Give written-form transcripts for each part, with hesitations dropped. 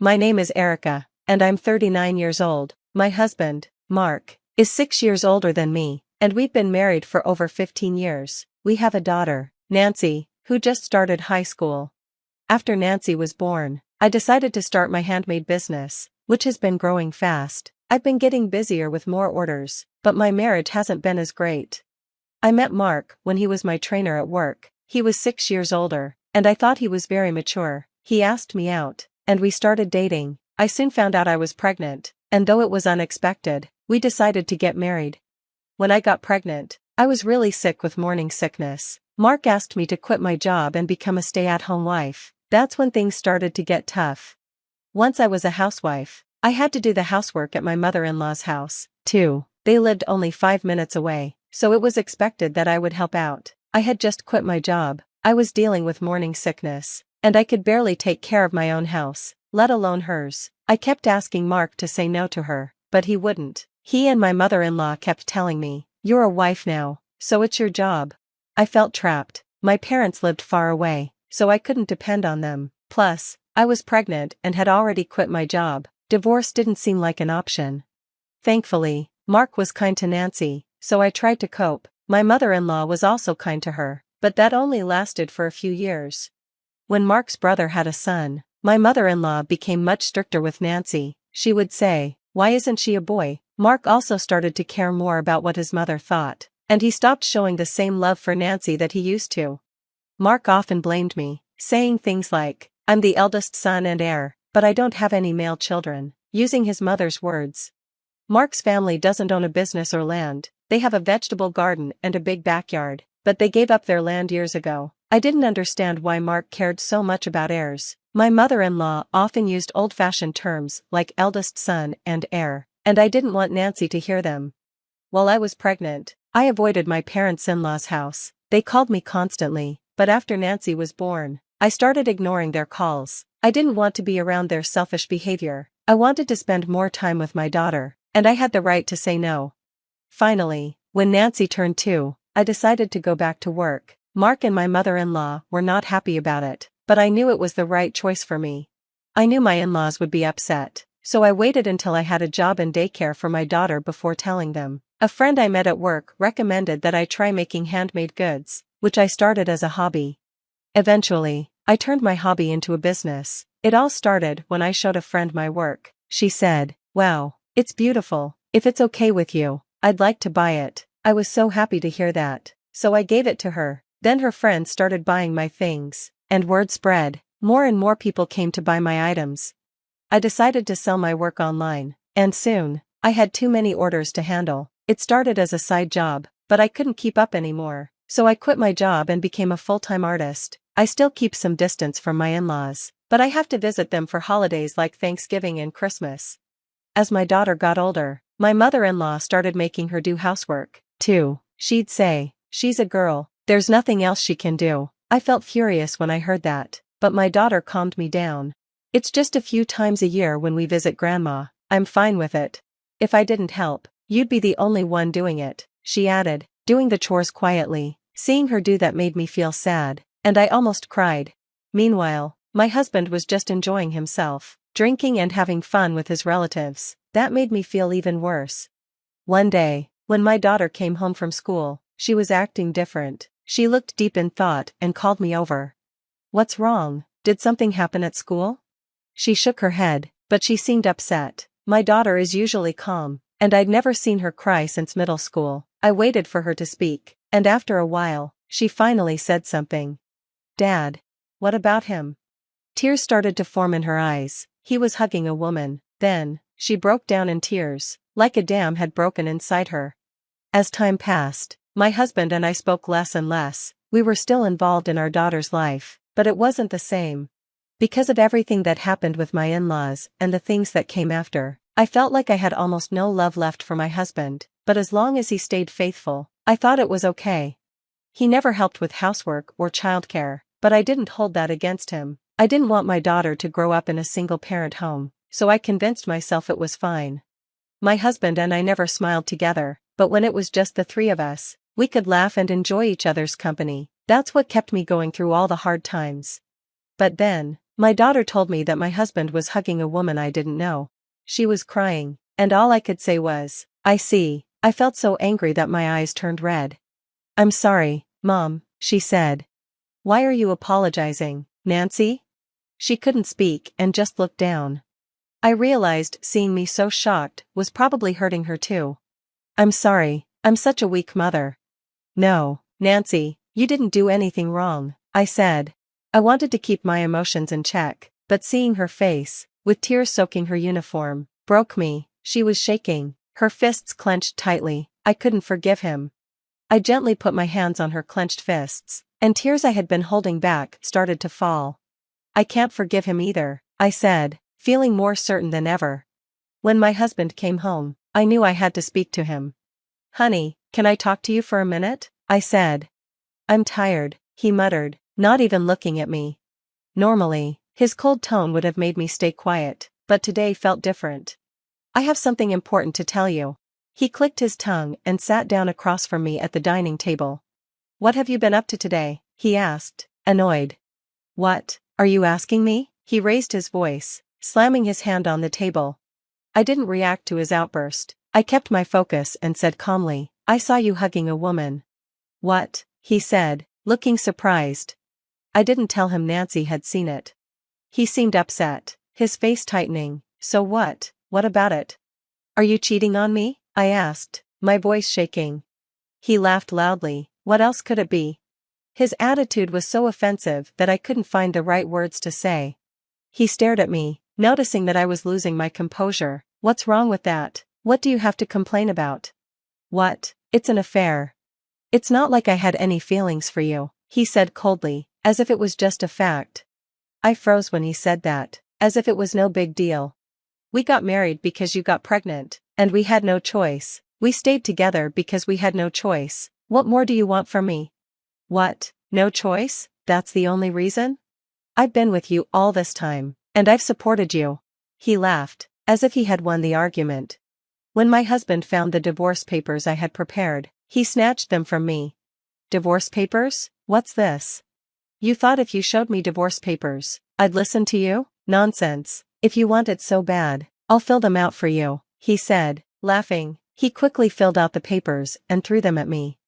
My name is Erica, and I'm 39 years old. My husband, Mark, is 6 years older than me, and we've been married for over 15 years. We have a daughter, Nancy, who just started high school. After Nancy was born, I decided to start my handmade business, which has been growing fast. I've been getting busier with more orders, but my marriage hasn't been as great. I met Mark when he was my trainer at work. He was 6 years older, and I thought he was very mature. He asked me out, and we started dating. I soon found out I was pregnant, and though it was unexpected, we decided to get married. When I got pregnant, I was really sick with morning sickness. Mark asked me to quit my job and become a stay-at-home wife. That's when things started to get tough. Once I was a housewife, I had to do the housework at my mother-in-law's house, too. They lived only 5 minutes away, so it was expected that I would help out. I had just quit my job. I was dealing with morning sickness, and I could barely take care of my own house, let alone hers. I kept asking Mark to say no to her, but he wouldn't. He and my mother-in-law kept telling me, "You're a wife now, so it's your job." I felt trapped. My parents lived far away, so I couldn't depend on them. Plus, I was pregnant and had already quit my job. Divorce didn't seem like an option. Thankfully, Mark was kind to Nancy, so I tried to cope. My mother-in-law was also kind to her, but that only lasted for a few years. When Mark's brother had a son, my mother-in-law became much stricter with Nancy. She would say, "Why isn't she a boy?" Mark also started to care more about what his mother thought, and he stopped showing the same love for Nancy that he used to. Mark often blamed me, saying things like, "I'm the eldest son and heir, but I don't have any male children," using his mother's words. Mark's family doesn't own a business or land. They have a vegetable garden and a big backyard, but they gave up their land years ago. I didn't understand why Mark cared so much about heirs. My mother-in-law often used old-fashioned terms like eldest son and heir, and I didn't want Nancy to hear them. While I was pregnant, I avoided my parents-in-law's house. They called me constantly, but after Nancy was born, I started ignoring their calls. I didn't want to be around their selfish behavior. I wanted to spend more time with my daughter, and I had the right to say no. Finally, when Nancy turned 2, I decided to go back to work. Mark and my mother-in-law were not happy about it, but I knew it was the right choice for me. I knew my in-laws would be upset, so I waited until I had a job in daycare for my daughter before telling them. A friend I met at work recommended that I try making handmade goods, which I started as a hobby. Eventually, I turned my hobby into a business. It all started when I showed a friend my work. She said, "Wow, it's beautiful. If it's okay with you, I'd like to buy it." I was so happy to hear that, so I gave it to her. Then her friends started buying my things, and word spread. More and more people came to buy my items. I decided to sell my work online, and soon, I had too many orders to handle. It started as a side job, but I couldn't keep up anymore, so I quit my job and became a full-time artist. I still keep some distance from my in-laws, but I have to visit them for holidays like Thanksgiving and Christmas. As my daughter got older, my mother-in-law started making her do housework, too. She'd say, "She's a girl, there's nothing else she can do." I felt furious when I heard that, but my daughter calmed me down. "It's just a few times a year when we visit Grandma. I'm fine with it. If I didn't help, you'd be the only one doing it," she added, doing the chores quietly. Seeing her do that made me feel sad, and I almost cried. Meanwhile, my husband was just enjoying himself, drinking and having fun with his relatives. That made me feel even worse. One day, when my daughter came home from school, she was acting different. She looked deep in thought and called me over. "What's wrong? Did something happen at school?" She shook her head, but she seemed upset. My daughter is usually calm, and I'd never seen her cry since middle school. I waited for her to speak, and after a while, she finally said something. "Dad. What about him?" Tears started to form in her eyes. He was hugging a woman. Then, she broke down in tears, like a dam had broken inside her. As time passed, my husband and I spoke less and less. We were still involved in our daughter's life, but it wasn't the same. Because of everything that happened with my in-laws and the things that came after, I felt like I had almost no love left for my husband, but as long as he stayed faithful, I thought it was okay. He never helped with housework or childcare, but I didn't hold that against him. I didn't want my daughter to grow up in a single-parent home, so I convinced myself it was fine. My husband and I never smiled together, but when it was just the 3 of us, we could laugh and enjoy each other's company. That's what kept me going through all the hard times. But then, My daughter told me that my husband was hugging a woman I didn't know. She was crying, and all I could say was, "I see." I felt so angry that my eyes turned red. "I'm sorry, Mom," she said. "Why are you apologizing, Nancy?" She couldn't speak and just looked down. I realized seeing me so shocked was probably hurting her too. "I'm sorry, I'm such a weak mother." "No, Nancy, you didn't do anything wrong," I said. I wanted to keep my emotions in check, but seeing her face, with tears soaking her uniform, broke me. She was shaking, her fists clenched tightly. I couldn't forgive him. I gently put my hands on her clenched fists, and tears I had been holding back started to fall. "I can't forgive him either," I said, feeling more certain than ever. When my husband came home, I knew I had to speak to him. "Honey, can I talk to you for a minute?" I said. "I'm tired," he muttered, not even looking at me. Normally, his cold tone would have made me stay quiet, but today felt different. "I have something important to tell you." He clicked his tongue and sat down across from me at the dining table. "What have you been up to today?" he asked, annoyed. "What are you asking me?" He raised his voice, slamming his hand on the table. I didn't react to his outburst. I kept my focus and said calmly, "I saw you hugging a woman." "What?" he said, looking surprised. I didn't tell him Nancy had seen it. He seemed upset, his face tightening. "So what? What about it?" "Are you cheating on me?" I asked, my voice shaking. He laughed loudly. What else could it be? His attitude was so offensive that I couldn't find the right words to say. He stared at me, noticing that I was losing my composure. "What's wrong with that? What do you have to complain about?" "What? It's an affair." "It's not like I had any feelings for you," he said coldly, as if it was just a fact. I froze when he said that, as if it was no big deal. "We got married because you got pregnant, and we had no choice. We stayed together because we had no choice. What more do you want from me?" "What, no choice? That's the only reason?" "I've been with you all this time, and I've supported you." He laughed, as if he had won the argument. When my husband found the divorce papers I had prepared, he snatched them from me. "Divorce papers? What's this?" "You thought if you showed me divorce papers, I'd listen to you? Nonsense. If you want it so bad, I'll fill them out for you," he said, laughing. He quickly filled out the papers and threw them at me.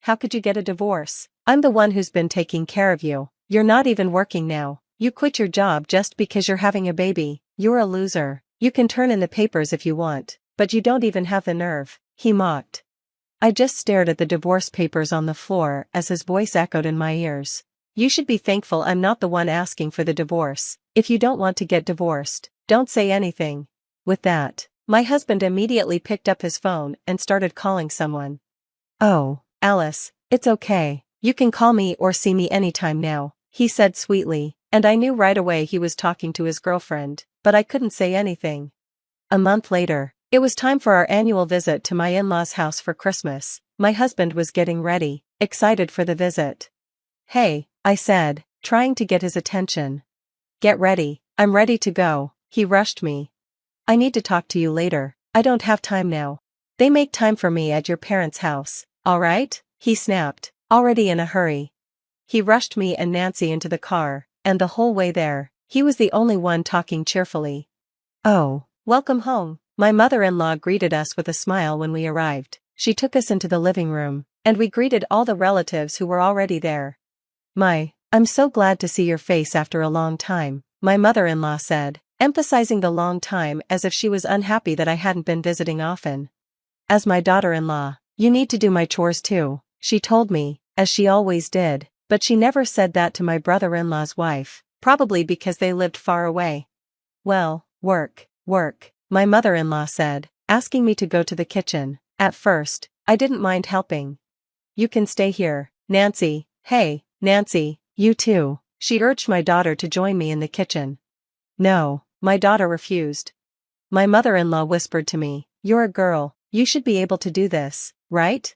"How could you get a divorce? I'm the one who's been taking care of you. You're not even working now. You quit your job just because you're having a baby. You're a loser. You can turn in the papers if you want, but you don't even have the nerve," he mocked. I just stared at the divorce papers on the floor as his voice echoed in my ears. "You should be thankful I'm not the one asking for the divorce. If you don't want to get divorced, don't say anything." With that, my husband immediately picked up his phone and started calling someone. "Oh, Alice, it's okay. You can call me or see me anytime now," he said sweetly, and I knew right away he was talking to his girlfriend, but I couldn't say anything. A month later, it was time for our annual visit to my in-laws' house for Christmas. My husband was getting ready, excited for the visit. "Hey," I said, trying to get his attention. "Get ready, I'm ready to go." He rushed me. "I need to talk to you later. I don't have time now." "They make time for me at your parents' house, all right?" he snapped, already in a hurry. He rushed me and Nancy into the car, and the whole way there, he was the only one talking cheerfully. "Oh, welcome home." My mother-in-law greeted us with a smile when we arrived. She took us into the living room, and we greeted all the relatives who were already there. I'm so glad to see your face after a long time," my mother-in-law said, emphasizing the long time as if she was unhappy that I hadn't been visiting often. "As my daughter-in-law, you need to do my chores too," she told me, as she always did, but she never said that to my brother-in-law's wife, probably because they lived far away. "Well, work, my mother-in-law said, asking me to go to the kitchen. At first, I didn't mind helping. "You can stay here, Nancy." "Hey, Nancy, you too." She urged my daughter to join me in the kitchen. "No," my daughter refused. My mother-in-law whispered to me, "You're a girl, you should be able to do this, right?"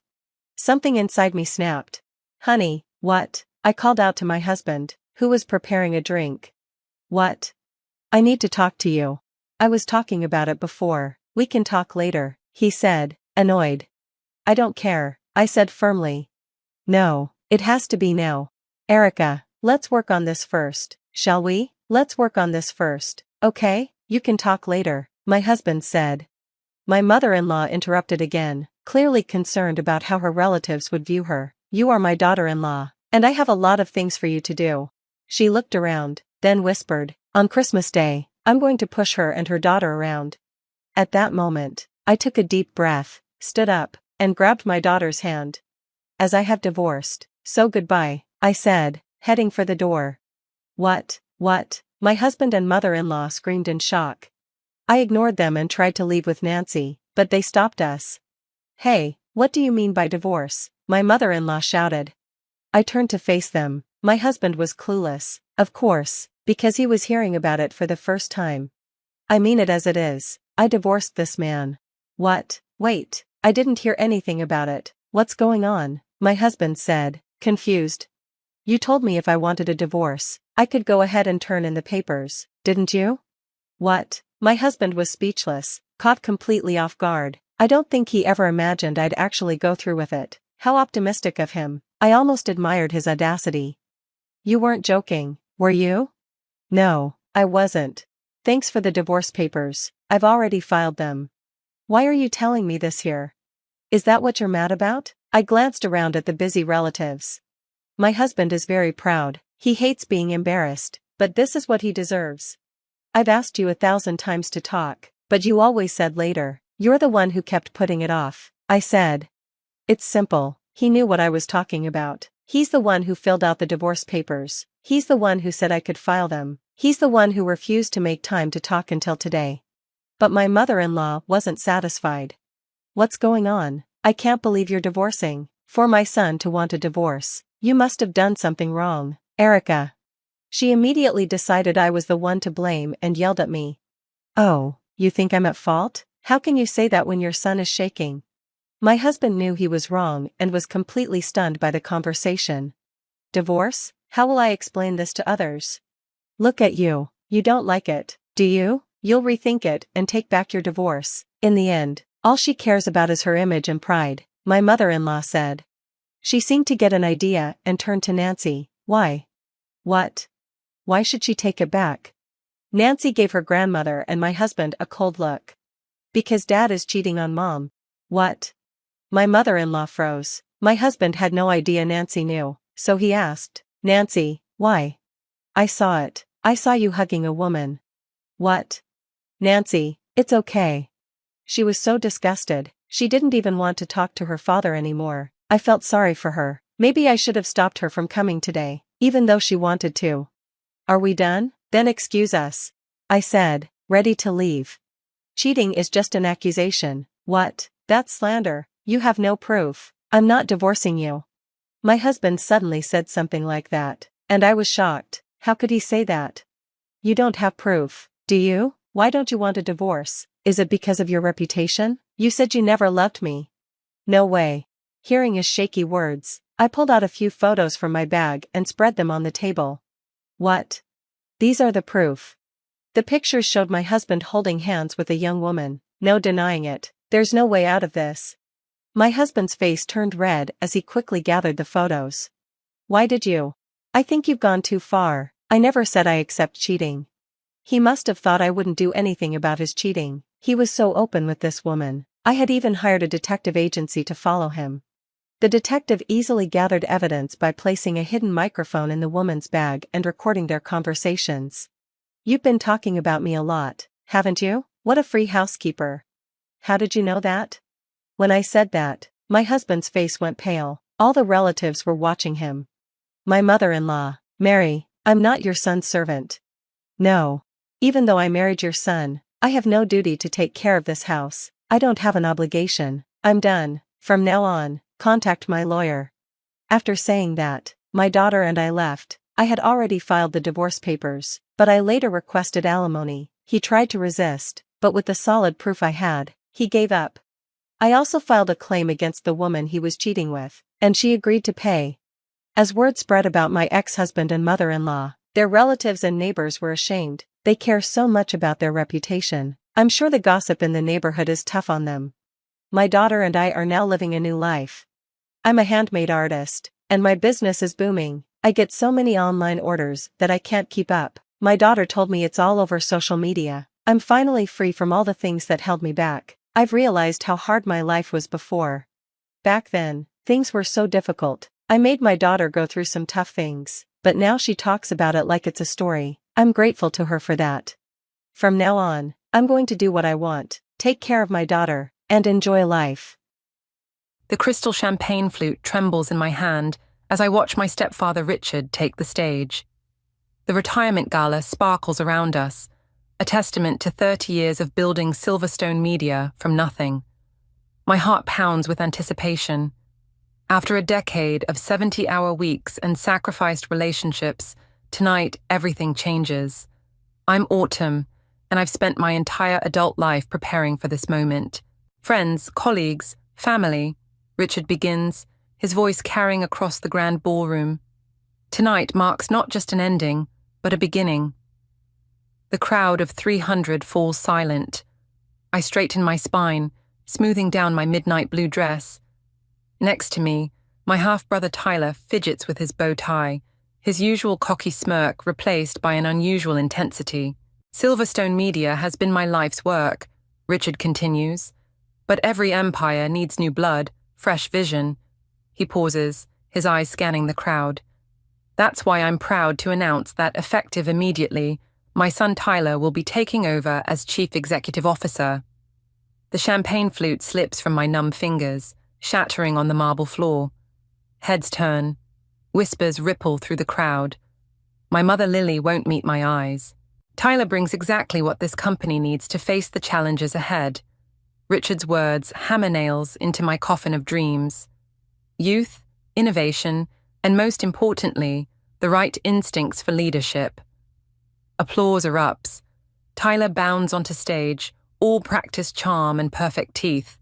Something inside me snapped. "Honey, what?" I called out to my husband, who was preparing a drink. "What?" "I need to talk to you." "I was talking about it before. We can talk later," he said, annoyed. "I don't care," I said firmly. "No, it has to be now. Erica, let's work on this first, shall we?" Let's work on this first, okay? You can talk later, my husband said. My mother-in-law interrupted again, clearly concerned about how her relatives would view her. You are my daughter-in-law, and I have a lot of things for you to do. She looked around, then whispered, on Christmas Day, I'm going to push her and her daughter around. At that moment, I took a deep breath, stood up, and grabbed my daughter's hand. As I have divorced, so goodbye, I said, heading for the door. What? My husband and mother-in-law screamed in shock. I ignored them and tried to leave with Nancy, but they stopped us. Hey, what do you mean by divorce? My mother-in-law shouted. I turned to face them. My husband was clueless, of course, because he was hearing about it for the first time. I mean it as it is, I divorced this man. What? Wait, I didn't hear anything about it. What's going on? My husband said, confused. You told me if I wanted a divorce, I could go ahead and turn in the papers, didn't you? What? My husband was speechless, caught completely off guard. I don't think he ever imagined I'd actually go through with it. How optimistic of him. I almost admired his audacity. You weren't joking, were you? No, I wasn't. Thanks for the divorce papers, I've already filed them. Why are you telling me this here? Is that what you're mad about? I glanced around at the busy relatives. My husband is very proud, he hates being embarrassed, but this is what he deserves. I've asked you 1,000 times to talk, but you always said later. You're the one who kept putting it off, I said. It's simple, he knew what I was talking about. He's the one who filled out the divorce papers. He's the one who said I could file them. He's the one who refused to make time to talk until today. But my mother-in-law wasn't satisfied. What's going on? I can't believe you're divorcing. For my son to want a divorce, you must have done something wrong, Erica. She immediately decided I was the one to blame and yelled at me. Oh, you think I'm at fault? How can you say that when your son is shaking? My husband knew he was wrong and was completely stunned by the conversation. Divorce? How will I explain this to others? Look at you, you don't like it, do you? You'll rethink it and take back your divorce. In the end, all she cares about is her image and pride, my mother-in-law said. She seemed to get an idea and turned to Nancy. Why? What? Why should she take it back? Nancy gave her grandmother and my husband a cold look. Because Dad is cheating on Mom. What? My mother-in-law froze. My husband had no idea Nancy knew, so he asked, Nancy, why? I saw it. I saw you hugging a woman. What? Nancy, it's okay. She was so disgusted, she didn't even want to talk to her father anymore. I felt sorry for her. Maybe I should have stopped her from coming today, even though she wanted to. Are we done? Then excuse us, I said, ready to leave. Cheating is just an accusation. What? That's slander. You have no proof. I'm not divorcing you. My husband suddenly said something like that, and I was shocked. How could he say that? You don't have proof, do you? Why don't you want a divorce? Is it because of your reputation? You said you never loved me. No way. Hearing his shaky words, I pulled out a few photos from my bag and spread them on the table. What? These are the proof. The pictures showed my husband holding hands with a young woman. No denying it. There's no way out of this. My husband's face turned red as he quickly gathered the photos. Why did you? I think you've gone too far. I never said I accept cheating. He must have thought I wouldn't do anything about his cheating. He was so open with this woman. I had even hired a detective agency to follow him. The detective easily gathered evidence by placing a hidden microphone in the woman's bag and recording their conversations. You've been talking about me a lot, haven't you? What a free housekeeper. How did you know that? When I said that, my husband's face went pale. All the relatives were watching him. My mother-in-law, Mary, I'm not your son's servant. No. Even though I married your son, I have no duty to take care of this house. I don't have an obligation. I'm done. From now on, contact my lawyer. After saying that, my daughter and I left. I had already filed the divorce papers, but I later requested alimony. He tried to resist, but with the solid proof I had, he gave up. I also filed a claim against the woman he was cheating with, and she agreed to pay. As word spread about my ex-husband and mother-in-law, their relatives and neighbors were ashamed. They care so much about their reputation. I'm sure the gossip in the neighborhood is tough on them. My daughter and I are now living a new life. I'm a handmade artist, and my business is booming. I get so many online orders that I can't keep up. My daughter told me it's all over social media. I'm finally free from all the things that held me back. I've realized how hard my life was before. Back then, things were so difficult. I made my daughter go through some tough things, but now she talks about it like it's a story. I'm grateful to her for that. From now on, I'm going to do what I want, take care of my daughter, and enjoy life. The crystal champagne flute trembles in my hand as I watch my stepfather Richard take the stage. The retirement gala sparkles around us, a testament to 30 years of building Silverstone Media from nothing. My heart pounds with anticipation. After a decade of 70-hour weeks and sacrificed relationships, tonight everything changes. I'm Autumn, and I've spent my entire adult life preparing for this moment. Friends, colleagues, family, Richard begins, his voice carrying across the grand ballroom. Tonight marks not just an ending, but a beginning. The crowd of 300 falls silent. I straighten my spine, smoothing down my midnight blue dress. Next to me, my half-brother Tyler fidgets with his bow tie, his usual cocky smirk replaced by an unusual intensity. Silverstone Media has been my life's work, Richard continues. But every empire needs new blood, fresh vision. He pauses, his eyes scanning the crowd. That's why I'm proud to announce that, effective immediately, my son Tyler will be taking over as Chief Executive Officer. The champagne flute slips from my numb fingers, shattering on the marble floor. Heads turn. Whispers ripple through the crowd. My mother Lily won't meet my eyes. Tyler brings exactly what this company needs to face the challenges ahead. Richard's words hammer nails into my coffin of dreams. Youth, innovation, and most importantly, the right instincts for leadership. Applause erupts. Tyler bounds onto stage, all practiced charm and perfect teeth.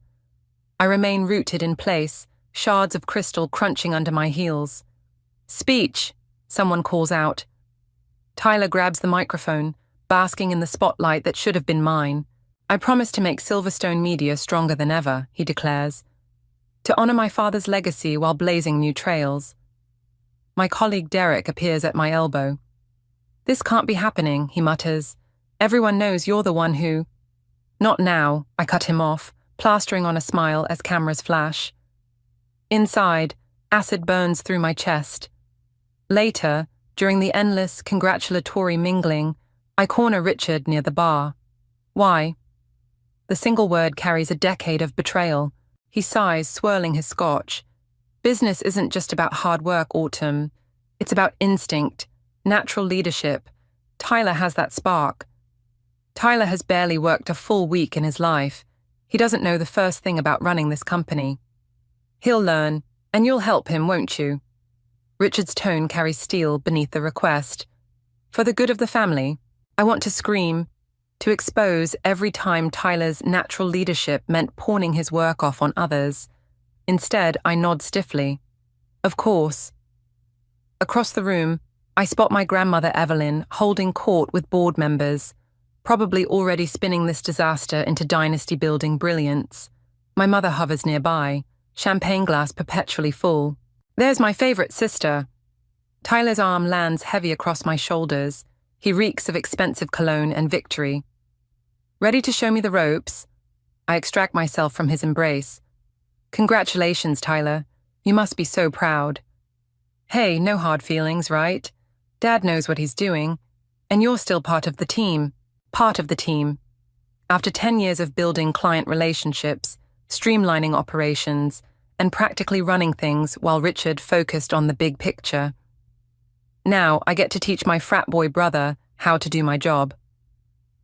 I remain rooted in place, shards of crystal crunching under my heels. Speech, someone calls out. Tyler grabs the microphone, basking in the spotlight that should have been mine. I promise to make Silverstone Media stronger than ever, he declares, to honor my father's legacy while blazing new trails. My colleague Derek appears at my elbow. This can't be happening, he mutters. Everyone knows you're the one who... Not now, I cut him off, plastering on a smile as cameras flash. Inside, acid burns through my chest. Later, during the endless, congratulatory mingling, I corner Richard near the bar. Why? The single word carries a decade of betrayal. He sighs, swirling his scotch. Business isn't just about hard work, Autumn. It's about instinct, natural leadership. Tyler has that spark. Tyler has barely worked a full week in his life. He doesn't know the first thing about running this company. He'll learn, and you'll help him, won't you? Richard's tone carries steel beneath the request. For the good of the family, I want to scream, to expose every time Tyler's natural leadership meant pawning his work off on others. Instead, I nod stiffly. Of course. Across the room, I spot my grandmother Evelyn holding court with board members, probably already spinning this disaster into dynasty-building brilliance. My mother hovers nearby, champagne glass perpetually full. There's my favorite sister. Tyler's arm lands heavy across my shoulders. He reeks of expensive cologne and victory. Ready to show me the ropes? I extract myself from his embrace. Congratulations, Tyler. You must be so proud. Hey, no hard feelings, right? Dad knows what he's doing. And you're still part of the team. Part of the team. After 10 years of building client relationships, streamlining operations, and practically running things while Richard focused on the big picture. Now I get to teach my frat boy brother how to do my job.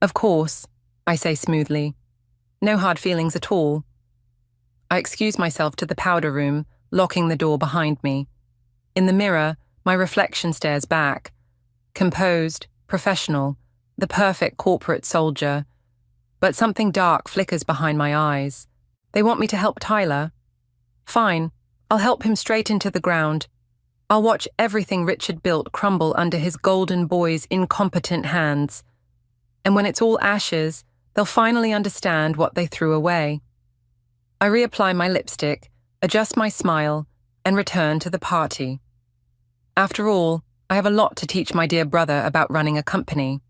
Of course, I say smoothly. No hard feelings at all. I excuse myself to the powder room, locking the door behind me. In the mirror, my reflection stares back. Composed, professional, the perfect corporate soldier. But something dark flickers behind my eyes. They want me to help Tyler. Fine, I'll help him straight into the ground. I'll watch everything Richard built crumble under his golden boy's incompetent hands. And when it's all ashes, they'll finally understand what they threw away. I reapply my lipstick, adjust my smile, and return to the party. After all, I have a lot to teach my dear brother about running a company,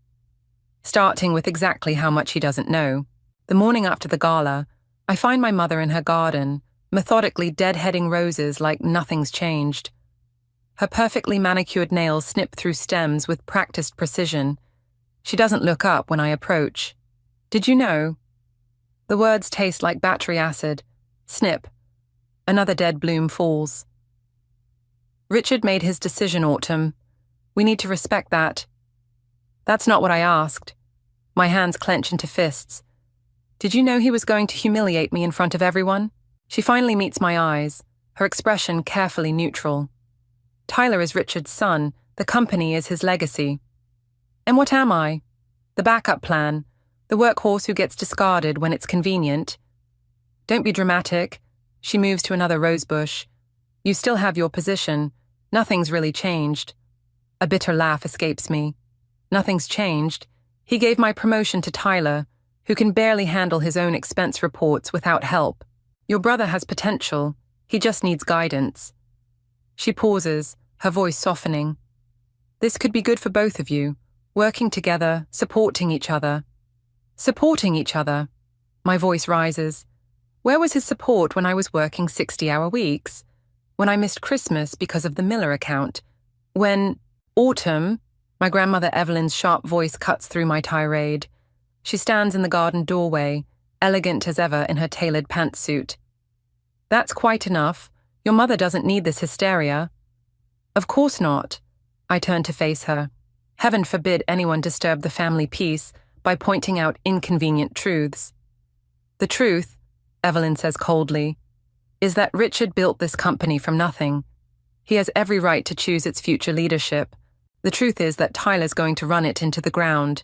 starting with exactly how much he doesn't know. The morning after the gala, I find my mother in her garden, methodically deadheading roses like nothing's changed. Her perfectly manicured nails snip through stems with practiced precision. She doesn't look up when I approach. Did you know? The words taste like battery acid. Snip. Another dead bloom falls. Richard made his decision, Autumn. We need to respect that. That's not what I asked. My hands clench into fists. Did you know he was going to humiliate me in front of everyone? She finally meets my eyes, her expression carefully neutral. Tyler is Richard's son. The company is his legacy. And what am I? The backup plan. The workhorse who gets discarded when it's convenient. Don't be dramatic. She moves to another rosebush. You still have your position. Nothing's really changed. A bitter laugh escapes me. Nothing's changed. He gave my promotion to Tyler, who can barely handle his own expense reports without help. Your brother has potential. He just needs guidance. She pauses, her voice softening. This could be good for both of you, working together, supporting each other. Supporting each other. My voice rises. Where was his support when I was working 60-hour weeks? When I missed Christmas because of the Miller account? When, Autumn, my grandmother Evelyn's sharp voice cuts through my tirade. She stands in the garden doorway, elegant as ever in her tailored pantsuit. That's quite enough. Your mother doesn't need this hysteria. Of course not. I turn to face her. Heaven forbid anyone disturb the family peace by pointing out inconvenient truths. The truth, Evelyn says coldly, is that Richard built this company from nothing. He has every right to choose its future leadership. The truth is that Tyler's going to run it into the ground,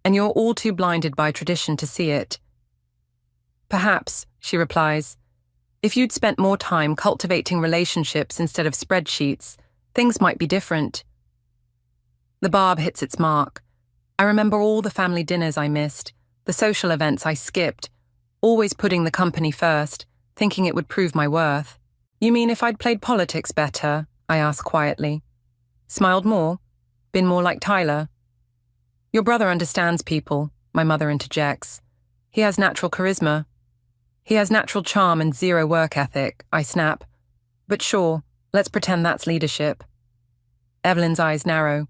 and you're all too blinded by tradition to see it. Perhaps, she replies, if you'd spent more time cultivating relationships instead of spreadsheets, things might be different. The barb hits its mark. I remember all the family dinners I missed, the social events I skipped, always putting the company first, thinking it would prove my worth. You mean if I'd played politics better? I ask quietly. Smiled more? Been more like Tyler? Your brother understands people, my mother interjects. He has natural charisma. He has natural charm and zero work ethic, I snap. But sure, let's pretend that's leadership. Evelyn's eyes narrow.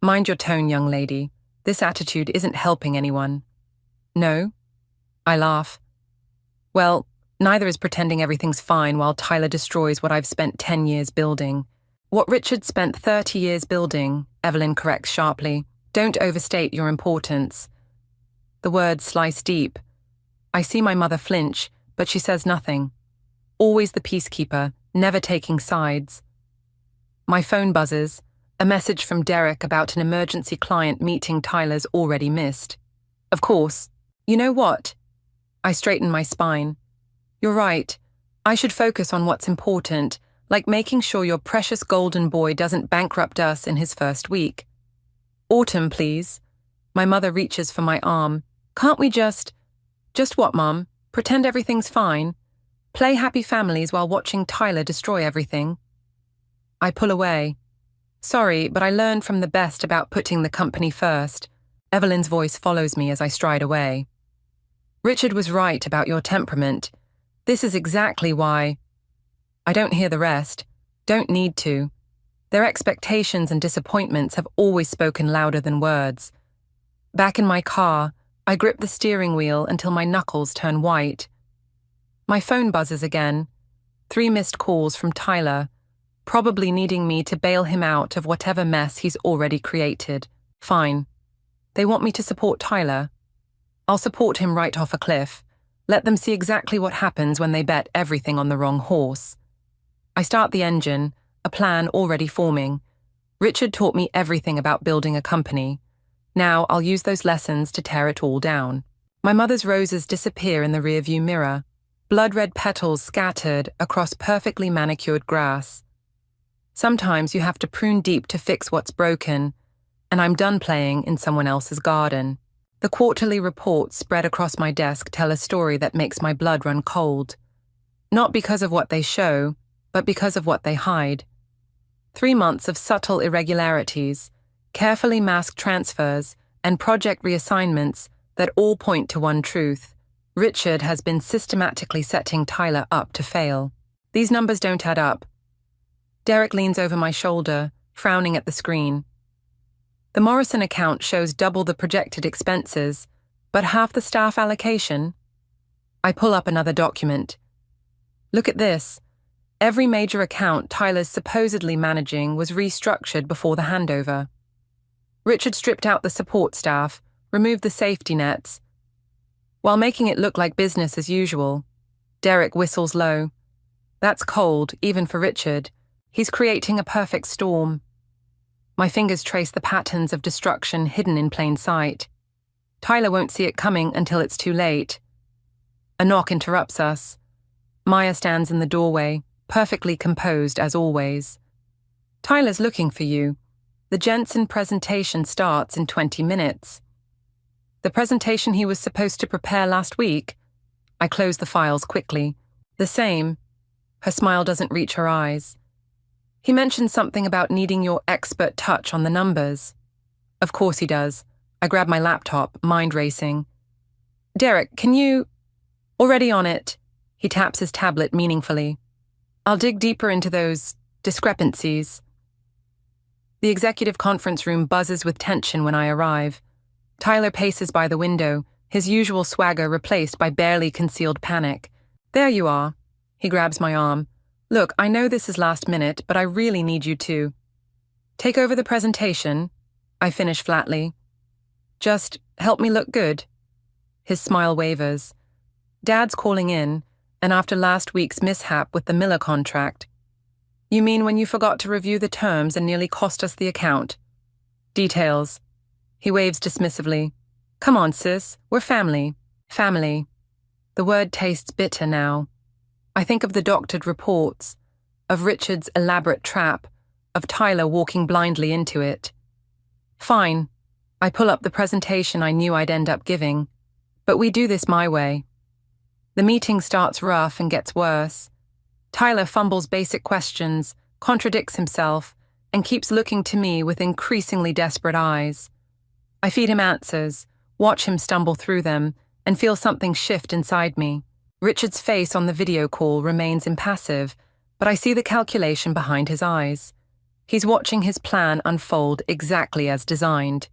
Mind your tone, young lady. This attitude isn't helping anyone. No? I laugh. Well, neither is pretending everything's fine while Tyler destroys what I've spent 10 years building. What Richard spent 30 years building, Evelyn corrects sharply. Don't overstate your importance. The words slice deep. I see my mother flinch, but she says nothing. Always the peacekeeper, never taking sides. My phone buzzes, a message from Derek about an emergency client meeting Tyler's already missed. Of course. You know what? I straighten my spine. You're right. I should focus on what's important, like making sure your precious golden boy doesn't bankrupt us in his first week. Autumn, please. My mother reaches for my arm. Can't we just what, Mum? Pretend everything's fine? Play happy families while watching Tyler destroy everything? I pull away. Sorry, but I learned from the best about putting the company first. Evelyn's voice follows me as I stride away. Richard was right about your temperament. This is exactly why. I don't hear the rest. Don't need to. Their expectations and disappointments have always spoken louder than words. Back in my car, I grip the steering wheel until my knuckles turn white. My phone buzzes again. 3 missed calls from Tyler, probably needing me to bail him out of whatever mess he's already created. Fine. They want me to support Tyler. I'll support him right off a cliff. Let them see exactly what happens when they bet everything on the wrong horse. I start the engine, a plan already forming. Richard taught me everything about building a company. Now I'll use those lessons to tear it all down. My mother's roses disappear in the rearview mirror, blood-red petals scattered across perfectly manicured grass. Sometimes you have to prune deep to fix what's broken, and I'm done playing in someone else's garden. The quarterly reports spread across my desk tell a story that makes my blood run cold. Not because of what they show, but because of what they hide. 3 months of subtle irregularities, carefully masked transfers, and project reassignments that all point to one truth. Richard has been systematically setting Tyler up to fail. These numbers don't add up. Derek leans over my shoulder, frowning at the screen. The Morrison account shows double the projected expenses, but half the staff allocation. I pull up another document. Look at this. Every major account Tyler's supposedly managing was restructured before the handover. Richard stripped out the support staff, removed the safety nets, while making it look like business as usual. Derek whistles low. That's cold, even for Richard. He's creating a perfect storm. My fingers trace the patterns of destruction hidden in plain sight. Tyler won't see it coming until it's too late. A knock interrupts us. Maya stands in the doorway, perfectly composed as always. Tyler's looking for you. The Jensen presentation starts in 20 minutes. The presentation he was supposed to prepare last week? I close the files quickly. The same. Her smile doesn't reach her eyes. He mentioned something about needing your expert touch on the numbers. Of course he does. I grab my laptop, mind racing. Derek, can you... Already on it. He taps his tablet meaningfully. I'll dig deeper into those discrepancies. The executive conference room buzzes with tension when I arrive. Tyler paces by the window, his usual swagger replaced by barely concealed panic. There you are. He grabs my arm. Look, I know this is last minute, but I really need you to take over the presentation. I finish flatly. Just help me look good. His smile wavers. Dad's calling in, and after last week's mishap with the Miller contract. You mean when you forgot to review the terms and nearly cost us the account? Details. He waves dismissively. Come on, sis, we're family. Family. The word tastes bitter now. I think of the doctored reports, of Richard's elaborate trap, of Tyler walking blindly into it. Fine. I pull up the presentation I knew I'd end up giving. But we do this my way. The meeting starts rough and gets worse. Tyler fumbles basic questions, contradicts himself, and keeps looking to me with increasingly desperate eyes. I feed him answers, watch him stumble through them, and feel something shift inside me. Richard's face on the video call remains impassive, but I see the calculation behind his eyes. He's watching his plan unfold exactly as designed.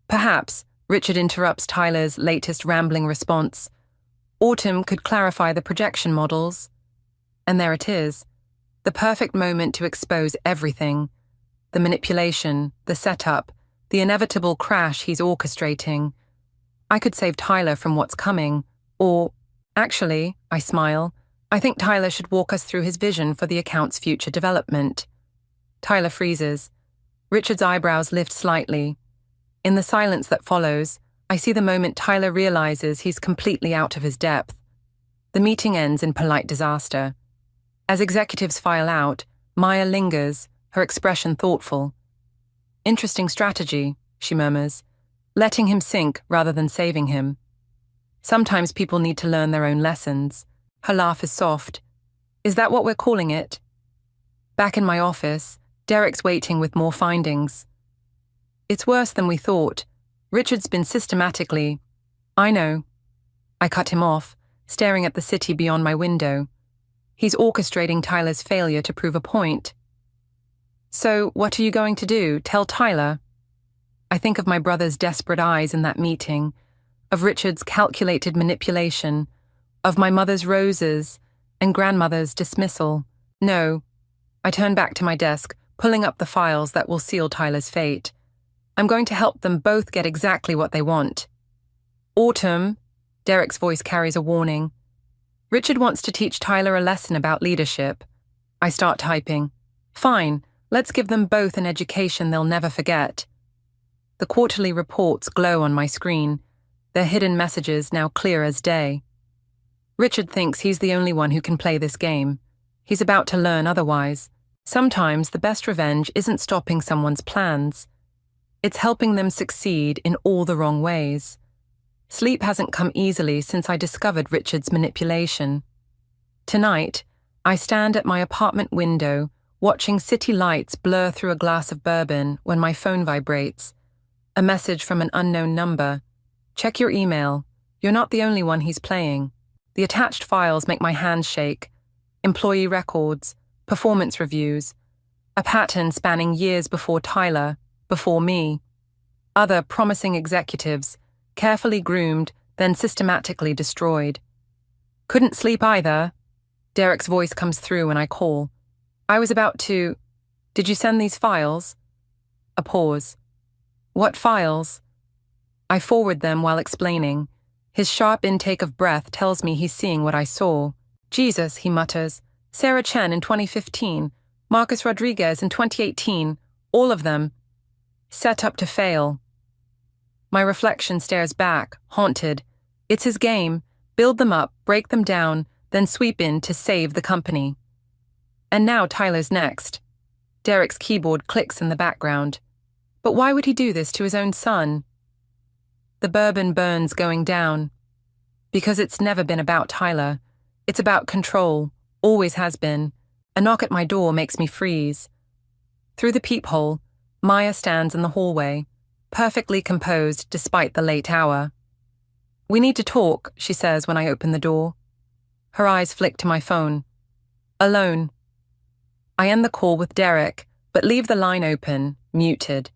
Perhaps, Richard interrupts Tyler's latest rambling response. Autumn could clarify the projection models. And there it is, the perfect moment to expose everything. The manipulation, the setup, the inevitable crash he's orchestrating. I could save Tyler from what's coming, or... Actually, I smile, I think Tyler should walk us through his vision for the account's future development. Tyler freezes. Richard's eyebrows lift slightly. In the silence that follows, I see the moment Tyler realizes he's completely out of his depth. The meeting ends in polite disaster. As executives file out, Maya lingers, her expression thoughtful. Interesting strategy, she murmurs, letting him sink rather than saving him. Sometimes people need to learn their own lessons. Her laugh is soft. Is that what we're calling it? Back in my office, Derek's waiting with more findings. It's worse than we thought. Richard's been systematically... I know. I cut him off, staring at the city beyond my window. He's orchestrating Tyler's failure to prove a point. So, what are you going to do? Tell Tyler? I think of my brother's desperate eyes in that meeting, of Richard's calculated manipulation, of my mother's roses and grandmother's dismissal. No. I turn back to my desk, pulling up the files that will seal Tyler's fate. I'm going to help them both get exactly what they want. Autumn, Derek's voice carries a warning. Richard wants to teach Tyler a lesson about leadership. I start typing. Fine, let's give them both an education they'll never forget. The quarterly reports glow on my screen, their hidden messages now clear as day. Richard thinks he's the only one who can play this game. He's about to learn otherwise. Sometimes the best revenge isn't stopping someone's plans. It's helping them succeed in all the wrong ways. Sleep hasn't come easily since I discovered Richard's manipulation. Tonight, I stand at my apartment window, watching city lights blur through a glass of bourbon when my phone vibrates. A message from an unknown number. Check your email. You're not the only one he's playing. The attached files make my hands shake. Employee records, performance reviews, a pattern spanning years before Tyler, before me. Other promising executives, carefully groomed, then systematically destroyed. Couldn't sleep either. Derek's voice comes through when I call. I was about to... Did you send these files? A pause. What files? I forward them while explaining. His sharp intake of breath tells me he's seeing what I saw. Jesus, he mutters. Sarah Chen in 2015. Marcus Rodriguez in 2018. All of them. Set up to fail. My reflection stares back, haunted. It's his game. Build them up, break them down, then sweep in to save the company. And now Tyler's next. Derek's keyboard clicks in the background. But why would he do this to his own son? The bourbon burns going down. Because it's never been about Tyler. It's about control. Always has been. A knock at my door makes me freeze. Through the peephole, Maya stands in the hallway, perfectly composed despite the late hour. We need to talk, she says when I open the door. Her eyes flick to my phone. Alone. I end the call with Derek, but leave the line open, muted.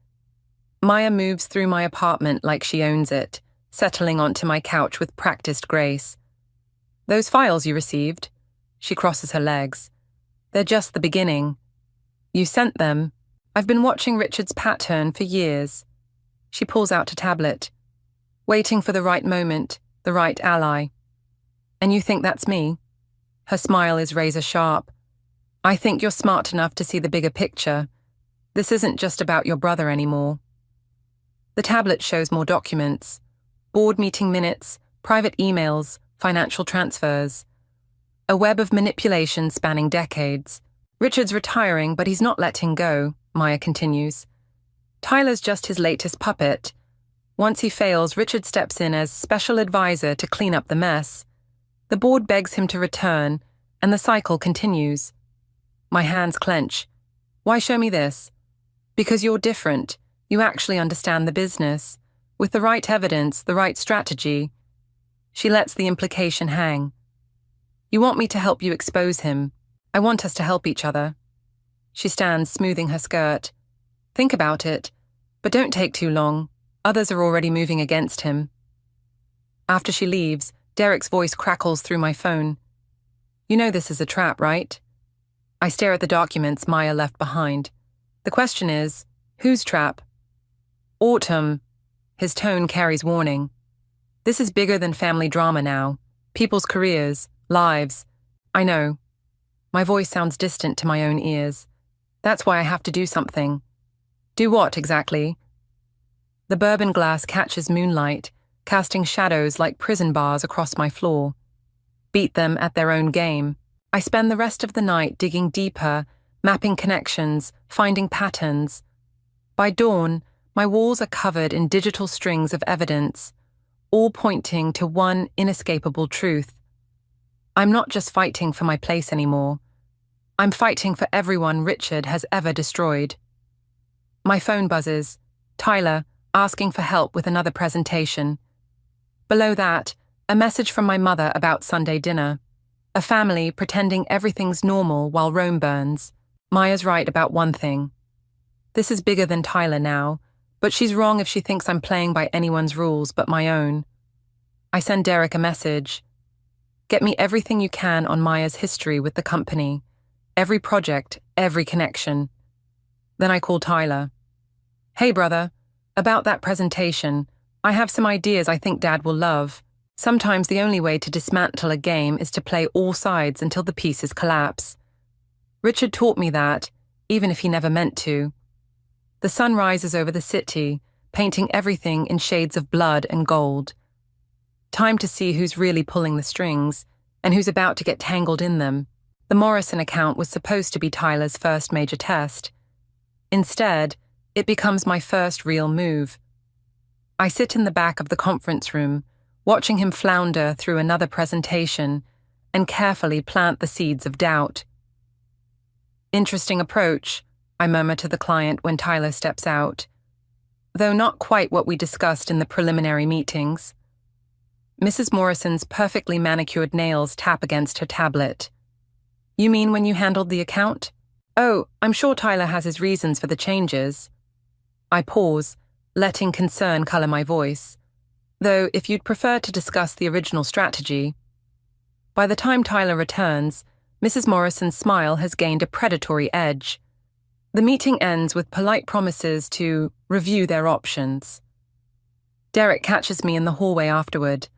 Maya moves through my apartment like she owns it, settling onto my couch with practiced grace. Those files you received? She crosses her legs. They're just the beginning. You sent them. I've been watching Richard's pattern for years. She pulls out a tablet. Waiting for the right moment, the right ally. And you think that's me? Her smile is razor sharp. I think you're smart enough to see the bigger picture. This isn't just about your brother anymore. The tablet shows more documents. Board meeting minutes, private emails, financial transfers. A web of manipulation spanning decades. Richard's retiring, but he's not letting go, Maya continues. Tyler's just his latest puppet. Once he fails, Richard steps in as special advisor to clean up the mess. The board begs him to return, and the cycle continues. My hands clench. Why show me this? Because you're different. You actually understand the business. With the right evidence, the right strategy. She lets the implication hang. You want me to help you expose him. I want us to help each other. She stands, smoothing her skirt. Think about it, but don't take too long. Others are already moving against him. After she leaves, Derek's voice crackles through my phone. You know this is a trap, right? I stare at the documents Maya left behind. The question is, whose trap? Autumn. His tone carries warning. This is bigger than family drama now. People's careers, lives. I know. My voice sounds distant to my own ears. That's why I have to do something. Do what, exactly? The bourbon glass catches moonlight, casting shadows like prison bars across my floor. Beat them at their own game. I spend the rest of the night digging deeper, mapping connections, finding patterns. By dawn, my walls are covered in digital strings of evidence, all pointing to one inescapable truth. I'm not just fighting for my place anymore. I'm fighting for everyone Richard has ever destroyed. My phone buzzes. Tyler, asking for help with another presentation. Below that, a message from my mother about Sunday dinner. A family pretending everything's normal while Rome burns. Maya's right about one thing. This is bigger than Tyler now, but she's wrong if she thinks I'm playing by anyone's rules but my own. I send Derek a message. Get me everything you can on Maya's history with the company. Every project, every connection. Then I call Tyler. Hey, brother. About that presentation, I have some ideas I think Dad will love. Sometimes the only way to dismantle a game is to play all sides until the pieces collapse. Richard taught me that, even if he never meant to. The sun rises over the city, painting everything in shades of blood and gold. Time to see who's really pulling the strings, and who's about to get tangled in them. The Morrison account was supposed to be Tyler's first major test. Instead, it becomes my first real move. I sit in the back of the conference room, watching him flounder through another presentation and carefully plant the seeds of doubt. Interesting approach, I murmur to the client when Tyler steps out. Though not quite what we discussed in the preliminary meetings. Mrs. Morrison's perfectly manicured nails tap against her tablet. You mean when you handled the account? Oh, I'm sure Tyler has his reasons for the changes. I pause, letting concern color my voice. Though, if you'd prefer to discuss the original strategy. By the time Tyler returns, Mrs. Morrison's smile has gained a predatory edge. The meeting ends with polite promises to review their options. Derek catches me in the hallway afterward.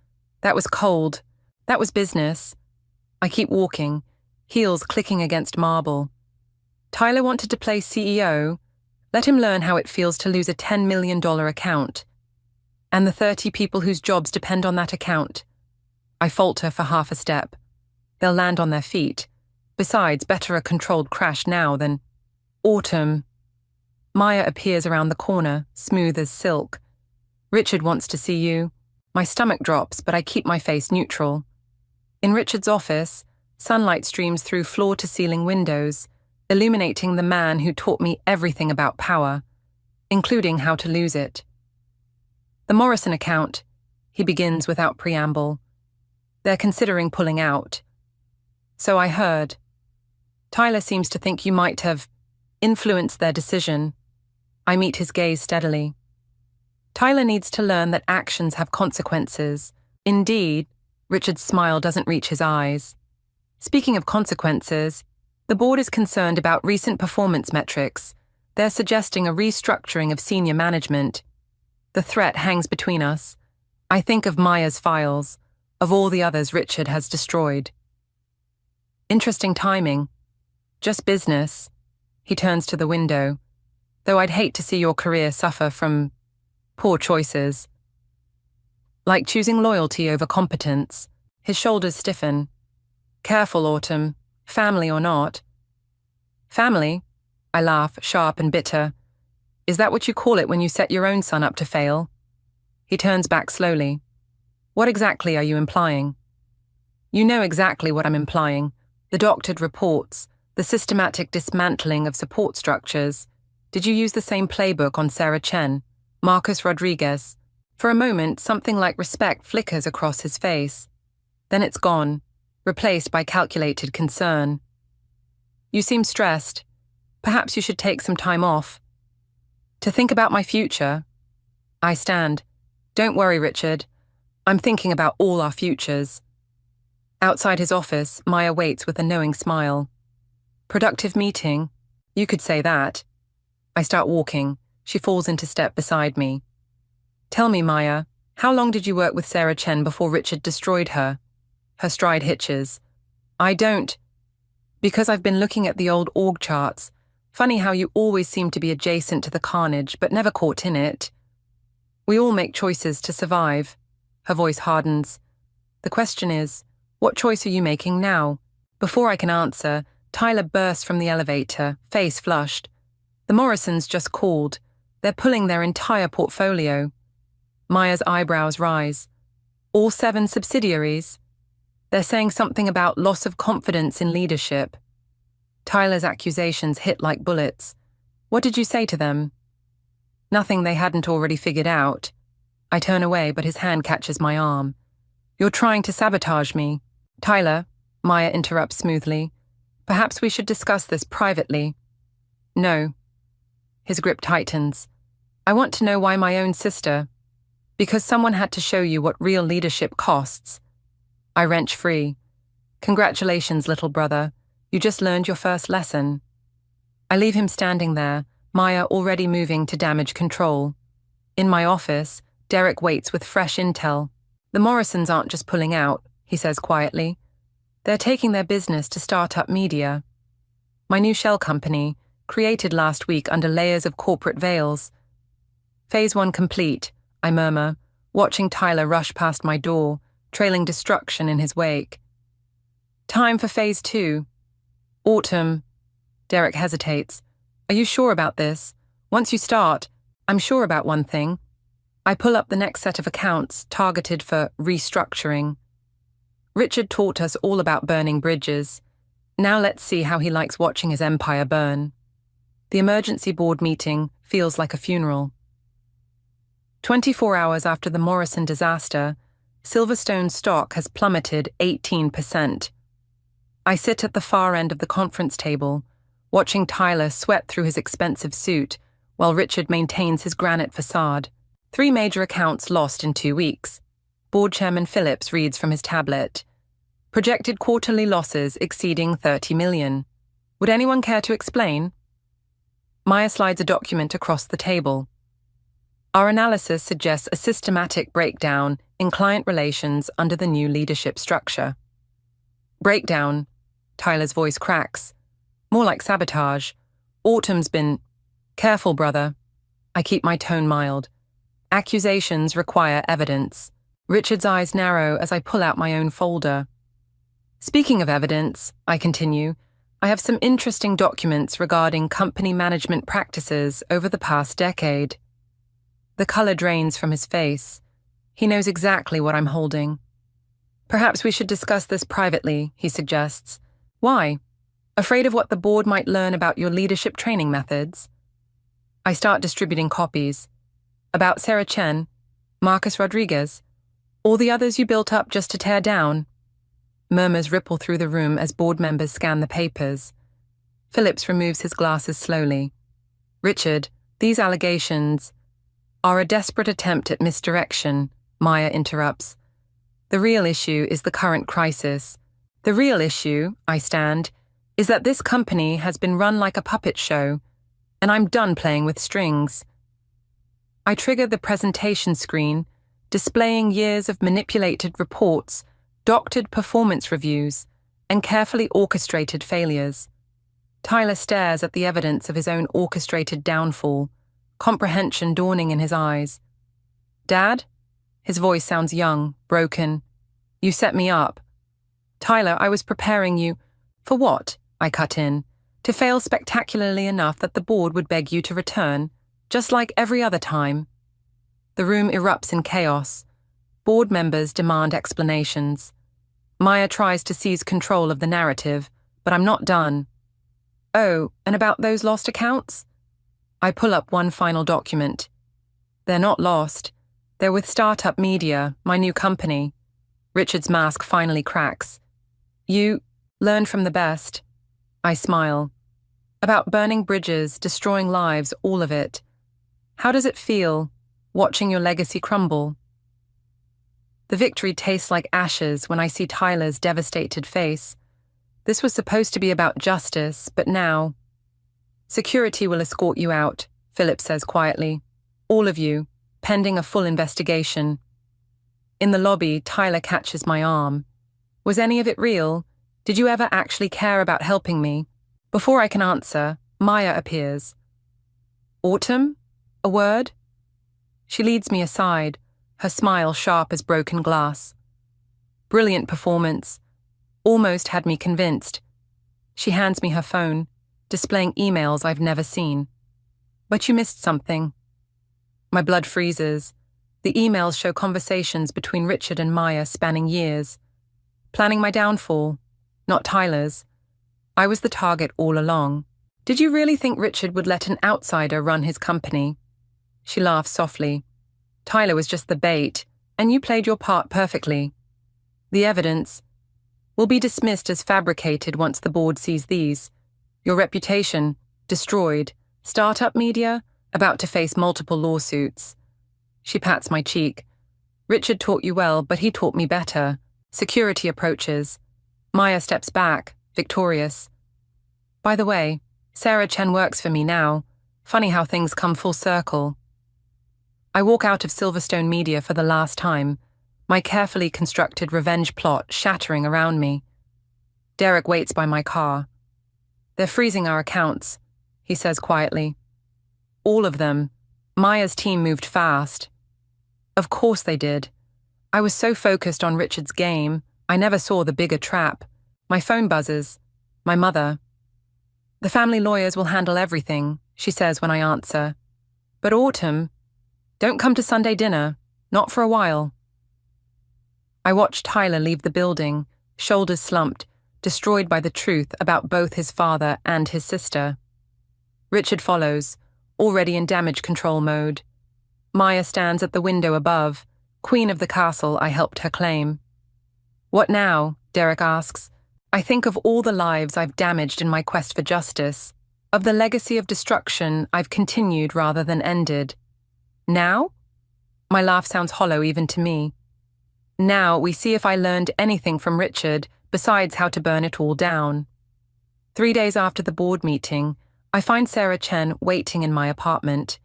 That was cold. That was business. I keep walking, heels clicking against marble. Tyler wanted to play CEO. Let him learn how it feels to lose a $10 million account. And the 30 people whose jobs depend on that account. I falter for half a step. They'll land on their feet. Besides, better a controlled crash now than... Autumn. Maya appears around the corner, smooth as silk. Richard wants to see you. My stomach drops, but I keep my face neutral. In Richard's office, sunlight streams through floor-to-ceiling windows, illuminating the man who taught me everything about power, including how to lose it. The Morrison account, he begins without preamble. They're considering pulling out. So I heard. Tyler seems to think you might have influenced their decision. I meet his gaze steadily. Tyler needs to learn that actions have consequences. Indeed, Richard's smile doesn't reach his eyes. Speaking of consequences, the board is concerned about recent performance metrics. They're suggesting a restructuring of senior management. The threat hangs between us. I think of Maya's files, of all the others Richard has destroyed. Interesting timing. Just business. He turns to the window. Though I'd hate to see your career suffer from poor choices. Like choosing loyalty over competence. His shoulders stiffen. Careful, Autumn. Family or not. Family? I laugh, sharp and bitter. Is that what you call it when you set your own son up to fail? He turns back slowly. What exactly are you implying? You know exactly what I'm implying. The doctored reports, the systematic dismantling of support structures. Did you use the same playbook on Sarah Chen, Marcus Rodriguez? For a moment, something like respect flickers across his face. Then it's gone, replaced by calculated concern. You seem stressed. Perhaps you should take some time off. To think about my future. I stand. Don't worry, Richard. I'm thinking about all our futures. Outside his office, Maya waits with a knowing smile. Productive meeting? You could say that. I start walking. She falls into step beside me. Tell me, Maya, how long did you work with Sarah Chen before Richard destroyed her? Her stride hitches. I don't. Because I've been looking at the old org charts. Funny how you always seem to be adjacent to the carnage, but never caught in it. We all make choices to survive. Her voice hardens. The question is, what choice are you making now? Before I can answer, Tyler bursts from the elevator, face flushed. The Morrisons just called. They're pulling their entire portfolio. Maya's eyebrows rise. All 7 subsidiaries. They're saying something about loss of confidence in leadership. Tyler's accusations hit like bullets. What did you say to them? Nothing they hadn't already figured out. I turn away, but his hand catches my arm. You're trying to sabotage me. Tyler, Maya interrupts smoothly. Perhaps we should discuss this privately. No. His grip tightens. I want to know why my own sister. Because someone had to show you what real leadership costs. I wrench free. Congratulations, little brother. You just learned your first lesson. I leave him standing there, Maya already moving to damage control. In my office, Derek waits with fresh intel. The Morrisons aren't just pulling out, he says quietly. They're taking their business to Startup Media. My new shell company, created last week under layers of corporate veils. Phase 1 complete, I murmur, watching Tyler rush past my door, trailing destruction in his wake. Time for Phase 2. Autumn. Derek hesitates. Are you sure about this? Once you start, I'm sure about one thing. I pull up the next set of accounts targeted for restructuring. Richard taught us all about burning bridges. Now let's see how he likes watching his empire burn. The emergency board meeting feels like a funeral. 24 hours after the Morrison disaster, Silverstone's stock has plummeted 18%. I sit at the far end of the conference table, watching Tyler sweat through his expensive suit while Richard maintains his granite facade. 3 major accounts lost in 2 weeks. Board Chairman Phillips reads from his tablet. Projected quarterly losses exceeding 30 million. Would anyone care to explain? Maya slides a document across the table. Our analysis suggests a systematic breakdown in client relations under the new leadership structure. Breakdown. Tyler's voice cracks. More like sabotage. Autumn's been... Careful, brother. I keep my tone mild. Accusations require evidence. Richard's eyes narrow as I pull out my own folder. Speaking of evidence, I continue, I have some interesting documents regarding company management practices over the past decade. The color drains from his face. He knows exactly what I'm holding. Perhaps we should discuss this privately, he suggests. Why? Afraid of what the board might learn about your leadership training methods? I start distributing copies. About Sarah Chen, Marcus Rodriguez, all the others you built up just to tear down. Murmurs ripple through the room as board members scan the papers. Phillips removes his glasses slowly. Richard, these allegations are a desperate attempt at misdirection, Maya interrupts. The real issue is the current crisis. The real issue, I stand, is that this company has been run like a puppet show, and I'm done playing with strings. I trigger the presentation screen, displaying years of manipulated reports, doctored performance reviews, and carefully orchestrated failures. Tyler stares at the evidence of his own orchestrated downfall, comprehension dawning in his eyes. Dad? His voice sounds young, broken. You set me up. Tyler, I was preparing you. For what? I cut in. To fail spectacularly enough that the board would beg you to return, just like every other time. The room erupts in chaos. Board members demand explanations. Maya tries to seize control of the narrative, but I'm not done. Oh, and about those lost accounts? I pull up one final document. They're not lost. They're with Startup Media, my new company. Richard's mask finally cracks. You learn from the best. I smile. About burning bridges, destroying lives, all of it. How does it feel, watching your legacy crumble? The victory tastes like ashes when I see Tyler's devastated face. This was supposed to be about justice, but now... Security will escort you out, Philip says quietly. All of you, pending a full investigation. In the lobby, Tyler catches my arm. Was any of it real? Did you ever actually care about helping me? Before I can answer, Maya appears. Autumn? A word? She leads me aside, her smile sharp as broken glass. Brilliant performance. Almost had me convinced. She hands me her phone, displaying emails I've never seen. But you missed something. My blood freezes. The emails show conversations between Richard and Maya spanning years. Planning my downfall, not Tyler's. I was the target all along. Did you really think Richard would let an outsider run his company? She laughs softly. Tyler was just the bait, and you played your part perfectly. The evidence will be dismissed as fabricated once the board sees these. Your reputation, destroyed. Startup Media, about to face multiple lawsuits. She pats my cheek. Richard taught you well, but he taught me better. Security approaches. Maya steps back, victorious. By the way, Sarah Chen works for me now. Funny how things come full circle. I walk out of Silverstone Media for the last time, my carefully constructed revenge plot shattering around me. Derek waits by my car. They're freezing our accounts, he says quietly. All of them. Maya's team moved fast. Of course they did. I was so focused on Richard's game, I never saw the bigger trap. My phone buzzes. My mother. The family lawyers will handle everything, she says when I answer. But Autumn, don't come to Sunday dinner, not for a while. I watch Tyler leave the building, shoulders slumped, destroyed by the truth about both his father and his sister. Richard follows, already in damage control mode. Maya stands at the window above, queen of the castle I helped her claim. "What now?" Derek asks. I think of all the lives I've damaged in my quest for justice, of the legacy of destruction I've continued rather than ended. Now? My laugh sounds hollow even to me. Now we see if I learned anything from Richard besides how to burn it all down. 3 days after the board meeting, I find Sarah Chen waiting in my apartment.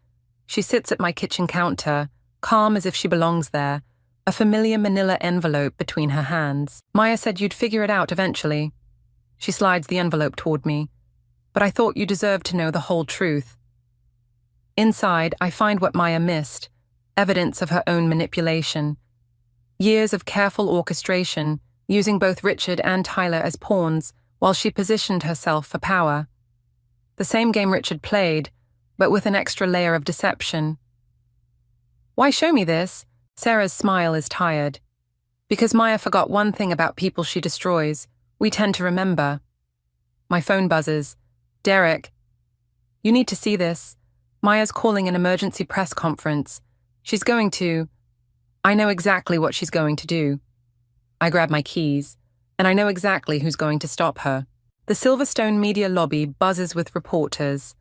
She sits at my kitchen counter, calm as if she belongs there, a familiar manila envelope between her hands. "Maya said you'd figure it out eventually." She slides the envelope toward me. "But I thought you deserved to know the whole truth." Inside, I find what Maya missed, evidence of her own manipulation. Years of careful orchestration, using both Richard and Tyler as pawns while she positioned herself for power. The same game Richard played, but with an extra layer of deception. "Why show me this?" Sarah's smile is tired. "Because Maya forgot one thing about people she destroys. We tend to remember." My phone buzzes. "Derek." "You need to see this. Maya's calling an emergency press conference. She's going to..." I know exactly what she's going to do. I grab my keys, and I know exactly who's going to stop her. The Silverstone media lobby buzzes with reporters.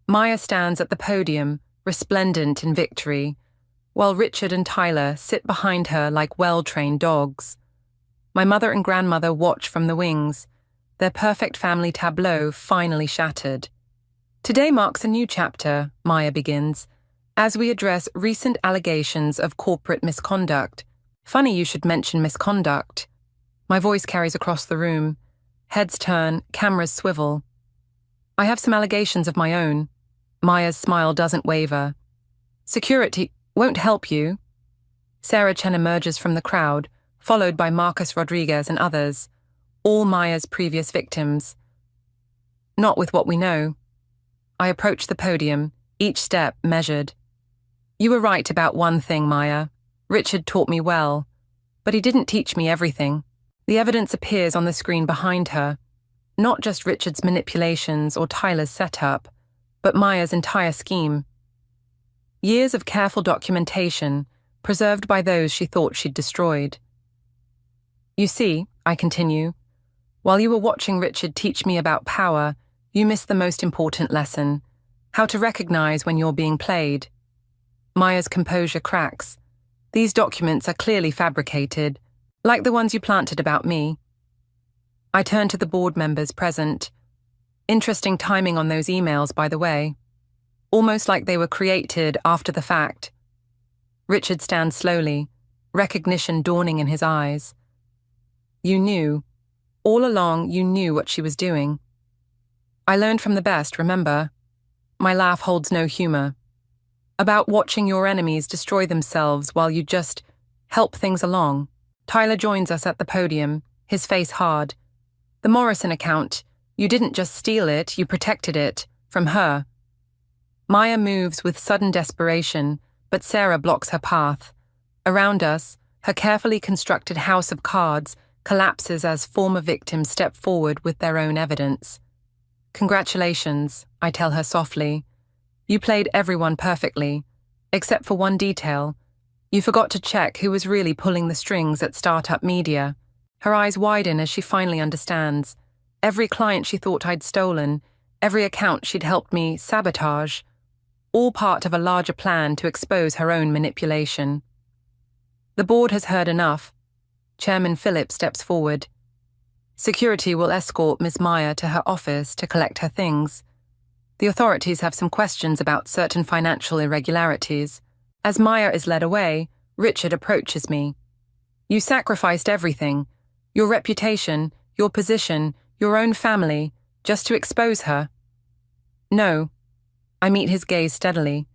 Maya stands at the podium, resplendent in victory, while Richard and Tyler sit behind her like well-trained dogs. My mother and grandmother watch from the wings, their perfect family tableau finally shattered. "Today marks a new chapter," Maya begins, "as we address recent allegations of corporate misconduct." Funny you should mention misconduct. My voice carries across the room. Heads turn, cameras swivel. "I have some allegations of my own." Maya's smile doesn't waver. "Security won't help you." Sarah Chen emerges from the crowd, followed by Marcus Rodriguez and others, all Maya's previous victims. Not with what we know. I approach the podium, each step measured. "You were right about one thing, Maya. Richard taught me well, but he didn't teach me everything." The evidence appears on the screen behind her, not just Richard's manipulations or Tyler's setup, but Maya's entire scheme. Years of careful documentation, preserved by those she thought she'd destroyed. "You see," I continue, "while you were watching Richard teach me about power, you missed the most important lesson, how to recognize when you're being played." Maya's composure cracks. "These documents are clearly fabricated, like the ones you planted about me." I turn to the board members present. Interesting timing on those emails, by the way. Almost like they were created after the fact. Richard stands slowly, recognition dawning in his eyes. "You knew. All along, you knew what she was doing." "I learned from the best, remember?" My laugh holds no humor. "About watching your enemies destroy themselves while you just help things along." Tyler joins us at the podium, his face hard. "The Morrison account, you didn't just steal it, you protected it, from her." Maya moves with sudden desperation, but Sarah blocks her path. Around us, her carefully constructed house of cards collapses as former victims step forward with their own evidence. "Congratulations," I tell her softly. "You played everyone perfectly, except for one detail. You forgot to check who was really pulling the strings at Startup Media." Her eyes widen as she finally understands. Every client she thought I'd stolen, every account she'd helped me sabotage, all part of a larger plan to expose her own manipulation. The board has heard enough. Chairman Phillips steps forward. "Security will escort Ms. Maya to her office to collect her things. The authorities have some questions about certain financial irregularities." As Maya is led away, Richard approaches me. "You sacrificed everything, your reputation, your position, your own family, just to expose her." "No." I meet his gaze steadily.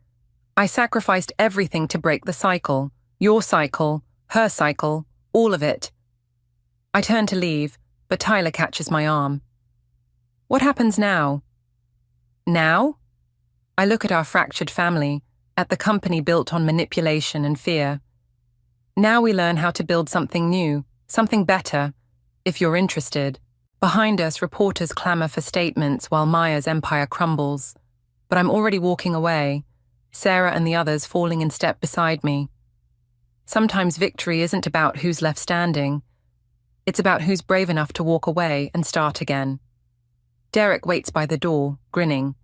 "I sacrificed everything to break the cycle. Your cycle, her cycle, all of it." I turn to leave, but Tyler catches my arm. "What happens now?" "Now?" I look at our fractured family, at the company built on manipulation and fear. "Now we learn how to build something new, something better, if you're interested." Behind us, reporters clamor for statements while Maya's empire crumbles. But I'm already walking away, Sarah and the others falling in step beside me. Sometimes victory isn't about who's left standing. It's about who's brave enough to walk away and start again. Derek waits by the door, grinning.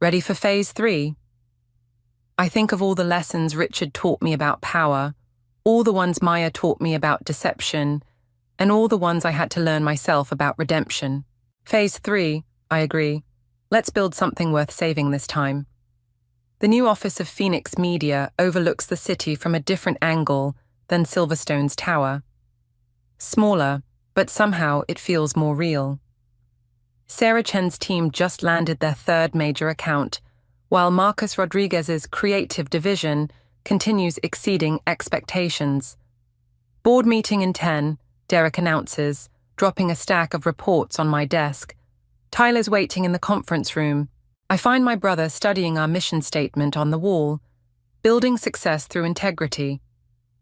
Ready for phase 3? I think of all the lessons Richard taught me about power, all the ones Maya taught me about deception, and all the ones I had to learn myself about redemption. Phase 3, I agree. Let's build something worth saving this time. The new office of Phoenix Media overlooks the city from a different angle than Silverstone's tower. Smaller, but somehow it feels more real. Sarah Chen's team just landed their 3rd major account, while Marcus Rodriguez's creative division continues exceeding expectations. Board meeting in 10, Derek announces, dropping a stack of reports on my desk. Tyler's waiting in the conference room. I find my brother studying our mission statement on the wall, building success through integrity.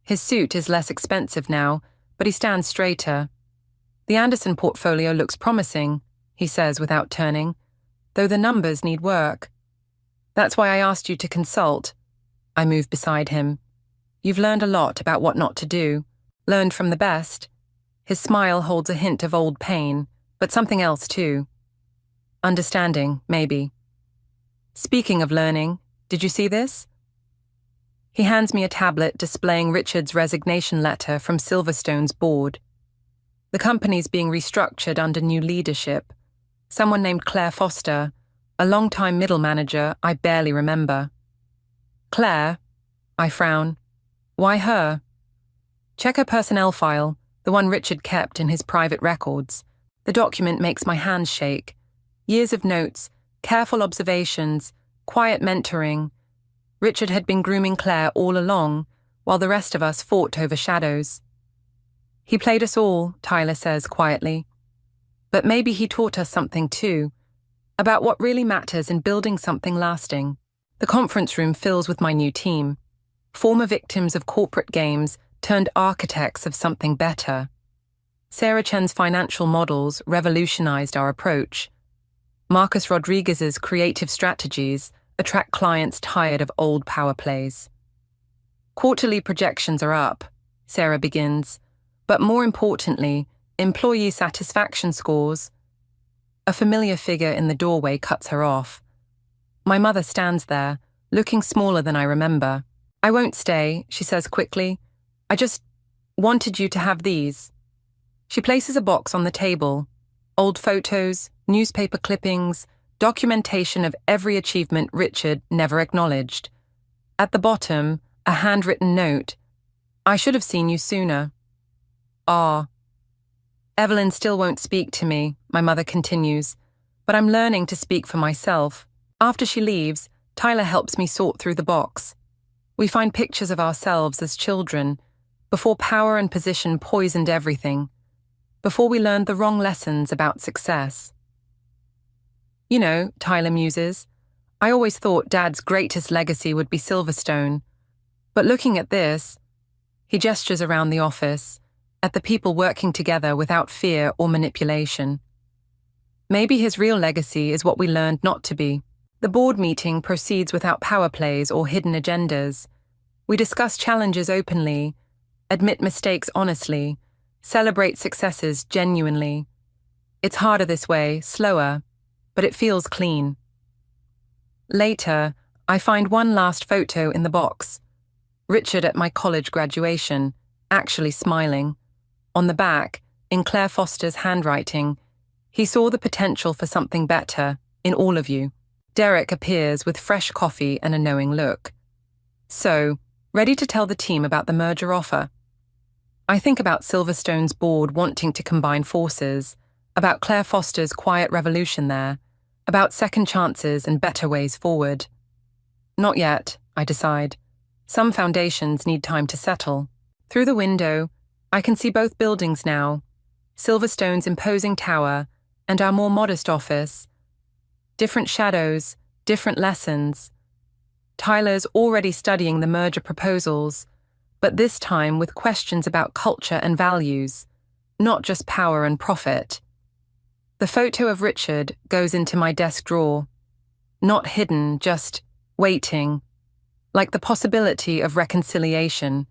His suit is less expensive now, but he stands straighter. The Anderson portfolio looks promising, he says without turning, though the numbers need work. That's why I asked you to consult. I move beside him. You've learned a lot about what not to do, learned from the best. His smile holds a hint of old pain, but something else too. Understanding, maybe. Speaking of learning, did you see this? He hands me a tablet displaying Richard's resignation letter from Silverstone's board. The company's being restructured under new leadership. Someone named Claire Foster, a long-time middle manager I barely remember. Claire? I frown. Why her? Check her personnel file, the one Richard kept in his private records. The document makes my hands shake. Years of notes, careful observations, quiet mentoring. Richard had been grooming Claire all along, while the rest of us fought over shadows. He played us all, Tyler says quietly. But maybe he taught us something too, about what really matters in building something lasting. The conference room fills with my new team, former victims of corporate games turned architects of something better. Sarah Chen's financial models revolutionized our approach. Marcus Rodriguez's creative strategies attract clients tired of old power plays. Quarterly projections are up, Sarah begins, but more importantly, employee satisfaction scores. A familiar figure in the doorway cuts her off. My mother stands there, looking smaller than I remember. I won't stay, she says quickly. I just wanted you to have these. She places a box on the table. Old photos, newspaper clippings, documentation of every achievement Richard never acknowledged. At the bottom, a handwritten note. I should have seen you sooner. Ah. Evelyn still won't speak to me, my mother continues, but I'm learning to speak for myself. After she leaves, Tyler helps me sort through the box. We find pictures of ourselves as children, before power and position poisoned everything, before we learned the wrong lessons about success. You know, Tyler muses, I always thought Dad's greatest legacy would be Silverstone. But looking at this, he gestures around the office, at the people working together without fear or manipulation. Maybe his real legacy is what we learned not to be. The board meeting proceeds without power plays or hidden agendas. We discuss challenges openly, admit mistakes honestly, celebrate successes genuinely. It's harder this way, slower, but it feels clean. Later, I find one last photo in the box. Richard at my college graduation, actually smiling. On the back, in Claire Foster's handwriting, he saw the potential for something better in all of you. Derek appears with fresh coffee and a knowing look. So, ready to tell the team about the merger offer? I think about Silverstone's board wanting to combine forces, about Claire Foster's quiet revolution there, about second chances and better ways forward. Not yet, I decide. Some foundations need time to settle. Through the window, I can see both buildings now, Silverstone's imposing tower and our more modest office. Different shadows, different lessons. Tyler's already studying the merger proposals, but this time with questions about culture and values. not just power and profit. The photo of Richard goes into my desk drawer, not hidden, just waiting, like the possibility of reconciliation,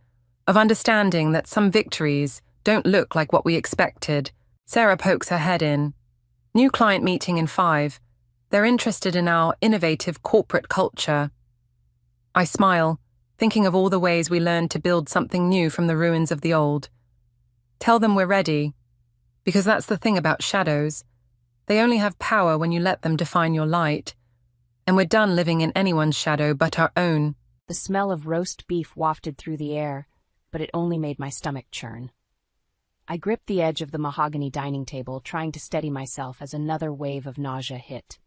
of understanding that some victories don't look like what we expected. Sarah pokes her head in. New client meeting in 5. They're interested in our innovative corporate culture. I smile, thinking of all the ways we learned to build something new from the ruins of the old. Tell them we're ready, because that's the thing about shadows. They only have power when you let them define your light. And we're done living in anyone's shadow but our own. The smell of roast beef wafted through the air, but it only made my stomach churn. I gripped the edge of the mahogany dining table, trying to steady myself as another wave of nausea hit.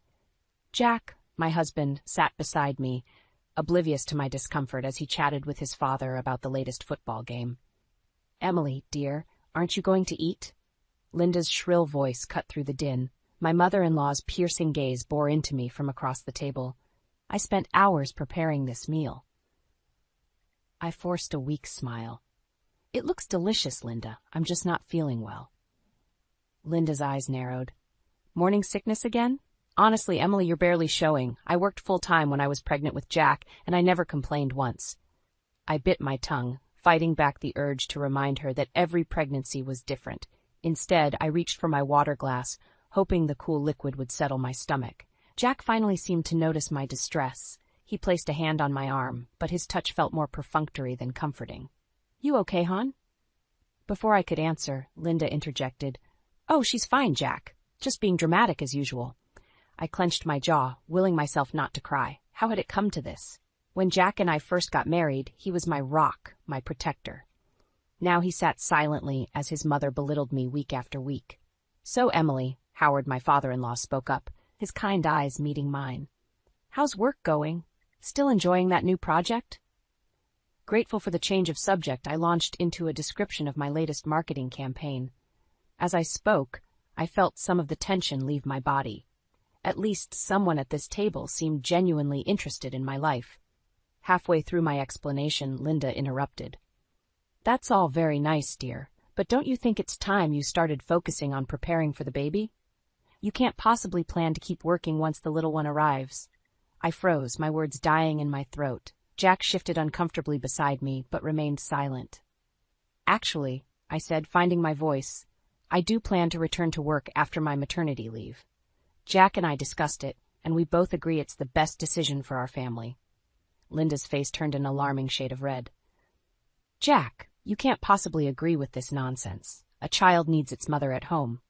Jack, my husband, sat beside me, oblivious to my discomfort as he chatted with his father about the latest football game. "Emily, dear, aren't you going to eat?" Linda's shrill voice cut through the din. My mother-in-law's piercing gaze bore into me from across the table. I spent hours preparing this meal. I forced a weak smile. "It looks delicious, Linda. I'm just not feeling well." Linda's eyes narrowed. "Morning sickness again? Honestly, Emily, you're barely showing. I worked full-time when I was pregnant with Jack, and I never complained once." I bit my tongue, fighting back the urge to remind her that every pregnancy was different. Instead, I reached for my water glass, hoping the cool liquid would settle my stomach. Jack finally seemed to notice my distress. He placed a hand on my arm, but his touch felt more perfunctory than comforting. "You okay, hon?" Before I could answer, Linda interjected, "Oh, she's fine, Jack. Just being dramatic as usual." I clenched my jaw, willing myself not to cry. How had it come to this? When Jack and I first got married, he was my rock, my protector. Now he sat silently as his mother belittled me week after week. "So, Emily," Howard, my father-in-law, spoke up, his kind eyes meeting mine. "How's work going? Still enjoying that new project?" Grateful for the change of subject, I launched into a description of my latest marketing campaign. As I spoke, I felt some of the tension leave my body. At least someone at this table seemed genuinely interested in my life. Halfway through my explanation, Linda interrupted. "That's all very nice, dear, but don't you think it's time you started focusing on preparing for the baby? You can't possibly plan to keep working once the little one arrives." I froze, my words dying in my throat. Jack shifted uncomfortably beside me, but remained silent. "Actually," I said, finding my voice, "I do plan to return to work after my maternity leave. Jack and I discussed it, and we both agree it's the best decision for our family." Linda's face turned an alarming shade of red. "Jack, you can't possibly agree with this nonsense. A child needs its mother at home."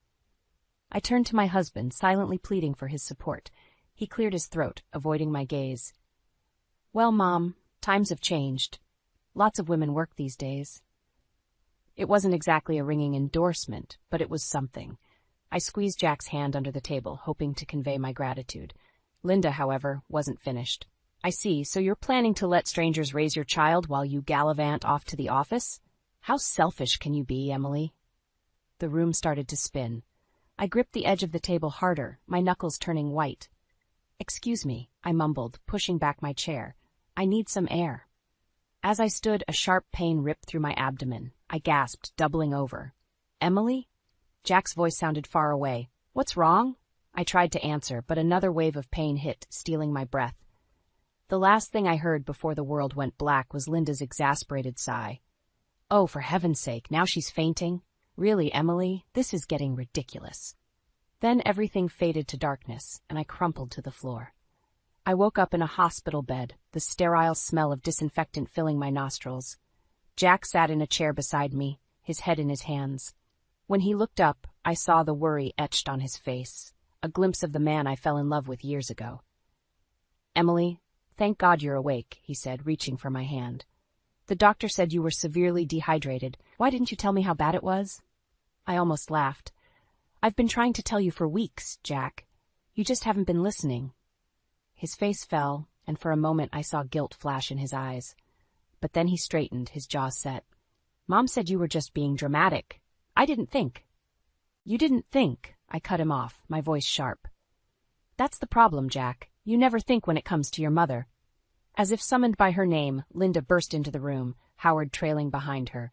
I turned to my husband, silently pleading for his support. He cleared his throat, avoiding my gaze. "Well, Mom, times have changed. Lots of women work these days." It wasn't exactly a ringing endorsement, but it was something. I squeezed Jack's hand under the table, hoping to convey my gratitude. Linda, however, wasn't finished. "I see, so you're planning to let strangers raise your child while you gallivant off to the office? How selfish can you be, Emily?" The room started to spin. I gripped the edge of the table harder, my knuckles turning white. "Excuse me," I mumbled, pushing back my chair. "I need some air." As I stood, a sharp pain ripped through my abdomen. I gasped, doubling over. "Emily?" Jack's voice sounded far away. "What's wrong?" I tried to answer, but another wave of pain hit, stealing my breath. The last thing I heard before the world went black was Linda's exasperated sigh. "Oh, for heaven's sake, now she's fainting? Really, Emily, this is getting ridiculous." Then everything faded to darkness, and I crumpled to the floor. I woke up in a hospital bed, the sterile smell of disinfectant filling my nostrils. Jack sat in a chair beside me, his head in his hands. When he looked up, I saw the worry etched on his face, a glimpse of the man I fell in love with years ago. "Emily, thank God you're awake," he said, reaching for my hand. "The doctor said you were severely dehydrated. Why didn't you tell me how bad it was?" I almost laughed. "I've been trying to tell you for weeks, Jack. You just haven't been listening." His face fell, and for a moment I saw guilt flash in his eyes. But then he straightened, his jaw set. "Mom said you were just being dramatic. I didn't think." "You didn't think," I cut him off, my voice sharp. "That's the problem, Jack. You never think when it comes to your mother." As if summoned by her name, Linda burst into the room, Howard trailing behind her.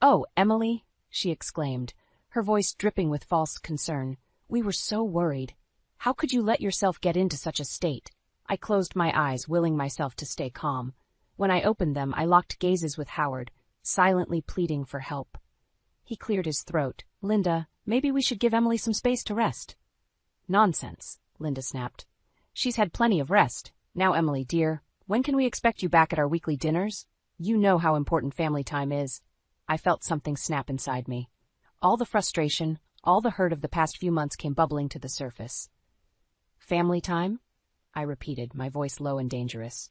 "Oh, Emily," she exclaimed, her voice dripping with false concern. "We were so worried. How could you let yourself get into such a state?" I closed my eyes, willing myself to stay calm. When I opened them, I locked gazes with Howard, silently pleading for help. He cleared his throat. "Linda, maybe we should give Emily some space to rest." "Nonsense," Linda snapped. "She's had plenty of rest. Now, Emily, dear, when can we expect you back at our weekly dinners? You know how important family time is." I felt something snap inside me. All the frustration, all the hurt of the past few months came bubbling to the surface. "Family time?" I repeated, my voice low and dangerous.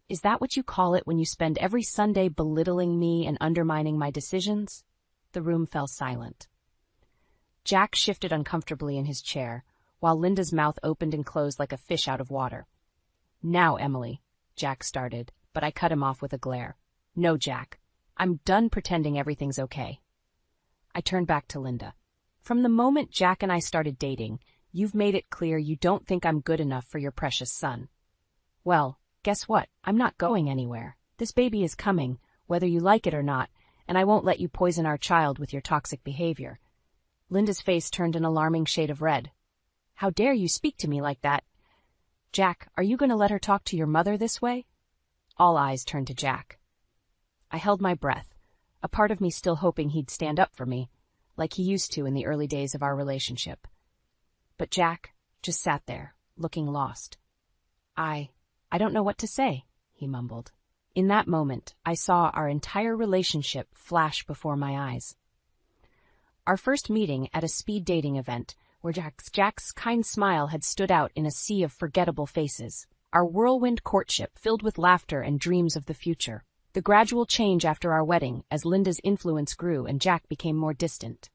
"Is that what you call it when you spend every Sunday belittling me and undermining my decisions?" The room fell silent. Jack shifted uncomfortably in his chair, while Linda's mouth opened and closed like a fish out of water. "Now, Emily," Jack started, but I cut him off with a glare. "No, Jack. I'm done pretending everything's okay." I turned back to Linda. "From the moment Jack and I started dating, you've made it clear you don't think I'm good enough for your precious son. Well, guess what? I'm not going anywhere. This baby is coming, whether you like it or not, and I won't let you poison our child with your toxic behavior." Linda's face turned an alarming shade of red. "How dare you speak to me like that? Jack, are you going to let her talk to your mother this way?" All eyes turned to Jack. I held my breath, a part of me still hoping he'd stand up for me, like he used to in the early days of our relationship. But Jack just sat there, looking lost. I don't know what to say," he mumbled. In that moment, I saw our entire relationship flash before my eyes. Our first meeting at a speed dating event, where Jack's kind smile had stood out in a sea of forgettable faces. Our whirlwind courtship filled with laughter and dreams of the future. The gradual change after our wedding as Linda's influence grew and Jack became more distant.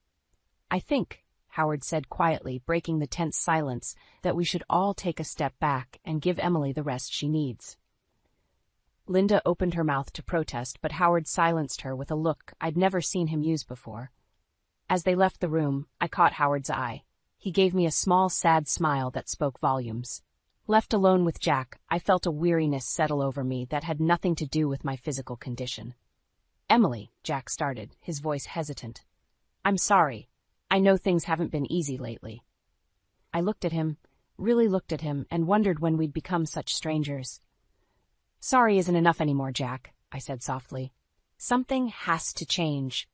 "I think," Howard said quietly, breaking the tense silence, "that we should all take a step back and give Emily the rest she needs." Linda opened her mouth to protest, but Howard silenced her with a look I'd never seen him use before. As they left the room, I caught Howard's eye. He gave me a small, sad smile that spoke volumes. Left alone with Jack, I felt a weariness settle over me that had nothing to do with my physical condition. "Emily," Jack started, his voice hesitant. "I'm sorry. I know things haven't been easy lately." I looked at him, really looked at him, and wondered when we'd become such strangers. "Sorry isn't enough anymore, Jack," I said softly. "Something has to change."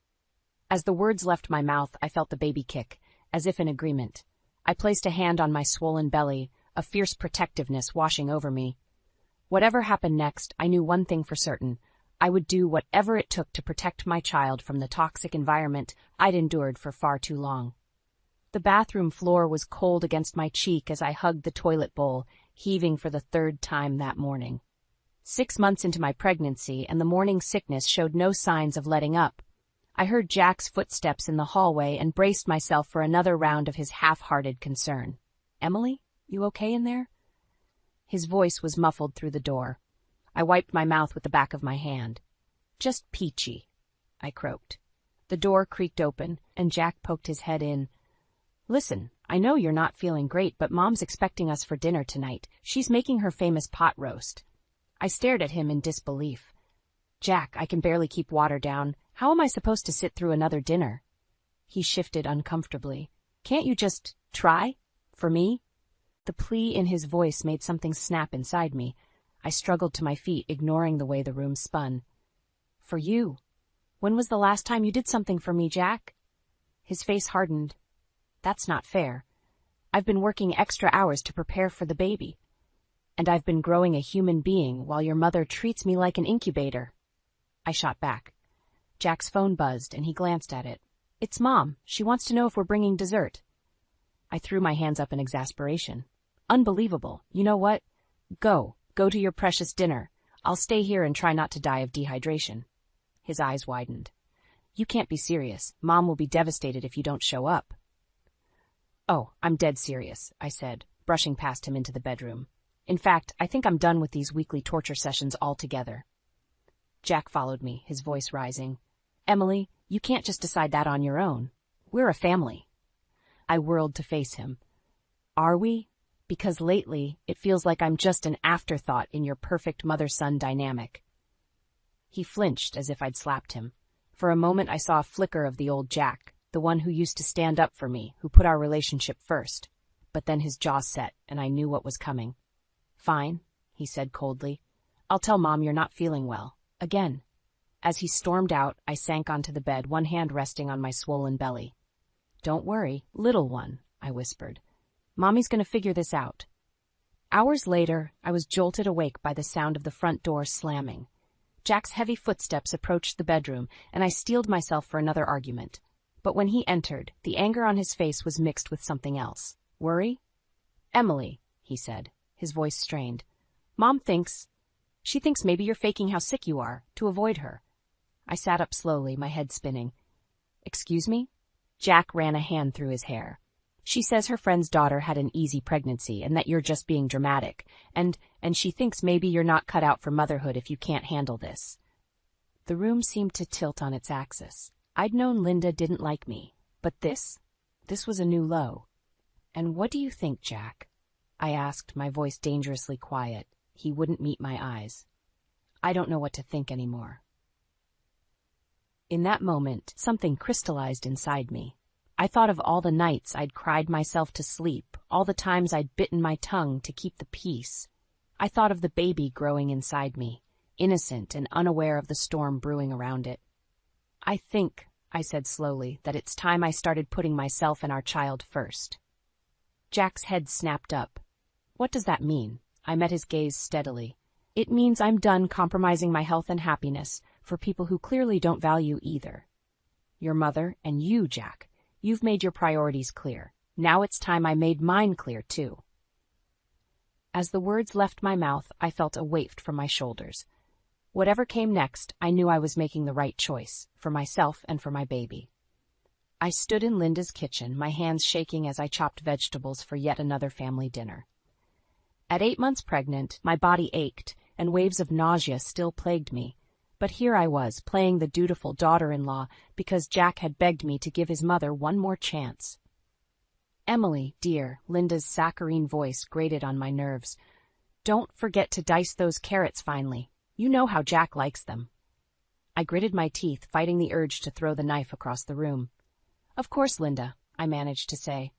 As the words left my mouth, I felt the baby kick, as if in agreement. I placed a hand on my swollen belly, a fierce protectiveness washing over me. Whatever happened next, I knew one thing for certain. I would do whatever it took to protect my child from the toxic environment I'd endured for far too long. The bathroom floor was cold against my cheek as I hugged the toilet bowl, heaving for the third time that morning. 6 months into my pregnancy, and the morning sickness showed no signs of letting up. I heard Jack's footsteps in the hallway and braced myself for another round of his half-hearted concern. "Emily, you okay in there?" His voice was muffled through the door. I wiped my mouth with the back of my hand. "Just peachy," I croaked. The door creaked open, and Jack poked his head in. "Listen, I know you're not feeling great, but Mom's expecting us for dinner tonight. She's making her famous pot roast." I stared at him in disbelief. "Jack, I can barely keep water down. How am I supposed to sit through another dinner?" He shifted uncomfortably. "Can't you just try? For me?" The plea in his voice made something snap inside me. I struggled to my feet, ignoring the way the room spun. "For you? When was the last time you did something for me, Jack?" His face hardened. "That's not fair. I've been working extra hours to prepare for the baby. And I've been growing a human being while your mother treats me like an incubator." I shot back. Jack's phone buzzed, and he glanced at it. "It's Mom. She wants to know if we're bringing dessert." I threw my hands up in exasperation. "Unbelievable. You know what? Go to your precious dinner. I'll stay here and try not to die of dehydration." His eyes widened. "You can't be serious. Mom will be devastated if you don't show up." "Oh, I'm dead serious," I said, brushing past him into the bedroom. "In fact, I think I'm done with these weekly torture sessions altogether." Jack followed me, his voice rising. "Emily, you can't just decide that on your own. We're a family." I whirled to face him. "Are we? Because lately, it feels like I'm just an afterthought in your perfect mother-son dynamic." He flinched as if I'd slapped him. For a moment I saw a flicker of the old Jack, the one who used to stand up for me, who put our relationship first. But then his jaw set, and I knew what was coming. "Fine," he said coldly. "I'll tell Mom you're not feeling well. Again." As he stormed out, I sank onto the bed, one hand resting on my swollen belly. "Don't worry, little one," I whispered. "Mommy's going to figure this out." Hours later, I was jolted awake by the sound of the front door slamming. Jack's heavy footsteps approached the bedroom, and I steeled myself for another argument. But when he entered, the anger on his face was mixed with something else. Worry? "Emily," he said, his voice strained. She thinks maybe you're faking how sick you are, to avoid her." I sat up slowly, my head spinning. "Excuse me?" Jack ran a hand through his hair. "She says her friend's daughter had an easy pregnancy and that you're just being dramatic, and she thinks maybe you're not cut out for motherhood if you can't handle this." The room seemed to tilt on its axis. I'd known Linda didn't like me, but this was a new low. "And what do you think, Jack?" I asked, my voice dangerously quiet. He wouldn't meet my eyes. "I don't know what to think anymore." In that moment, something crystallized inside me. I thought of all the nights I'd cried myself to sleep, all the times I'd bitten my tongue to keep the peace. I thought of the baby growing inside me, innocent and unaware of the storm brewing around it. "I think," I said slowly, "that it's time I started putting myself and our child first." Jack's head snapped up. "What does that mean?" I met his gaze steadily. "It means I'm done compromising my health and happiness for people who clearly don't value either. Your mother and you, Jack, you've made your priorities clear. Now it's time I made mine clear, too." As the words left my mouth, I felt a weight from my shoulders. Whatever came next, I knew I was making the right choice, for myself and for my baby. I stood in Linda's kitchen, my hands shaking as I chopped vegetables for yet another family dinner. At 8 months pregnant, my body ached, and waves of nausea still plagued me. But here I was, playing the dutiful daughter-in-law, because Jack had begged me to give his mother one more chance. "Emily, dear," Linda's saccharine voice grated on my nerves. "Don't forget to dice those carrots finely. You know how Jack likes them." I gritted my teeth, fighting the urge to throw the knife across the room. "Of course, Linda," I managed to say.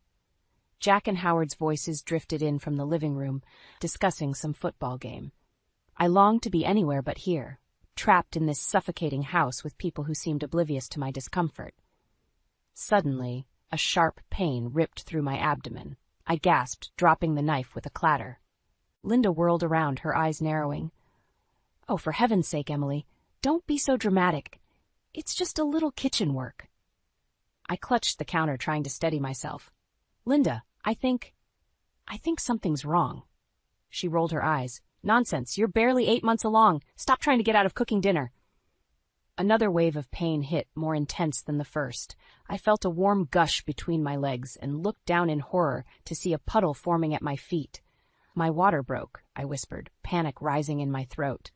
Jack and Howard's voices drifted in from the living room, discussing some football game. I longed to be anywhere but here, trapped in this suffocating house with people who seemed oblivious to my discomfort. Suddenly, a sharp pain ripped through my abdomen. I gasped, dropping the knife with a clatter. Linda whirled around, her eyes narrowing. "Oh, for heaven's sake, Emily, don't be so dramatic. It's just a little kitchen work." I clutched the counter, trying to steady myself. "Linda, I think something's wrong." She rolled her eyes. "Nonsense, you're barely 8 months along. Stop trying to get out of cooking dinner." Another wave of pain hit, more intense than the first. I felt a warm gush between my legs and looked down in horror to see a puddle forming at my feet. "My water broke," I whispered, panic rising in my throat.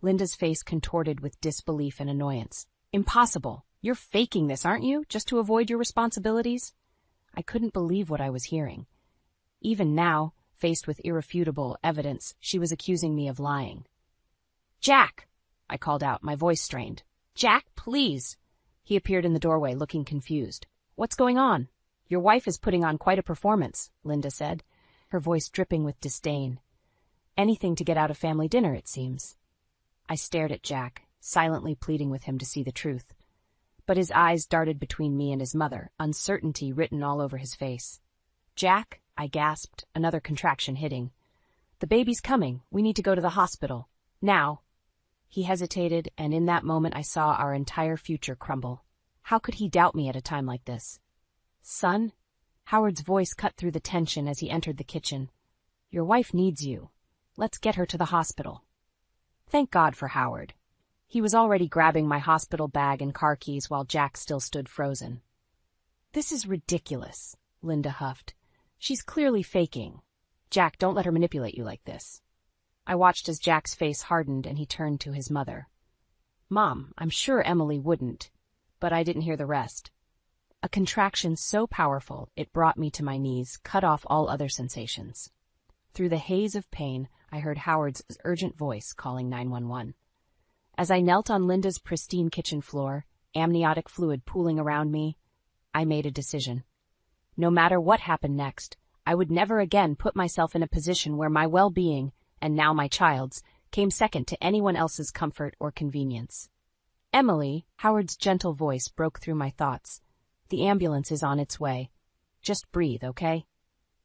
Linda's face contorted with disbelief and annoyance. "Impossible. You're faking this, aren't you, just to avoid your responsibilities?" I couldn't believe what I was hearing. Even now, faced with irrefutable evidence, she was accusing me of lying. "Jack!" I called out, my voice strained. "Jack, please!" He appeared in the doorway, looking confused. "What's going on?" "Your wife is putting on quite a performance," Linda said, her voice dripping with disdain. "Anything to get out of family dinner, it seems." I stared at Jack, silently pleading with him to see the truth. But his eyes darted between me and his mother, uncertainty written all over his face. "Jack," I gasped, another contraction hitting. "The baby's coming. We need to go to the hospital. Now." He hesitated, and in that moment I saw our entire future crumble. How could he doubt me at a time like this? "Son?" Howard's voice cut through the tension as he entered the kitchen. "Your wife needs you. Let's get her to the hospital." Thank God for Howard. He was already grabbing my hospital bag and car keys while Jack still stood frozen. "This is ridiculous," Linda huffed. "She's clearly faking. Jack, don't let her manipulate you like this." I watched as Jack's face hardened and he turned to his mother. "Mom, I'm sure Emily wouldn't." But I didn't hear the rest. A contraction so powerful it brought me to my knees, cut off all other sensations. Through the haze of pain, I heard Howard's urgent voice calling 911. As I knelt on Linda's pristine kitchen floor, amniotic fluid pooling around me, I made a decision. No matter what happened next, I would never again put myself in a position where my well-being, and now my child's, came second to anyone else's comfort or convenience. Emily, Howard's gentle voice broke through my thoughts. The ambulance is on its way. Just breathe, okay?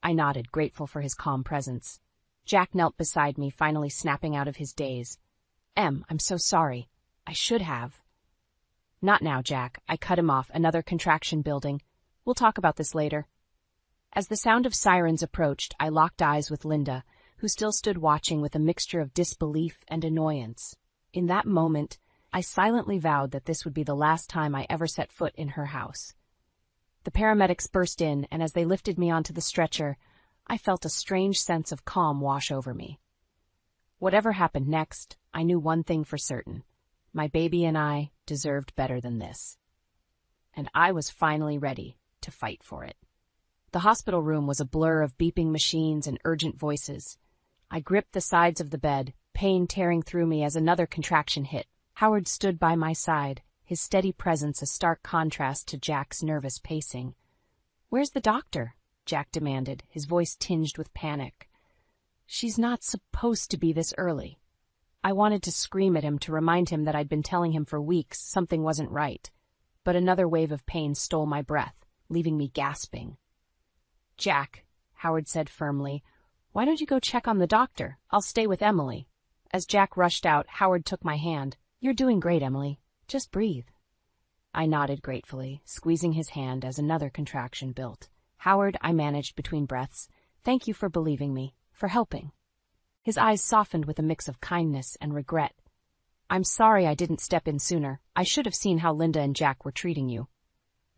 I nodded, grateful for his calm presence. Jack knelt beside me, finally snapping out of his daze. I'm so sorry. I should have. Not now, Jack. I cut him off, another contraction building. We'll talk about this later. As the sound of sirens approached, I locked eyes with Linda, who still stood watching with a mixture of disbelief and annoyance. In that moment, I silently vowed that this would be the last time I ever set foot in her house. The paramedics burst in, and as they lifted me onto the stretcher, I felt a strange sense of calm wash over me. Whatever happened next, I knew one thing for certain. My baby and I deserved better than this. And I was finally ready to fight for it. The hospital room was a blur of beeping machines and urgent voices. I gripped the sides of the bed, pain tearing through me as another contraction hit. Howard stood by my side, his steady presence a stark contrast to Jack's nervous pacing. "Where's the doctor?" Jack demanded, his voice tinged with panic. "She's not supposed to be this early." I wanted to scream at him to remind him that I'd been telling him for weeks something wasn't right, but another wave of pain stole my breath, leaving me gasping. "Jack," Howard said firmly, "why don't you go check on the doctor? I'll stay with Emily." As Jack rushed out, Howard took my hand. "You're doing great, Emily. Just breathe." I nodded gratefully, squeezing his hand as another contraction built. "Howard," I managed between breaths, "thank you for believing me, for helping." His eyes softened with a mix of kindness and regret. "I'm sorry I didn't step in sooner. I should have seen how Linda and Jack were treating you."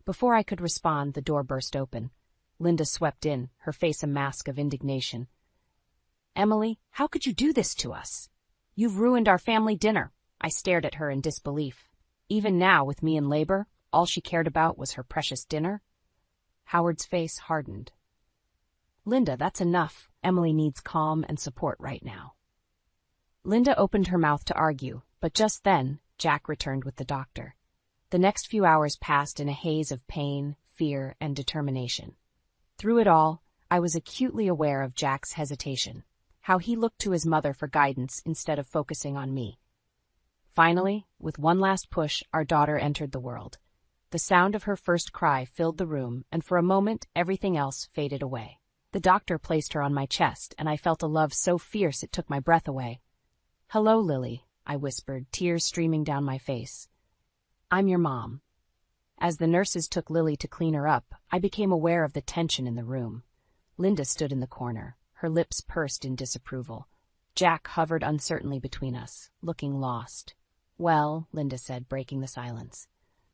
Before I could respond, the door burst open. Linda swept in, her face a mask of indignation. "Emily, how could you do this to us? You've ruined our family dinner." I stared at her in disbelief. Even now, with me in labor, all she cared about was her precious dinner? Howard's face hardened. "Linda, that's enough. Emily needs calm and support right now." Linda opened her mouth to argue, but just then, Jack returned with the doctor. The next few hours passed in a haze of pain, fear, and determination. Through it all, I was acutely aware of Jack's hesitation, how he looked to his mother for guidance instead of focusing on me. Finally, with one last push, our daughter entered the world. The sound of her first cry filled the room, and for a moment, everything else faded away. The doctor placed her on my chest, and I felt a love so fierce it took my breath away. "Hello, Lily," I whispered, tears streaming down my face. "I'm your mom." As the nurses took Lily to clean her up, I became aware of the tension in the room. Linda stood in the corner, her lips pursed in disapproval. Jack hovered uncertainly between us, looking lost. "Well," Linda said, breaking the silence,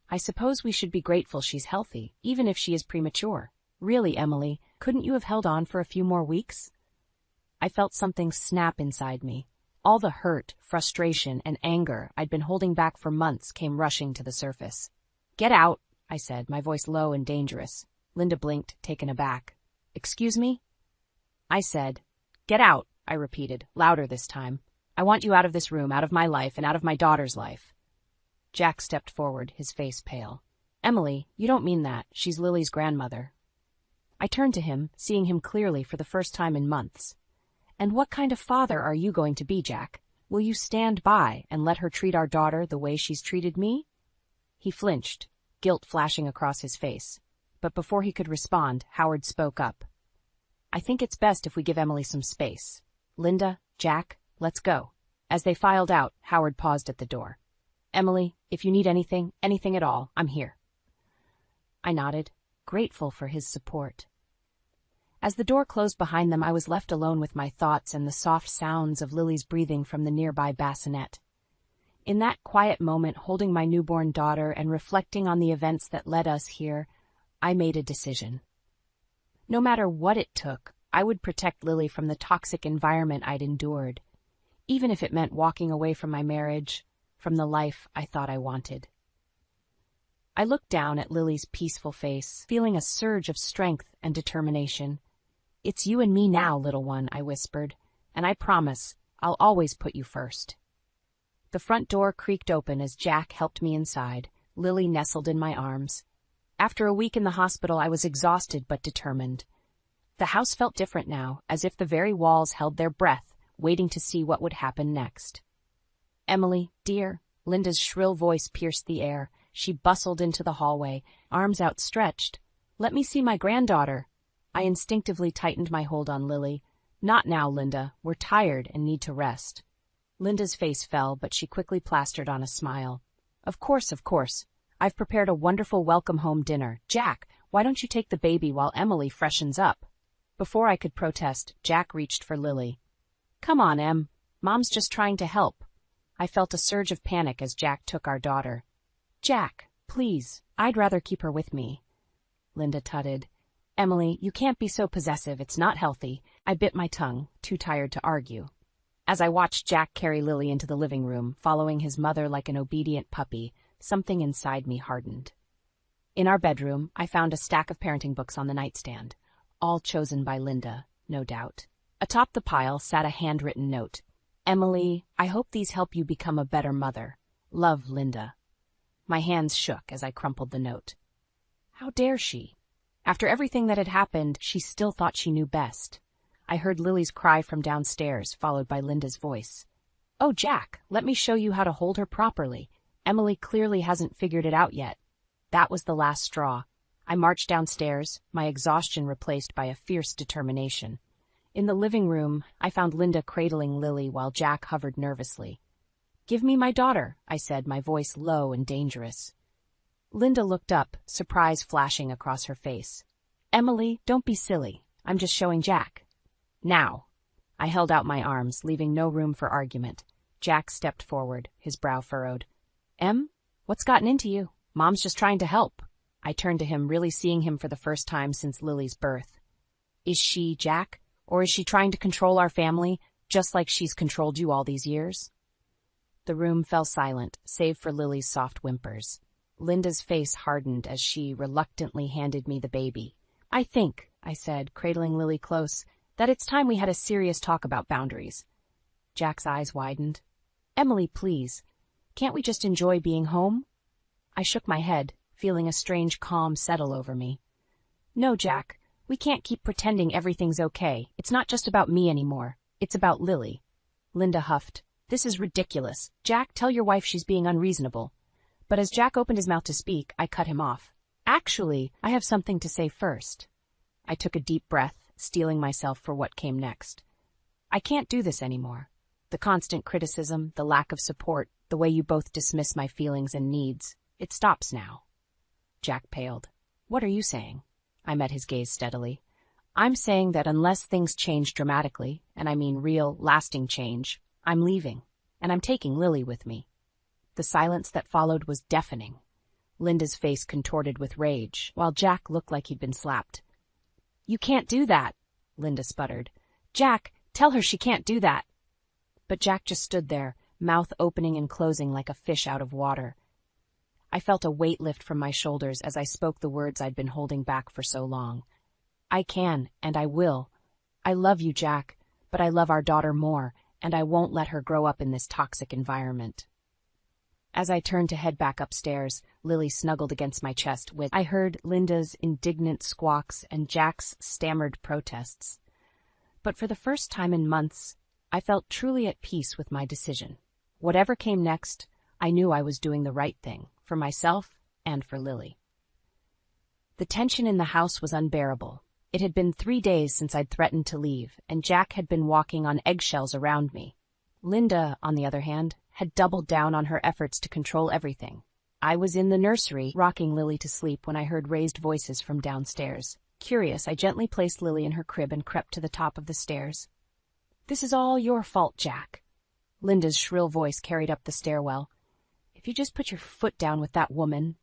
"I suppose we should be grateful she's healthy, even if she is premature. Really, Emily, couldn't you have held on for a few more weeks?" I felt something snap inside me. All the hurt, frustration, and anger I'd been holding back for months came rushing to the surface. "Get out," I said, my voice low and dangerous. Linda blinked, taken aback. "Excuse me?" I said, "Get out," I repeated, louder this time. "I want you out of this room, out of my life, and out of my daughter's life." Jack stepped forward, his face pale. "Emily, you don't mean that. She's Lily's grandmother." I turned to him, seeing him clearly for the first time in months. "And what kind of father are you going to be, Jack? Will you stand by and let her treat our daughter the way she's treated me?" He flinched, guilt flashing across his face. But before he could respond, Howard spoke up. "I think it's best if we give Emily some space. Linda, Jack, let's go." As they filed out, Howard paused at the door. "Emily, if you need anything, anything at all, I'm here." I nodded, grateful for his support. As the door closed behind them, I was left alone with my thoughts and the soft sounds of Lily's breathing from the nearby bassinet. In that quiet moment, holding my newborn daughter and reflecting on the events that led us here, I made a decision. No matter what it took, I would protect Lily from the toxic environment I'd endured, even if it meant walking away from my marriage, from the life I thought I wanted. I looked down at Lily's peaceful face, feeling a surge of strength and determination. "It's you and me now, little one," I whispered, "and I promise I'll always put you first." The front door creaked open as Jack helped me inside, Lily nestled in my arms. After a week in the hospital, I was exhausted but determined. The house felt different now, as if the very walls held their breath, waiting to see what would happen next. "Emily, dear," Linda's shrill voice pierced the air. She bustled into the hallway, arms outstretched. "Let me see my granddaughter." I instinctively tightened my hold on Lily. "Not now, Linda. We're tired and need to rest." Linda's face fell, but she quickly plastered on a smile. Of course. I've prepared a wonderful welcome-home dinner. Jack, why don't you take the baby while Emily freshens up?" Before I could protest, Jack reached for Lily. "Come on, Em. Mom's just trying to help." I felt a surge of panic as Jack took our daughter. "Jack, please, I'd rather keep her with me." Linda tutted. "Emily, you can't be so possessive. It's not healthy." I bit my tongue, too tired to argue. As I watched Jack carry Lily into the living room, following his mother like an obedient puppy, something inside me hardened. In our bedroom, I found a stack of parenting books on the nightstand, all chosen by Linda, no doubt. Atop the pile sat a handwritten note. "Emily, I hope these help you become a better mother. Love, Linda." My hands shook as I crumpled the note. How dare she? After everything that had happened, she still thought she knew best. I heard Lily's cry from downstairs, followed by Linda's voice. "Oh, Jack, let me show you how to hold her properly. Emily clearly hasn't figured it out yet." That was the last straw. I marched downstairs, my exhaustion replaced by a fierce determination. In the living room, I found Linda cradling Lily while Jack hovered nervously. "Give me my daughter," I said, my voice low and dangerous. Linda looked up, surprise flashing across her face. "Emily, don't be silly. I'm just showing Jack." "Now." I held out my arms, leaving no room for argument. Jack stepped forward, his brow furrowed. "Em, what's gotten into you? Mom's just trying to help." I turned to him, really seeing him for the first time since Lily's birth. "Is she, Jack? Or is she trying to control our family, just like she's controlled you all these years?" The room fell silent, save for Lily's soft whimpers. Linda's face hardened as she reluctantly handed me the baby. "I think," I said, cradling Lily close, "that it's time we had a serious talk about boundaries." Jack's eyes widened. "Emily, please. Can't we just enjoy being home?" I shook my head, feeling a strange calm settle over me. "No, Jack. We can't keep pretending everything's okay. It's not just about me anymore. It's about Lily." Linda huffed. "This is ridiculous. Jack, tell your wife she's being unreasonable." But as Jack opened his mouth to speak, I cut him off. "Actually, I have something to say first." I took a deep breath, steeling myself for what came next. "I can't do this anymore. The constant criticism, the lack of support, the way you both dismiss my feelings and needs, it stops now." Jack paled. "What are you saying?" I met his gaze steadily. "I'm saying that unless things change dramatically, and I mean real, lasting change, I'm leaving, and I'm taking Lily with me." The silence that followed was deafening. Linda's face contorted with rage, while Jack looked like he'd been slapped. "You can't do that," Linda sputtered. "Jack, tell her she can't do that." But Jack just stood there, mouth opening and closing like a fish out of water. I felt a weight lift from my shoulders as I spoke the words I'd been holding back for so long. "I can, and I will. I love you, Jack, but I love our daughter more, and I won't let her grow up in this toxic environment." As I turned to head back upstairs, Lily snuggled against my chest with I heard Linda's indignant squawks and Jack's stammered protests. But for the first time in months, I felt truly at peace with my decision. Whatever came next, I knew I was doing the right thing, for myself and for Lily. The tension in the house was unbearable. It had been 3 days since I'd threatened to leave, and Jack had been walking on eggshells around me. Linda, on the other hand, had doubled down on her efforts to control everything. I was in the nursery, rocking Lily to sleep when I heard raised voices from downstairs. Curious, I gently placed Lily in her crib and crept to the top of the stairs. "This is all your fault, Jack." Linda's shrill voice carried up the stairwell. "If you just put your foot down with that woman—"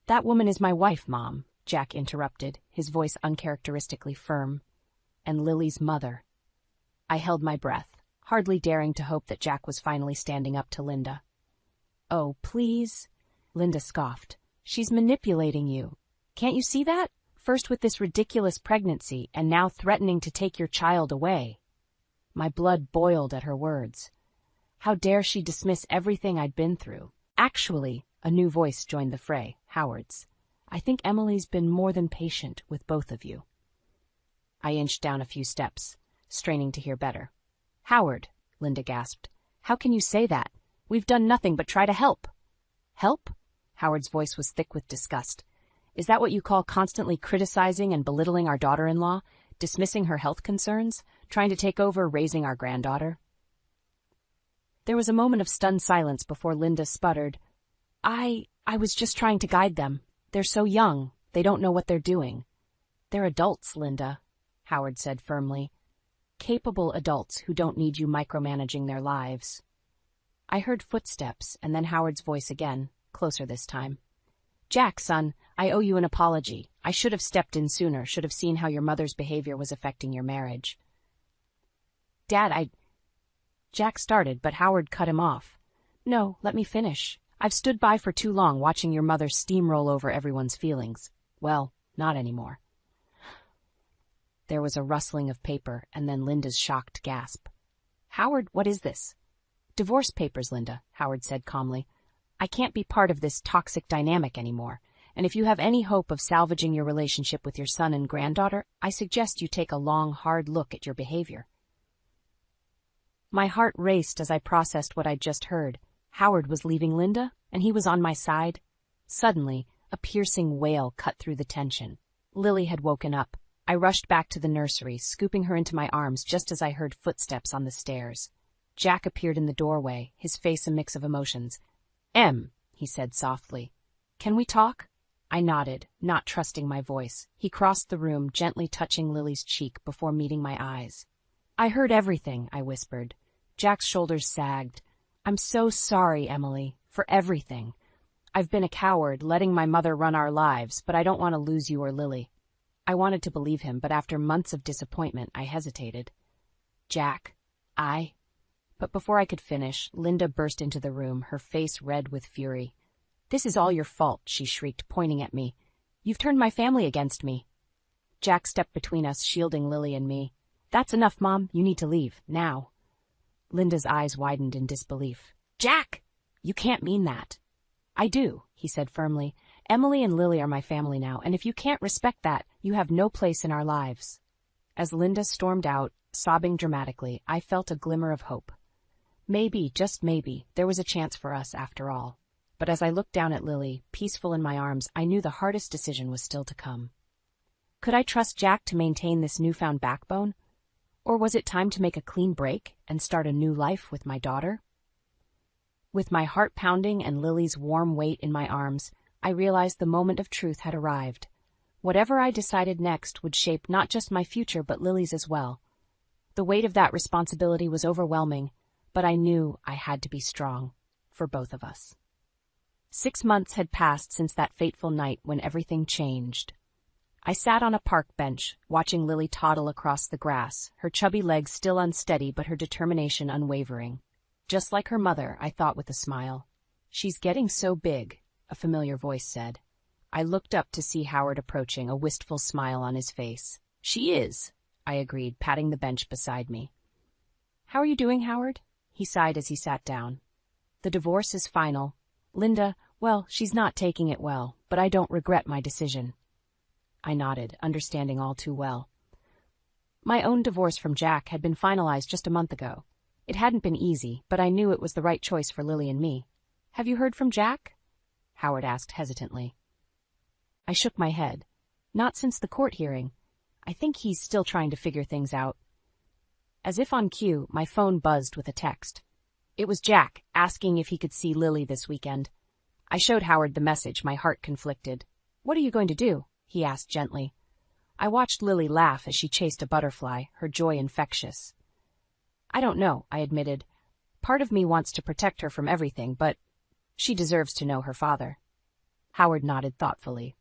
"That woman is my wife, Mom," Jack interrupted, his voice uncharacteristically firm. "And Lily's mother." I held my breath, hardly daring to hope that Jack was finally standing up to Linda. "Oh, please," Linda scoffed. "She's manipulating you. Can't you see that? First with this ridiculous pregnancy, and now threatening to take your child away." My blood boiled at her words. How dare she dismiss everything I'd been through? Actually, a new voice joined the fray, Howard's. I think Emily's been more than patient with both of you." I inched down a few steps, straining to hear better. "Howard," Linda gasped, "how can you say that? We've done nothing but try to help." "Help?" Howard's voice was thick with disgust. "Is that what you call constantly criticizing and belittling our daughter-in-law, dismissing her health concerns, trying to take over raising our granddaughter?" There was a moment of stunned silence before Linda sputtered, I was just trying to guide them. They're so young, they don't know what they're doing." "They're adults, Linda," Howard said firmly. "Capable adults who don't need you micromanaging their lives." I heard footsteps, and then Howard's voice again, closer this time. "Jack, son, I owe you an apology. I should have stepped in sooner, should have seen how your mother's behavior was affecting your marriage." "Dad, Jack started, but Howard cut him off. "No, let me finish. I've stood by for too long watching your mother steamroll over everyone's feelings. Well, not anymore." There was a rustling of paper, and then Linda's shocked gasp. "Howard, what is this?" "Divorce papers, Linda," Howard said calmly. "I can't be part of this toxic dynamic anymore, and if you have any hope of salvaging your relationship with your son and granddaughter, I suggest you take a long, hard look at your behavior." My heart raced as I processed what I'd just heard. Howard was leaving Linda, and he was on my side. Suddenly, a piercing wail cut through the tension. Lily had woken up. I rushed back to the nursery, scooping her into my arms just as I heard footsteps on the stairs. Jack appeared in the doorway, his face a mix of emotions. He said softly. "Can we talk?" I nodded, not trusting my voice. He crossed the room, gently touching Lily's cheek before meeting my eyes. "I heard everything," I whispered. Jack's shoulders sagged. "I'm so sorry, Emily, for everything. I've been a coward, letting my mother run our lives, but I don't want to lose you or Lily." I wanted to believe him, but after months of disappointment, I hesitated. "Jack, But before I could finish, Linda burst into the room, her face red with fury. "This is all your fault," she shrieked, pointing at me. "You've turned my family against me." Jack stepped between us, shielding Lily and me. "That's enough, Mom. You need to leave, now." Linda's eyes widened in disbelief. "Jack! You can't mean that." "I do," he said firmly. "Emily and Lily are my family now, and if you can't respect that, you have no place in our lives." As Linda stormed out, sobbing dramatically, I felt a glimmer of hope. Maybe, just maybe, there was a chance for us after all. But as I looked down at Lily, peaceful in my arms, I knew the hardest decision was still to come. Could I trust Jack to maintain this newfound backbone? Or was it time to make a clean break and start a new life with my daughter? With my heart pounding and Lily's warm weight in my arms, I realized the moment of truth had arrived. Whatever I decided next would shape not just my future but Lily's as well. The weight of that responsibility was overwhelming, but I knew I had to be strong, for both of us. 6 months had passed since that fateful night when everything changed. I sat on a park bench, watching Lily toddle across the grass, her chubby legs still unsteady but her determination unwavering. Just like her mother, I thought with a smile. "She's getting so big," a familiar voice said. I looked up to see Howard approaching, a wistful smile on his face. "She is," I agreed, patting the bench beside me. "How are you doing, Howard?" He sighed as he sat down. "The divorce is final. Linda, well, she's not taking it well, but I don't regret my decision." I nodded, understanding all too well. My own divorce from Jack had been finalized just a month ago. It hadn't been easy, but I knew it was the right choice for Lily and me. "Have you heard from Jack?" Howard asked hesitantly. I shook my head. "Not since the court hearing. I think he's still trying to figure things out." As if on cue, my phone buzzed with a text. It was Jack, asking if he could see Lily this weekend. I showed Howard the message, my heart conflicted. "What are you going to do?" he asked gently. I watched Lily laugh as she chased a butterfly, her joy infectious. "I don't know," I admitted. "Part of me wants to protect her from everything, but she deserves to know her father." Howard nodded thoughtfully.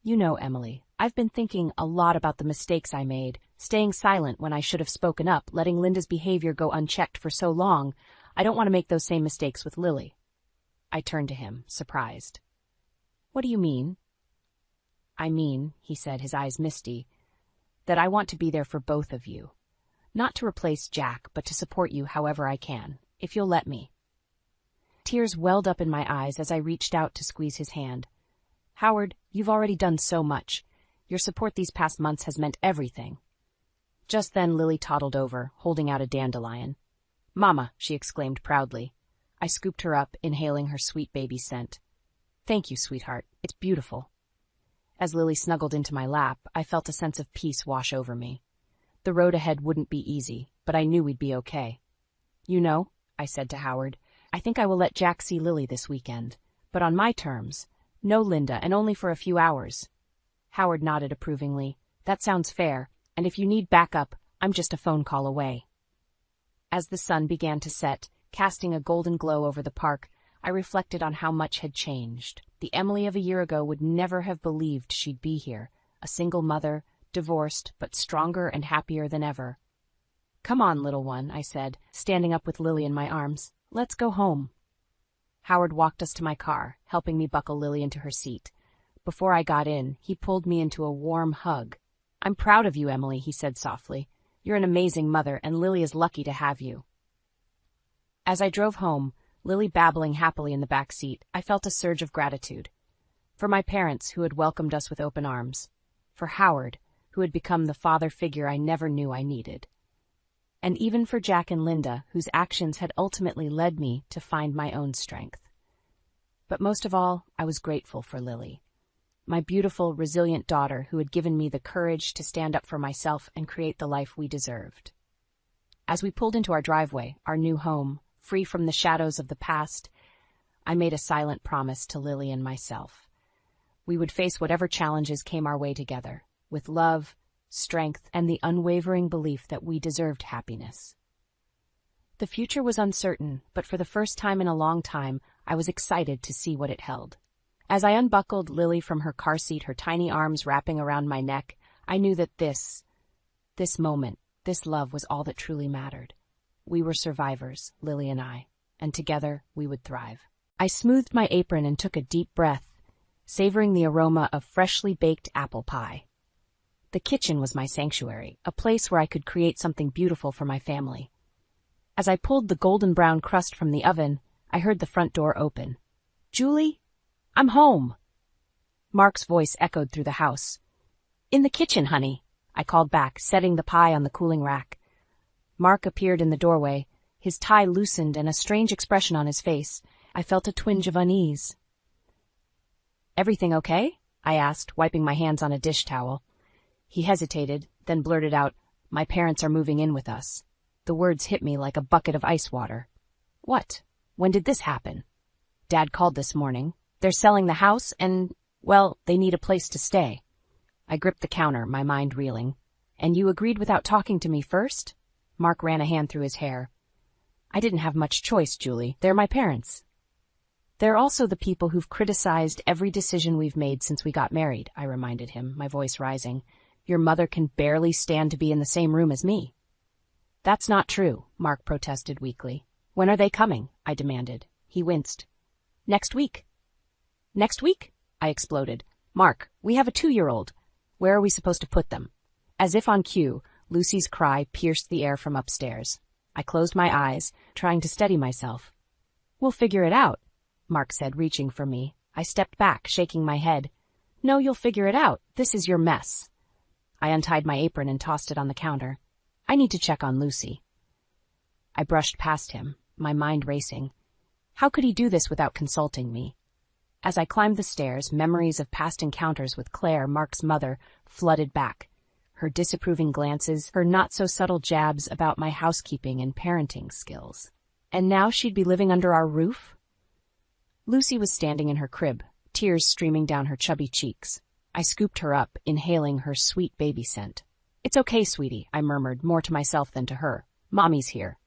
"You know, Emily, I've been thinking a lot about the mistakes I made, staying silent when I should have spoken up, letting Linda's behavior go unchecked for so long. I don't want to make those same mistakes with Lily." I turned to him, surprised. "What do you mean?" "I mean," he said, his eyes misty, "that I want to be there for both of you. Not to replace Jack, but to support you however I can, if you'll let me." Tears welled up in my eyes as I reached out to squeeze his hand. Howard, you've already done so much. Your support these past months has meant everything. Just then Lily toddled over, holding out a dandelion. Mama, she exclaimed proudly. I scooped her up, inhaling her sweet baby scent. Thank you, sweetheart. It's beautiful. As Lily snuggled into my lap, I felt a sense of peace wash over me. The road ahead wouldn't be easy, but I knew we'd be okay. You know, I said to Howard, I think I will let Jack see Lily this weekend, but on my terms. No Linda, and only for a few hours. Howard nodded approvingly. That sounds fair, and if you need backup, I'm just a phone call away. As the sun began to set, casting a golden glow over the park, I reflected on how much had changed. The Emily of a year ago would never have believed she'd be here, a single mother, divorced, but stronger and happier than ever. Come on, little one, I said, standing up with Lily in my arms. Let's go home. Howard walked us to my car, helping me buckle Lily into her seat. Before I got in, he pulled me into a warm hug. I'm proud of you, Emily, he said softly. You're an amazing mother, and Lily is lucky to have you. As I drove home, Lily babbling happily in the back seat, I felt a surge of gratitude. For my parents, who had welcomed us with open arms. For Howard, who had become the father figure I never knew I needed. And even for Jack and Linda, whose actions had ultimately led me to find my own strength. But most of all, I was grateful for Lily, my beautiful, resilient daughter who had given me the courage to stand up for myself and create the life we deserved. As we pulled into our driveway, our new home, free from the shadows of the past, I made a silent promise to Lily and myself. We would face whatever challenges came our way together, with love, strength, and the unwavering belief that we deserved happiness. The future was uncertain, but for the first time in a long time, I was excited to see what it held. As I unbuckled Lily from her car seat, her tiny arms wrapping around my neck, I knew that this moment, this love was all that truly mattered. We were survivors, Lily and I, and together we would thrive. I smoothed my apron and took a deep breath, savoring the aroma of freshly baked apple pie. The kitchen was my sanctuary, a place where I could create something beautiful for my family. As I pulled the golden brown crust from the oven, I heard the front door open. Julie? I'm home. Mark's voice echoed through the house. In the kitchen, honey, I called back, setting the pie on the cooling rack. Mark appeared in the doorway, his tie loosened and a strange expression on his face. I felt a twinge of unease. Everything okay? I asked, wiping my hands on a dish towel. He hesitated, then blurted out, My parents are moving in with us. The words hit me like a bucket of ice water. What? When did this happen? Dad called this morning. They're selling the house and, well, they need a place to stay. I gripped the counter, my mind reeling. And you agreed without talking to me first? Mark ran a hand through his hair. I didn't have much choice, Julie. They're my parents. They're also the people who've criticized every decision we've made since we got married, I reminded him, my voice rising. Your mother can barely stand to be in the same room as me. That's not true, Mark protested weakly. When are they coming? I demanded. He winced. Next week. Next week? I exploded. Mark, we have a 2-year-old. Where are we supposed to put them? As if on cue, Lucy's cry pierced the air from upstairs. I closed my eyes, trying to steady myself. We'll figure it out, Mark said, reaching for me. I stepped back, shaking my head. No, you'll figure it out. This is your mess. I untied my apron and tossed it on the counter. I need to check on Lucy. I brushed past him, my mind racing. How could he do this without consulting me? As I climbed the stairs, memories of past encounters with Claire, Mark's mother, flooded back. Her disapproving glances, her not-so-subtle jabs about my housekeeping and parenting skills. And now she'd be living under our roof? Lucy was standing in her crib, tears streaming down her chubby cheeks. I scooped her up, inhaling her sweet baby scent. It's okay, sweetie, I murmured, more to myself than to her. Mommy's here.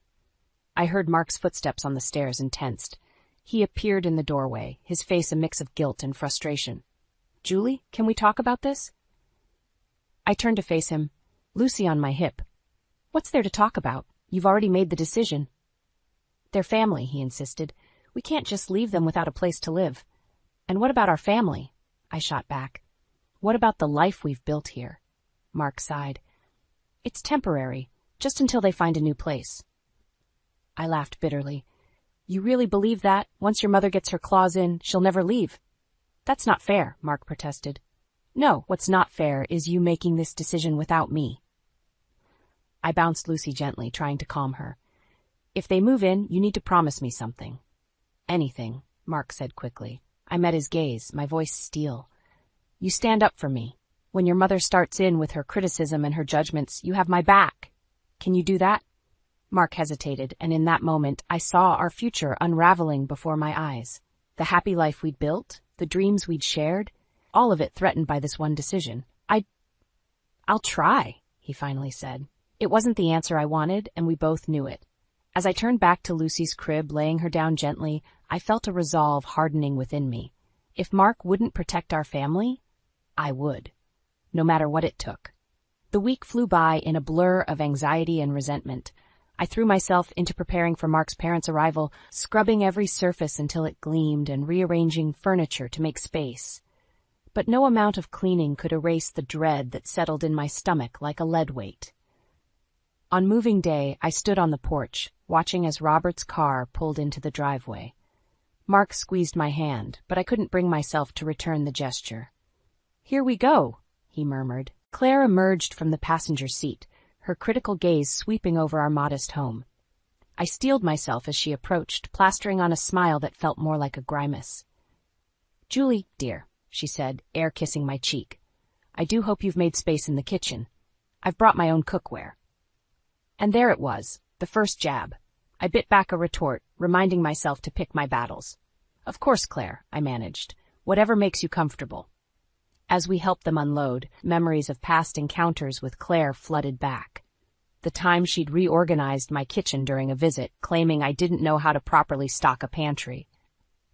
I heard Mark's footsteps on the stairs and tensed. He appeared in the doorway, his face a mix of guilt and frustration. Julie, can we talk about this? I turned to face him, Lucy on my hip. What's there to talk about? You've already made the decision. They're family, he insisted. We can't just leave them without a place to live. And what about our family? I shot back. What about the life we've built here? Mark sighed. It's temporary, just until they find a new place. I laughed bitterly. You really believe that, once your mother gets her claws in, she'll never leave? That's not fair, Mark protested. No, what's not fair is you making this decision without me. I bounced Lucy gently, trying to calm her. If they move in, you need to promise me something. Anything, Mark said quickly. I met his gaze, my voice steel. You stand up for me. When your mother starts in with her criticism and her judgments, you have my back. Can you do that? Mark hesitated, and in that moment, I saw our future unraveling before my eyes. The happy life we'd built, the dreams we'd shared, all of it threatened by this one decision. I'll try, he finally said. It wasn't the answer I wanted, and we both knew it. As I turned back to Lucy's crib, laying her down gently, I felt a resolve hardening within me. If Mark wouldn't protect our family, I would, no matter what it took. The week flew by in a blur of anxiety and resentment. I threw myself into preparing for Mark's parents' arrival, scrubbing every surface until it gleamed and rearranging furniture to make space. But no amount of cleaning could erase the dread that settled in my stomach like a lead weight. On moving day, I stood on the porch, watching as Robert's car pulled into the driveway. Mark squeezed my hand, but I couldn't bring myself to return the gesture. Here we go, he murmured. Claire emerged from the passenger seat, her critical gaze sweeping over our modest home. I steeled myself as she approached, plastering on a smile that felt more like a grimace. Julie, dear, she said, air-kissing my cheek. I do hope you've made space in the kitchen. I've brought my own cookware. And there it was, the first jab. I bit back a retort, reminding myself to pick my battles. Of course, Claire, I managed. Whatever makes you comfortable. As we helped them unload, memories of past encounters with Claire flooded back. The time she'd reorganized my kitchen during a visit, claiming I didn't know how to properly stock a pantry.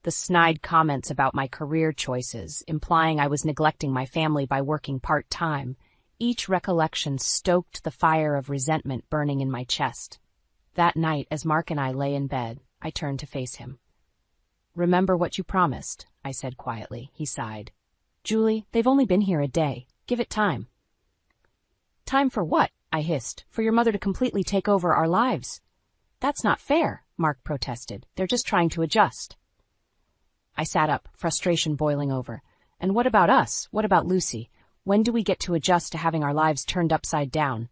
The snide comments about my career choices, implying I was neglecting my family by working part-time. Each recollection stoked the fire of resentment burning in my chest. That night, as Mark and I lay in bed, I turned to face him. Remember what you promised, I said quietly. He sighed. Julie, they've only been here a day. Give it time. Time for what? I hissed. For your mother to completely take over our lives. That's not fair, Mark protested. They're just trying to adjust. I sat up, frustration boiling over. And what about us? What about Lucy? When do we get to adjust to having our lives turned upside down?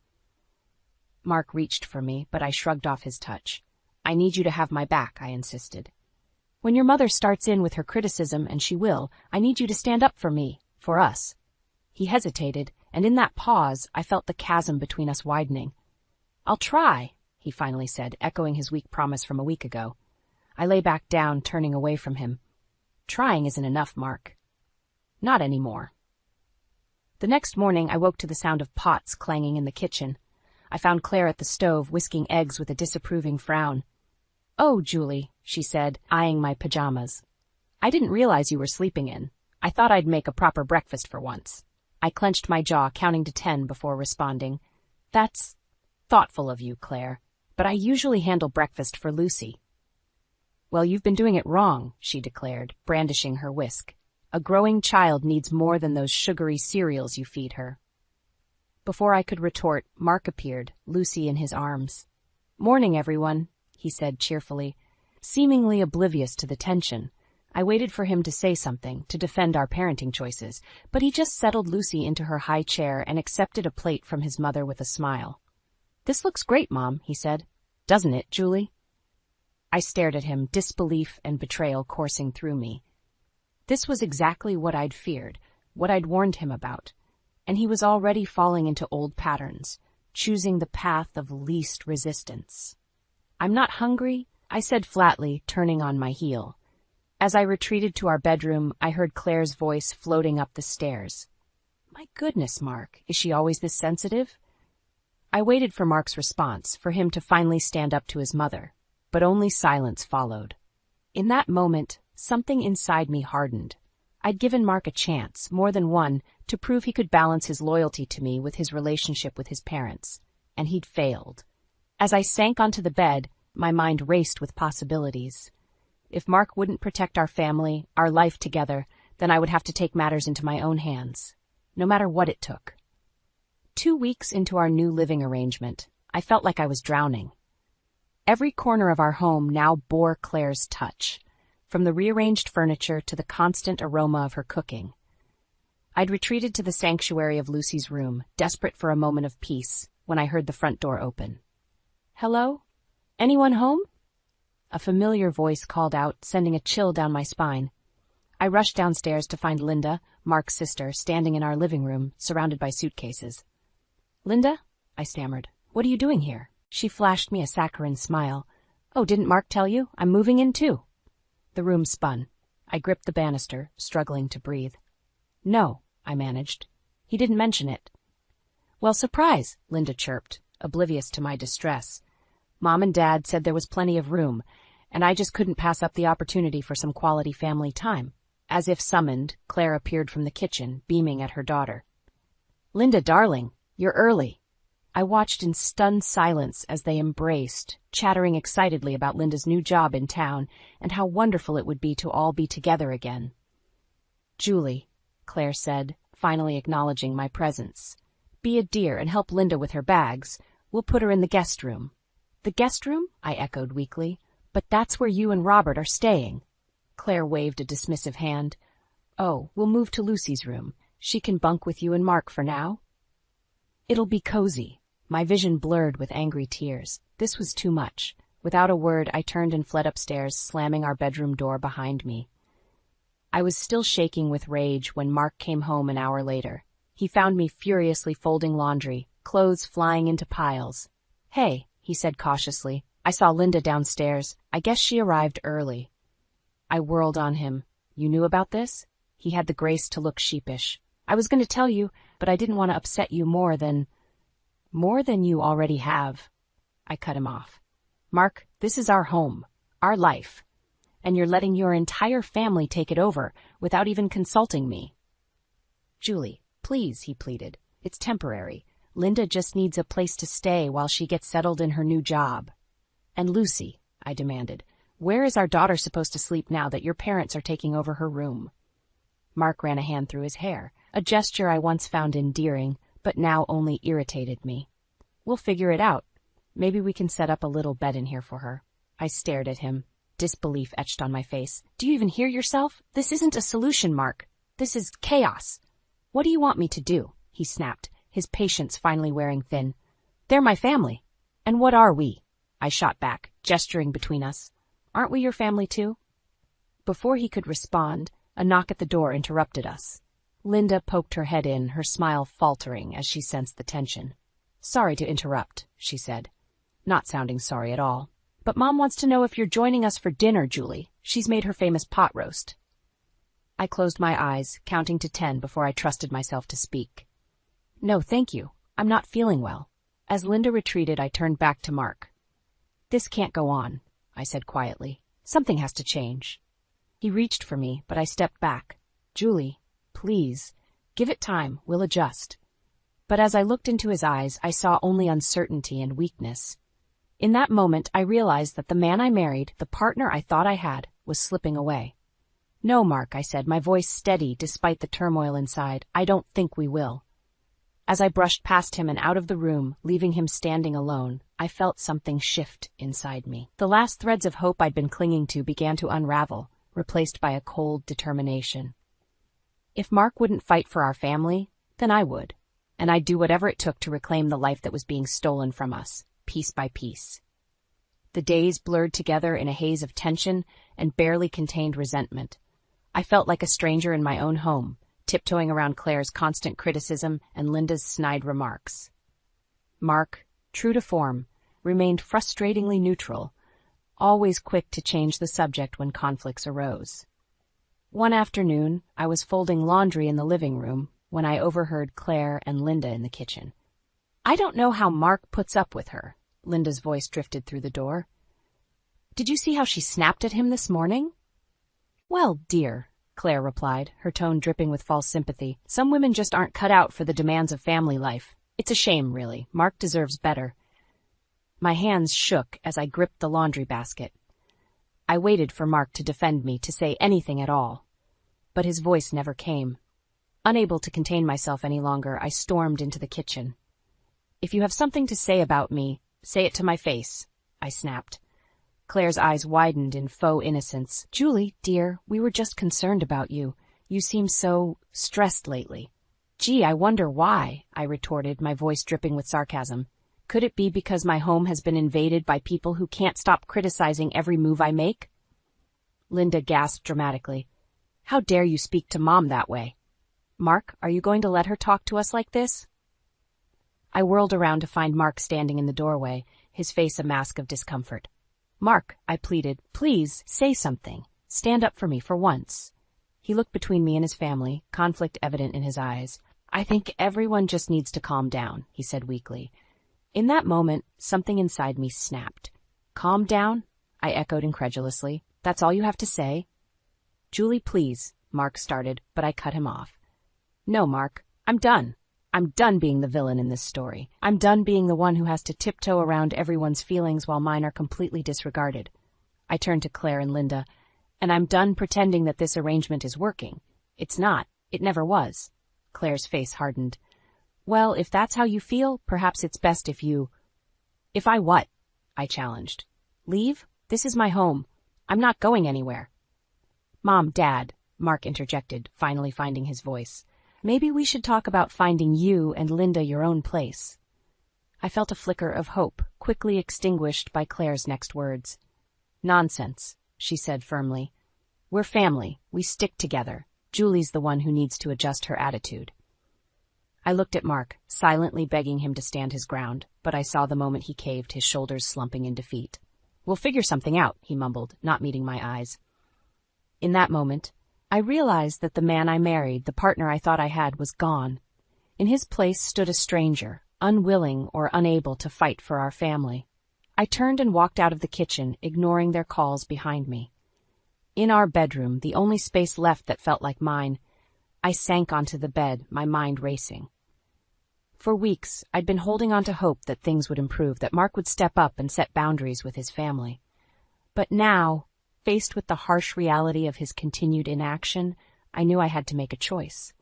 Mark reached for me, but I shrugged off his touch. I need you to have my back, I insisted. When your mother starts in with her criticism, and she will, I need you to stand up for me, for us. He hesitated, and in that pause, I felt the chasm between us widening. I'll try, he finally said, echoing his weak promise from a week ago. I lay back down, turning away from him. Trying isn't enough, Mark. Not anymore. The next morning, I woke to the sound of pots clanging in the kitchen. I found Claire at the stove, whisking eggs with a disapproving frown. Oh, Julie, she said, eyeing my pajamas. I didn't realize you were sleeping in. I thought I'd make a proper breakfast for once. I clenched my jaw, counting to 10 before responding. That's thoughtful of you, Claire, but I usually handle breakfast for Lucy. Well, you've been doing it wrong, she declared, brandishing her whisk. A growing child needs more than those sugary cereals you feed her. Before I could retort, Mark appeared, Lucy in his arms. Morning, everyone, he said cheerfully, seemingly oblivious to the tension. I waited for him to say something, to defend our parenting choices, but he just settled Lucy into her high chair and accepted a plate from his mother with a smile. This looks great, Mom, he said. Doesn't it, Julie? I stared at him, disbelief and betrayal coursing through me. This was exactly what I'd feared, what I'd warned him about, and he was already falling into old patterns, choosing the path of least resistance. I'm not hungry, I said flatly, turning on my heel. As I retreated to our bedroom, I heard Claire's voice floating up the stairs. My goodness, Mark, is she always this sensitive? I waited for Mark's response, for him to finally stand up to his mother, but only silence followed. In that moment, something inside me hardened. I'd given Mark a chance, more than one, to prove he could balance his loyalty to me with his relationship with his parents, and he'd failed. As I sank onto the bed, my mind raced with possibilities. If Mark wouldn't protect our family, our life together, then I would have to take matters into my own hands, no matter what it took. 2 weeks into our new living arrangement, I felt like I was drowning. Every corner of our home now bore Claire's touch. from the rearranged furniture to the constant aroma of her cooking. I'd retreated to the sanctuary of Lucy's room, desperate for a moment of peace, when I heard the front door open. "Hello? Anyone home?" A familiar voice called out, sending a chill down my spine. I rushed downstairs to find Linda, Mark's sister, standing in our living room, surrounded by suitcases. "Linda?" I stammered. "What are you doing here?" She flashed me a saccharine smile. "Oh, didn't Mark tell you? I'm moving in too." The room spun. I gripped the banister, struggling to breathe. "No," I managed. "He didn't mention it." "Well, surprise," Linda chirped, oblivious to my distress. "Mom and Dad said there was plenty of room, and I just couldn't pass up the opportunity for some quality family time." As if summoned, Claire appeared from the kitchen, beaming at her daughter. "Linda, darling, you're early." I watched in stunned silence as they embraced, chattering excitedly about Linda's new job in town and how wonderful it would be to all be together again. "Julie," Claire said, finally acknowledging my presence, "be a dear and help Linda with her bags. We'll put her in the guest room." "The guest room?" I echoed weakly. "But that's where you and Robert are staying." Claire waved a dismissive hand. "Oh, we'll move to Lucy's room. She can bunk with you and Mark for now." "It'll be cozy." My vision blurred with angry tears. This was too much. Without a word, I turned and fled upstairs, slamming our bedroom door behind me. I was still shaking with rage when Mark came home an hour later. He found me furiously folding laundry, clothes flying into piles. "Hey," he said cautiously, "I saw Linda downstairs. I guess she arrived early." I whirled on him. "You knew about this?" He had the grace to look sheepish. "I was going to tell you, but I didn't want to upset you more than you already have." I cut him off. "Mark, this is our home, our life, and you're letting your entire family take it over without even consulting me." "Julie, please," he pleaded. "It's temporary. Linda just needs a place to stay while she gets settled in her new job." "And Lucy," I demanded, "where is our daughter supposed to sleep now that your parents are taking over her room?" Mark ran a hand through his hair, a gesture I once found endearing, but now only irritated me. "We'll figure it out. Maybe we can set up a little bed in here for her." I stared at him, disbelief etched on my face. "Do you even hear yourself? This isn't a solution, Mark. This is chaos." "What do you want me to do?" he snapped, his patience finally wearing thin. "They're my family. And what are we?" I shot back, gesturing between us. "Aren't we your family too?" Before he could respond, a knock at the door interrupted us. Linda poked her head in, her smile faltering as she sensed the tension. "Sorry to interrupt," she said, not sounding sorry at all. "But Mom wants to know if you're joining us for dinner, Julie. She's made her famous pot roast." I closed my eyes, counting to 10 before I trusted myself to speak. "No, thank you. I'm not feeling well." As Linda retreated, I turned back to Mark. "This can't go on," I said quietly. "Something has to change." He reached for me, but I stepped back. "Julie, please, give it time. We'll adjust." But as I looked into his eyes, I saw only uncertainty and weakness. In that moment, I realized that the man I married, the partner I thought I had, was slipping away. "No, Mark," I said, my voice steady despite the turmoil inside. "I don't think we will." As I brushed past him and out of the room, leaving him standing alone, I felt something shift inside me. The last threads of hope I'd been clinging to began to unravel, replaced by a cold determination. If Mark wouldn't fight for our family, then I would, and I'd do whatever it took to reclaim the life that was being stolen from us, piece by piece. The days blurred together in a haze of tension and barely contained resentment. I felt like a stranger in my own home, tiptoeing around Claire's constant criticism and Linda's snide remarks. Mark, true to form, remained frustratingly neutral, always quick to change the subject when conflicts arose. One afternoon, I was folding laundry in the living room when I overheard Claire and Linda in the kitchen. "I don't know how Mark puts up with her," Linda's voice drifted through the door. "Did you see how she snapped at him this morning?" "Well, dear," Claire replied, her tone dripping with false sympathy, "some women just aren't cut out for the demands of family life. It's a shame, really. Mark deserves better." My hands shook as I gripped the laundry basket. I waited for Mark to defend me, to say anything at all. But his voice never came. Unable to contain myself any longer, I stormed into the kitchen. "If you have something to say about me, say it to my face," I snapped. Claire's eyes widened in faux innocence. "Julie, dear, we were just concerned about you. You seem so stressed lately." "Gee, I wonder why," I retorted, my voice dripping with sarcasm. "Could it be because my home has been invaded by people who can't stop criticizing every move I make?" Linda gasped dramatically. "How dare you speak to Mom that way? Mark, are you going to let her talk to us like this?" I whirled around to find Mark standing in the doorway, his face a mask of discomfort. "Mark," I pleaded, "please, say something. Stand up for me for once." He looked between me and his family, conflict evident in his eyes. "I think everyone just needs to calm down," he said weakly. In that moment, something inside me snapped. "Calm down?" I echoed incredulously. "That's all you have to say?" "Julie, please," Mark started, but I cut him off. "No, Mark, I'm done. I'm done being the villain in this story. I'm done being the one who has to tiptoe around everyone's feelings while mine are completely disregarded." I turned to Claire and Linda. "And I'm done pretending that this arrangement is working. It's not. It never was." Claire's face hardened. "Well, if that's how you feel, perhaps it's best if you—" "If I what?" I challenged. "Leave? This is my home. I'm not going anywhere." "Mom, Dad," Mark interjected, finally finding his voice. "Maybe we should talk about finding you and Linda your own place." I felt a flicker of hope, quickly extinguished by Claire's next words. "Nonsense," she said firmly. "We're family. We stick together. Julie's the one who needs to adjust her attitude." I looked at Mark, silently begging him to stand his ground, but I saw the moment he caved, his shoulders slumping in defeat. "We'll figure something out," he mumbled, not meeting my eyes. In that moment, I realized that the man I married, the partner I thought I had, was gone. In his place stood a stranger, unwilling or unable to fight for our family. I turned and walked out of the kitchen, ignoring their calls behind me. In our bedroom, the only space left that felt like mine, I sank onto the bed, my mind racing. For weeks, I'd been holding on to hope that things would improve, that Mark would step up and set boundaries with his family. But now, faced with the harsh reality of his continued inaction, I knew I had to make a choice.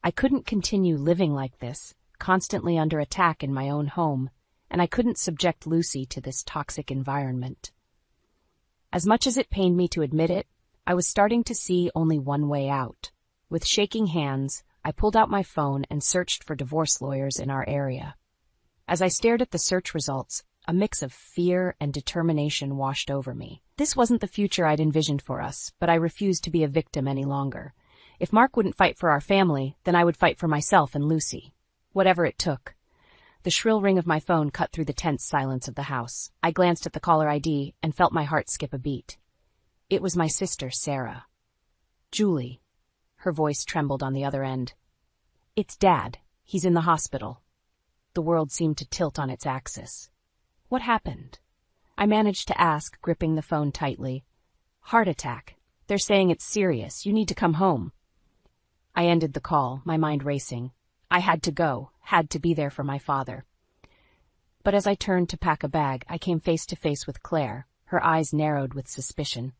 I couldn't continue living like this, constantly under attack in my own home, and I couldn't subject Lucy to this toxic environment. As much as it pained me to admit it, I was starting to see only one way out. With shaking hands, I pulled out my phone and searched for divorce lawyers in our area. As I stared at the search results, a mix of fear and determination washed over me. This wasn't the future I'd envisioned for us, but I refused to be a victim any longer. If Mark wouldn't fight for our family, then I would fight for myself and Lucy. Whatever it took. The shrill ring of my phone cut through the tense silence of the house. I glanced at the caller ID and felt my heart skip a beat. It was my sister, Sarah. "Julie." Her voice trembled on the other end. "It's Dad. He's in the hospital." The world seemed to tilt on its axis. "What happened?" I managed to ask, gripping the phone tightly. "Heart attack. They're saying it's serious. You need to come home." I ended the call, my mind racing. I had to go, had to be there for my father. But as I turned to pack a bag, I came face to face with Claire, her eyes narrowed with suspicion.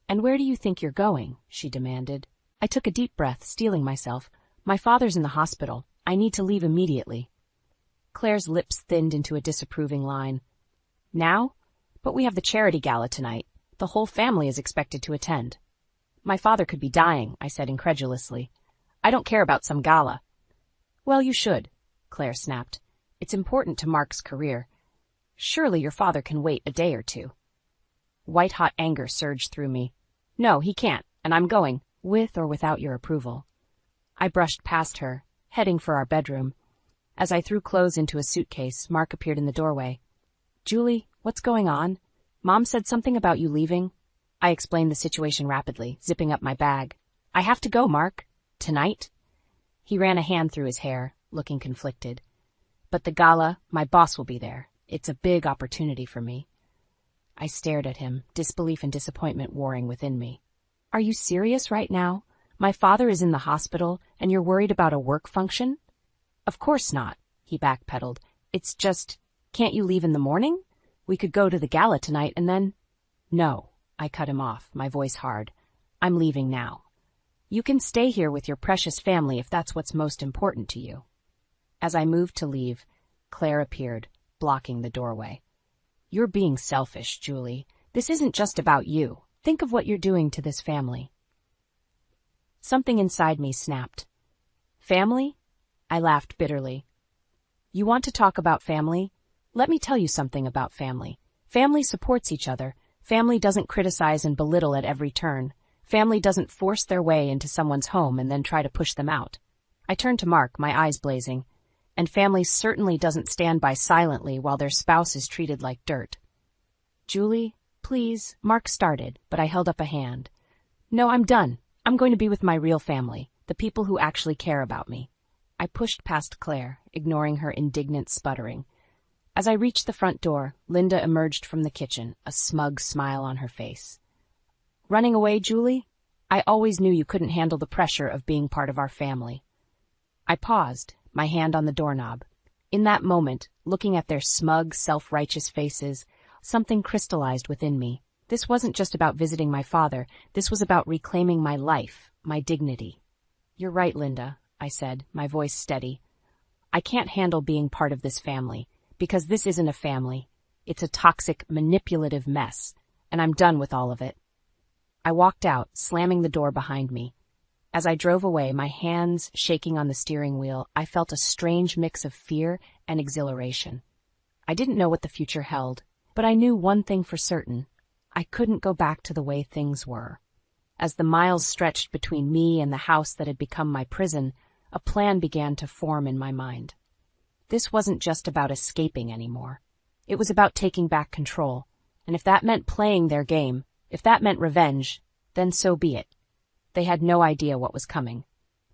"And where do you think you're going?" she demanded. I took a deep breath, steeling myself. "My father's in the hospital. I need to leave immediately." Claire's lips thinned into a disapproving line. "Now? But we have the charity gala tonight. The whole family is expected to attend." "My father could be dying," I said incredulously. "I don't care about some gala." "Well, you should," Claire snapped. "It's important to Mark's career. Surely your father can wait a day or two." White-hot anger surged through me. "No, he can't, and I'm going, with or without your approval." I brushed past her, heading for our bedroom. As I threw clothes into a suitcase, Mark appeared in the doorway. "Julie, what's going on? Mom said something about you leaving." I explained the situation rapidly, zipping up my bag. "I have to go, Mark. Tonight?" He ran a hand through his hair, looking conflicted. "But the gala, my boss will be there. It's a big opportunity for me." I stared at him, disbelief and disappointment warring within me. "Are you serious right now? My father is in the hospital, and you're worried about a work function?" "Of course not," he backpedaled. "It's just, can't you leave in the morning? We could go to the gala tonight and then—" "No," I cut him off, my voice hard. "I'm leaving now. You can stay here with your precious family if that's what's most important to you." As I moved to leave, Claire appeared, blocking the doorway. "You're being selfish, Julie. This isn't just about you. Think of what you're doing to this family. Something inside me snapped. Family? I laughed bitterly. You want to talk about family? Let me tell you something about family. Family supports each other. Family doesn't criticize and belittle at every turn. Family doesn't force their way into someone's home and then try to push them out. I turned to Mark, my eyes blazing. And family certainly doesn't stand by silently while their spouse is treated like dirt. Julie, please, Mark started, but I held up a hand. No, I'm done. I'm going to be with my real family, the people who actually care about me. I pushed past Claire, ignoring her indignant sputtering. As I reached the front door, Linda emerged from the kitchen, a smug smile on her face. Running away, Julie? I always knew you couldn't handle the pressure of being part of our family. I paused, my hand on the doorknob. In that moment, looking at their smug, self-righteous faces, something crystallized within me. This wasn't just about visiting my father. This was about reclaiming my life, my dignity. You're right, Linda, I said, my voice steady. I can't handle being part of this family, because this isn't a family. It's a toxic, manipulative mess, and I'm done with all of it. I walked out, slamming the door behind me. As I drove away, my hands shaking on the steering wheel, I felt a strange mix of fear and exhilaration. I didn't know what the future held, but I knew one thing for certain. I couldn't go back to the way things were. As the miles stretched between me and the house that had become my prison, a plan began to form in my mind. This wasn't just about escaping anymore. It was about taking back control, and if that meant playing their game, if that meant revenge, then so be it. They had no idea what was coming.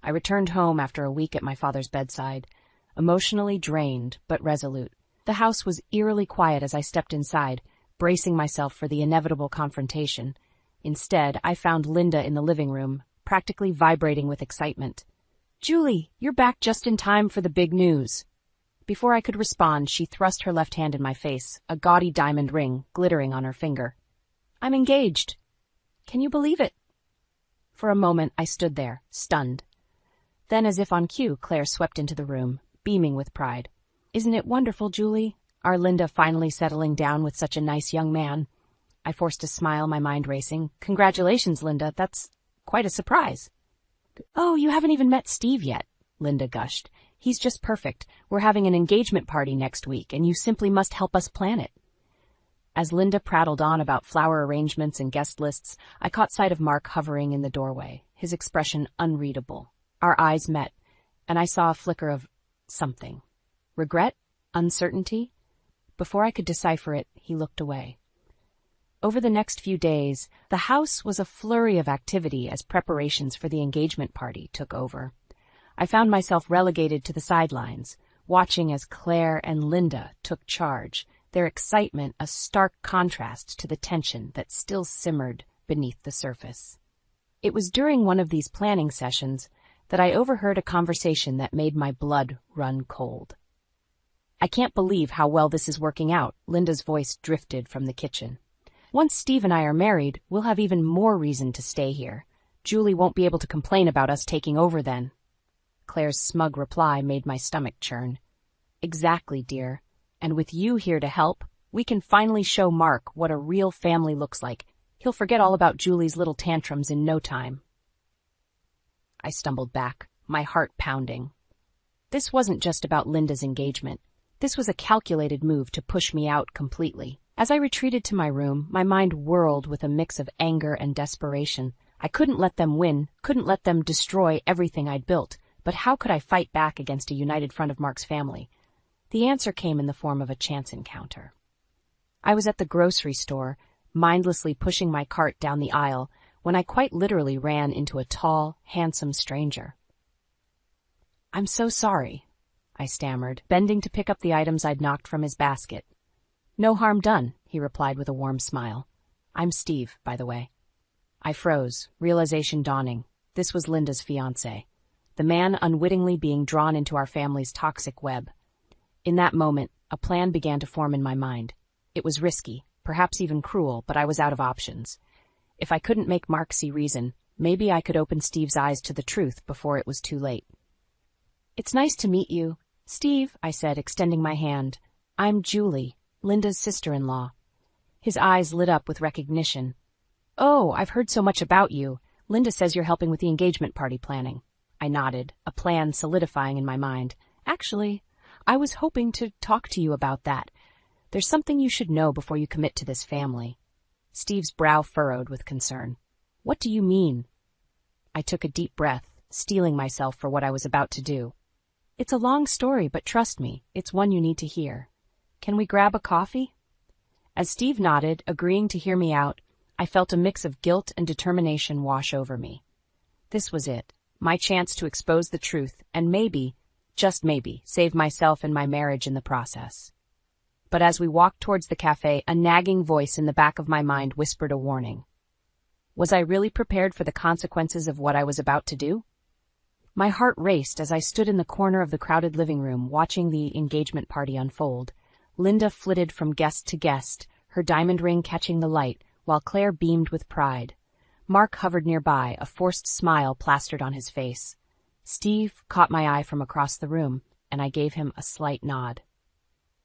I returned home after a week at my father's bedside, emotionally drained but resolute. The house was eerily quiet as I stepped inside, bracing myself for the inevitable confrontation. Instead, I found Linda in the living room, practically vibrating with excitement. Julie, you're back just in time for the big news. Before I could respond, she thrust her left hand in my face, a gaudy diamond ring glittering on her finger. I'm engaged. Can you believe it? For a moment, I stood there, stunned. Then, as if on cue, Claire swept into the room, beaming with pride. Isn't it wonderful, Julie? Our Linda finally settling down with such a nice young man. I forced a smile, my mind racing. Congratulations, Linda. That's quite a surprise. Oh, you haven't even met Steve yet, Linda gushed. He's just perfect. We're having an engagement party next week, and you simply must help us plan it. As Linda prattled on about flower arrangements and guest lists, I caught sight of Mark hovering in the doorway, his expression unreadable. Our eyes met, and I saw a flicker of something. Regret? Uncertainty? Before I could decipher it, he looked away. Over the next few days, the house was a flurry of activity as preparations for the engagement party took over. I found myself relegated to the sidelines, watching as Claire and Linda took charge, their excitement a stark contrast to the tension that still simmered beneath the surface. It was during one of these planning sessions that I overheard a conversation that made my blood run cold. I can't believe how well this is working out, Linda's voice drifted from the kitchen. Once Steve and I are married, we'll have even more reason to stay here. Julie won't be able to complain about us taking over then. Claire's smug reply made my stomach churn. Exactly, dear. And with you here to help, we can finally show Mark what a real family looks like. He'll forget all about Julie's little tantrums in no time. I stumbled back, my heart pounding. This wasn't just about Linda's engagement. This was a calculated move to push me out completely. As I retreated to my room, my mind whirled with a mix of anger and desperation. I couldn't let them win, couldn't let them destroy everything I'd built. But how could I fight back against a united front of Mark's family? The answer came in the form of a chance encounter. I was at the grocery store, mindlessly pushing my cart down the aisle, when I quite literally ran into a tall, handsome stranger. I'm so sorry, I stammered, bending to pick up the items I'd knocked from his basket. No harm done, he replied with a warm smile. I'm Steve, by the way. I froze, realization dawning. This was Linda's fiancé. The man unwittingly being drawn into our family's toxic web. In that moment, a plan began to form in my mind. It was risky, perhaps even cruel, but I was out of options. If I couldn't make Mark see reason, maybe I could open Steve's eyes to the truth before it was too late. It's nice to meet you, Steve, I said, extending my hand. I'm Julie, Linda's sister-in-law. His eyes lit up with recognition. "Oh, I've heard so much about you. Linda says you're helping with the engagement party planning." I nodded, a plan solidifying in my mind. "Actually, I was hoping to talk to you about that. There's something you should know before you commit to this family." Steve's brow furrowed with concern. "What do you mean?" I took a deep breath, steeling myself for what I was about to do. "It's a long story, but trust me, it's one you need to hear. Can we grab a coffee?" As Steve nodded, agreeing to hear me out, I felt a mix of guilt and determination wash over me. This was it, my chance to expose the truth and maybe, just maybe, save myself and my marriage in the process. But as we walked towards the cafe, a nagging voice in the back of my mind whispered a warning. Was I really prepared for the consequences of what I was about to do? My heart raced as I stood in the corner of the crowded living room watching the engagement party unfold. Linda flitted from guest to guest, her diamond ring catching the light, while Claire beamed with pride. Mark hovered nearby, a forced smile plastered on his face. Steve caught my eye from across the room, and I gave him a slight nod.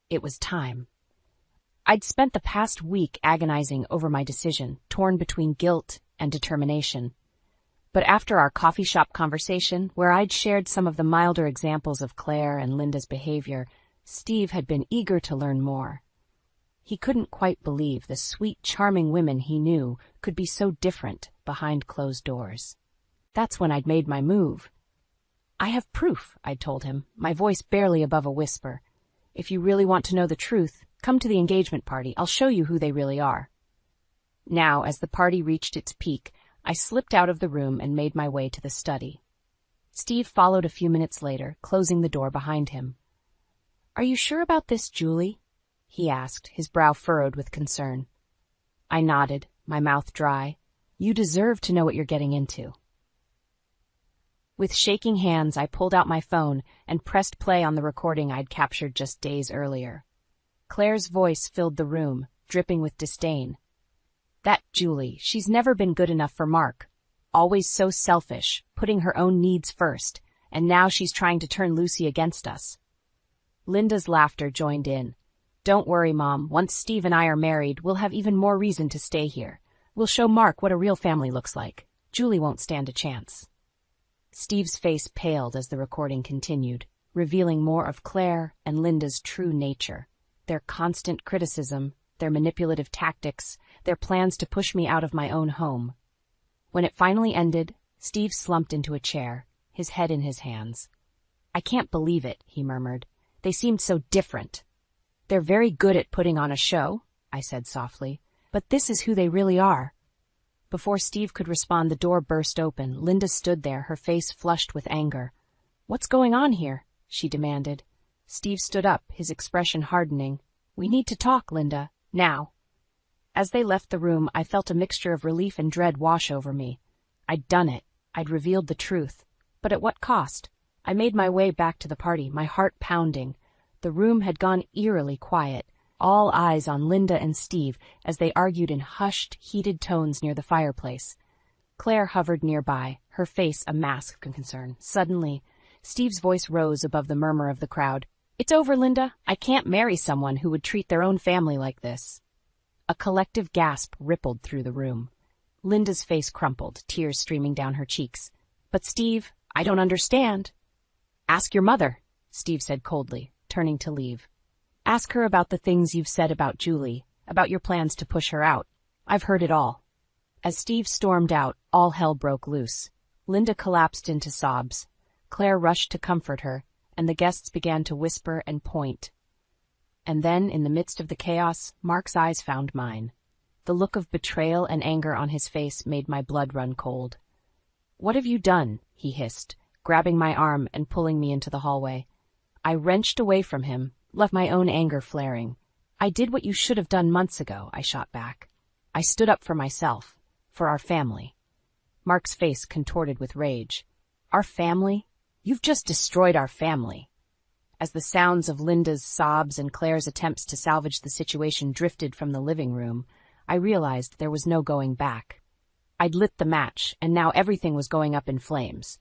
It was time. I'd spent the past week agonizing over my decision, torn between guilt and determination. But after our coffee shop conversation, where I'd shared some of the milder examples of Claire and Linda's behavior, Steve had been eager to learn more. He couldn't quite believe the sweet, charming women he knew could be so different behind closed doors. That's when I'd made my move. "I have proof," I'd told him, my voice barely above a whisper. "If you really want to know the truth, come to the engagement party. I'll show you who they really are." Now, as the party reached its peak, I slipped out of the room and made my way to the study. Steve followed a few minutes later, closing the door behind him. "Are you sure about this, Julie?" he asked, his brow furrowed with concern. I nodded, my mouth dry. "You deserve to know what you're getting into." With shaking hands, I pulled out my phone and pressed play on the recording I'd captured just days earlier. Claire's voice filled the room, dripping with disdain. "That Julie, she's never been good enough for Mark. Always so selfish, putting her own needs first, and now she's trying to turn Lucy against us." Linda's laughter joined in. "Don't worry, Mom. Once Steve and I are married, we'll have even more reason to stay here. We'll show Mark what a real family looks like. Julie won't stand a chance." Steve's face paled as the recording continued, revealing more of Claire and Linda's true nature. Their constant criticism, their manipulative tactics, their plans to push me out of my own home. When it finally ended, Steve slumped into a chair, his head in his hands. "I can't believe it," he murmured. "They seemed so different." "They're very good at putting on a show," I said softly, "but this is who they really are." Before Steve could respond, the door burst open. Linda stood there, her face flushed with anger. "What's going on here?" she demanded. Steve stood up, his expression hardening. "We need to talk, Linda. Now." As they left the room, I felt a mixture of relief and dread wash over me. I'd done it. I'd revealed the truth. But at what cost? I made my way back to the party, my heart pounding. The room had gone eerily quiet, all eyes on Linda and Steve as they argued in hushed, heated tones near the fireplace. Claire hovered nearby, her face a mask of concern. Suddenly, Steve's voice rose above the murmur of the crowd. "It's over, Linda. I can't marry someone who would treat their own family like this." A collective gasp rippled through the room. Linda's face crumpled, tears streaming down her cheeks. "But Steve, I don't understand." "Ask your mother," Steve said coldly, turning to leave. "Ask her about the things you've said about Julie, about your plans to push her out. I've heard it all." As Steve stormed out, all hell broke loose. Linda collapsed into sobs. Claire rushed to comfort her, and the guests began to whisper and point. And then, in the midst of the chaos, Mark's eyes found mine. The look of betrayal and anger on his face made my blood run cold. "What have you done?" he hissed, grabbing my arm and pulling me into the hallway. I wrenched away from him, left my own anger flaring. "I did what you should have done months ago," I shot back. "I stood up for myself, for our family." Mark's face contorted with rage. "Our family? You've just destroyed our family." As the sounds of Linda's sobs and Claire's attempts to salvage the situation drifted from the living room, I realized there was no going back. I'd lit the match, and now everything was going up in flames.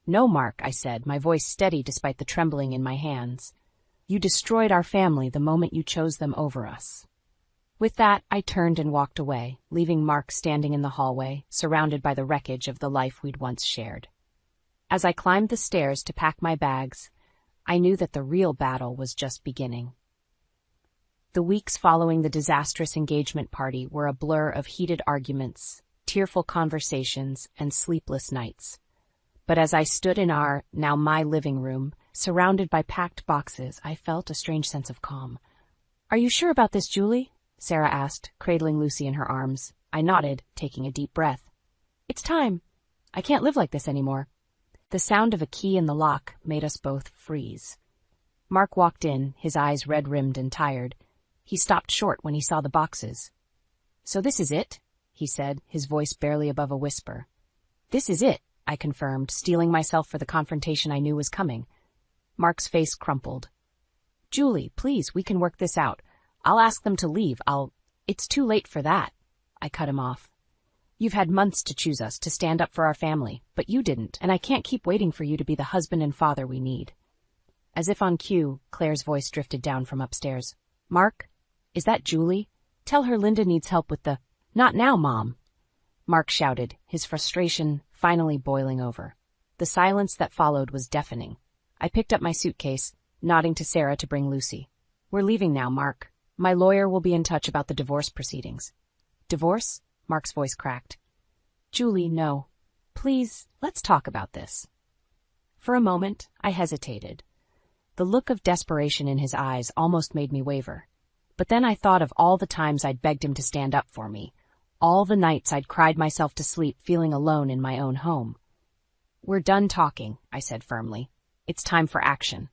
"No, Mark," I said, my voice steady despite the trembling in my hands. "You destroyed our family the moment you chose them over us." With that, I turned and walked away, leaving Mark standing in the hallway, surrounded by the wreckage of the life we'd once shared. As I climbed the stairs to pack my bags, I knew that the real battle was just beginning. The weeks following the disastrous engagement party were a blur of heated arguments, tearful conversations, and sleepless nights. But as I stood in our, now my living room, surrounded by packed boxes, I felt a strange sense of calm. "Are you sure about this, Julie?" Sarah asked, cradling Lucy in her arms. I nodded, taking a deep breath. "It's time. I can't live like this anymore." The sound of a key in the lock made us both freeze. Mark walked in, his eyes red-rimmed and tired. He stopped short when he saw the boxes. "So this is it?" he said, his voice barely above a whisper. "This is it," I confirmed, steeling myself for the confrontation I knew was coming. Mark's face crumpled. "Julie, please, we can work this out. I'll ask them to leave. It's too late for that." I cut him off. "You've had months to choose us, to stand up for our family, but you didn't, and I can't keep waiting for you to be the husband and father we need." As if on cue, Claire's voice drifted down from upstairs. "Mark, is that Julie? Tell her Linda needs help with the—" "Not now, Mom!" Mark shouted, his frustration finally boiling over. The silence that followed was deafening. I picked up my suitcase, nodding to Sarah to bring Lucy. "We're leaving now, Mark. My lawyer will be in touch about the divorce proceedings." "Divorce?" Mark's voice cracked. "Julie, no. Please, let's talk about this." For a moment, I hesitated. The look of desperation in his eyes almost made me waver. But then I thought of all the times I'd begged him to stand up for me, all the nights I'd cried myself to sleep feeling alone in my own home. "We're done talking," I said firmly. "It's time for action."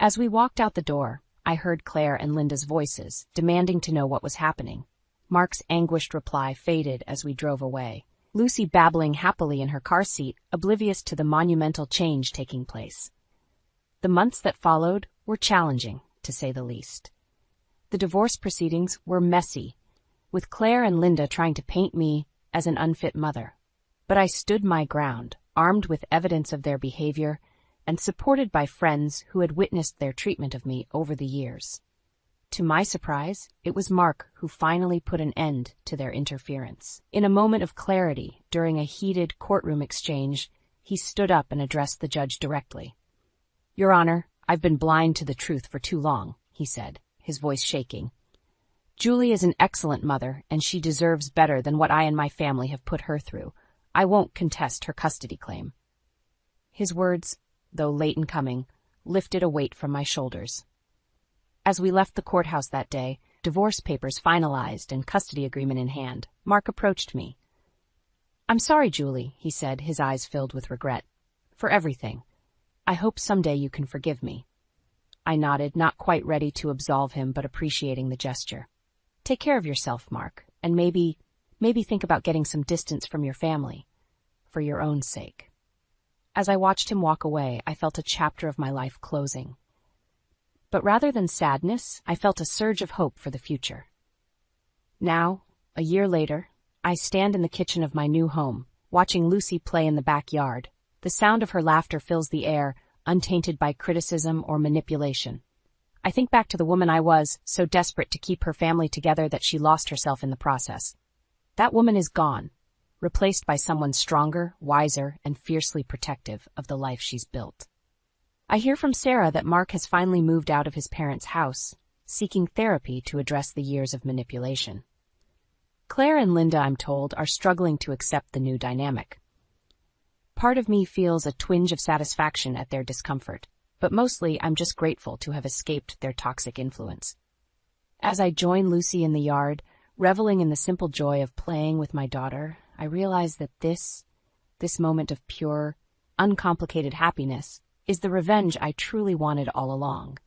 As we walked out the door, I heard Claire and Linda's voices, demanding to know what was happening. Mark's anguished reply faded as we drove away, Lucy babbling happily in her car seat, oblivious to the monumental change taking place. The months that followed were challenging, to say the least. The divorce proceedings were messy, with Claire and Linda trying to paint me as an unfit mother. But I stood my ground, armed with evidence of their behavior and supported by friends who had witnessed their treatment of me over the years. To my surprise, it was Mark who finally put an end to their interference. In a moment of clarity, during a heated courtroom exchange, he stood up and addressed the judge directly. "Your Honor, I've been blind to the truth for too long," he said, his voice shaking. "Julie is an excellent mother, and she deserves better than what I and my family have put her through. I won't contest her custody claim." His words, though late in coming, lifted a weight from my shoulders. As we left the courthouse that day, divorce papers finalized and custody agreement in hand, Mark approached me. "I'm sorry, Julie," he said, his eyes filled with regret, "for everything. I hope someday you can forgive me." I nodded, not quite ready to absolve him, but appreciating the gesture. "Take care of yourself, Mark, and maybe think about getting some distance from your family, for your own sake." As I watched him walk away, I felt a chapter of my life closing. But rather than sadness, I felt a surge of hope for the future. Now, a year later, I stand in the kitchen of my new home, watching Lucy play in the backyard. The sound of her laughter fills the air, untainted by criticism or manipulation. I think back to the woman I was, so desperate to keep her family together that she lost herself in the process. That woman is gone, replaced by someone stronger, wiser, and fiercely protective of the life she's built. I hear from Sarah that Mark has finally moved out of his parents' house, seeking therapy to address the years of manipulation. Claire and Linda, I'm told, are struggling to accept the new dynamic. Part of me feels a twinge of satisfaction at their discomfort, but mostly I'm just grateful to have escaped their toxic influence. As I join Lucy in the yard, reveling in the simple joy of playing with my daughter, I realize that this moment of pure, uncomplicated happiness is the revenge I truly wanted all along.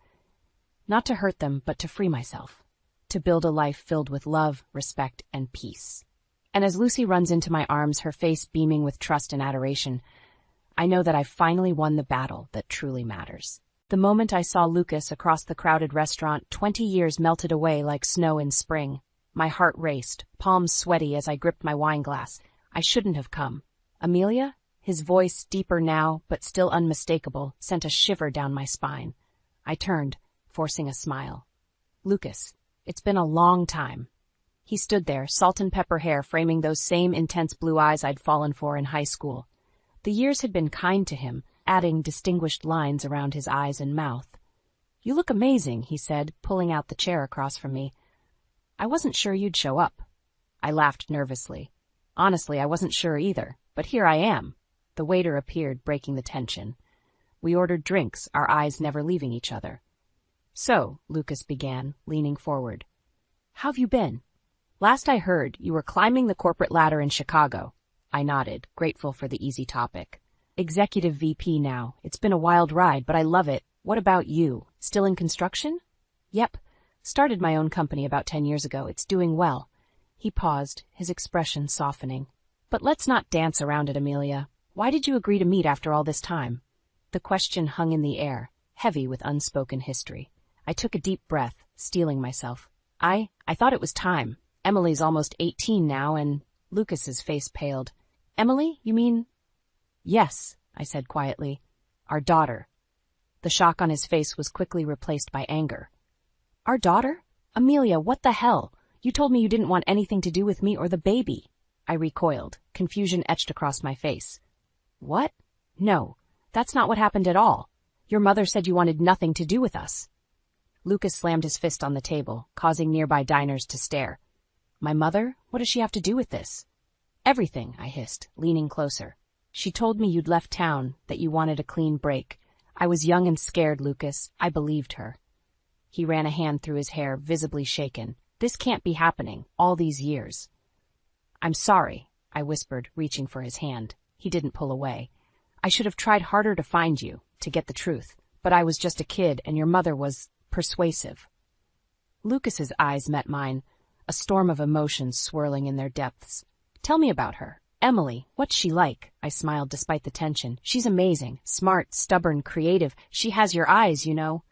Not to hurt them, but to free myself, to build a life filled with love, respect, and peace. And as Lucy runs into my arms, her face beaming with trust and adoration, I know that I've finally won the battle that truly matters. The moment I saw Lucas across the crowded restaurant, 20 years melted away like snow in spring. My heart raced, palms sweaty as I gripped my wine glass. I shouldn't have come. "Amelia?" His voice, deeper now, but still unmistakable, sent a shiver down my spine. I turned, forcing a smile. "Lucas," It's been a long time. He stood there, salt and pepper hair framing those same intense blue eyes I'd fallen for in high school. The years had been kind to him, adding distinguished lines around his eyes and mouth. "You look amazing," he said, pulling out the chair across from me. "I wasn't sure you'd show up." I laughed nervously. Honestly, I wasn't sure either, but here I am. The waiter appeared, breaking the tension. We ordered drinks, our eyes never leaving each other. "So," Lucas began, leaning forward. "How've you been? Last I heard, you were climbing the corporate ladder in Chicago." I nodded, grateful for the easy topic. "Executive VP now. It's been a wild ride, but I love it. What about you? Still in construction?" "Yep. Started my own company about 10 years ago. It's doing well." He paused, his expression softening. "But let's not dance around it, Amelia. Why did you agree to meet after all this time?" The question hung in the air, heavy with unspoken history. I took a deep breath, steeling myself. I thought it was time. Emily's almost 18 now, and Lucas's face paled. "Emily, you mean?" "Yes," I said quietly. "Our daughter." The shock on his face was quickly replaced by anger. "Our daughter? Amelia, what the hell? You told me you didn't want anything to do with me or the baby." I recoiled, confusion etched across my face. "What? No, that's not what happened at all. Your mother said you wanted nothing to do with us." Lucas slammed his fist on the table, causing nearby diners to stare. "My mother? What does she have to do with this?" "Everything," I hissed, leaning closer. "She told me you'd left town, that you wanted a clean break. I was young and scared, Lucas. I believed her." He ran a hand through his hair, visibly shaken. "This can't be happening, all these years." "I'm sorry," I whispered, reaching for his hand. He didn't pull away. "I should have tried harder to find you, to get the truth, but I was just a kid and your mother was persuasive." Lucas's eyes met mine, a storm of emotions swirling in their depths. "Tell me about her. Emily, what's she like?" I smiled despite the tension. "She's amazing, smart, stubborn, creative. She has your eyes, you know."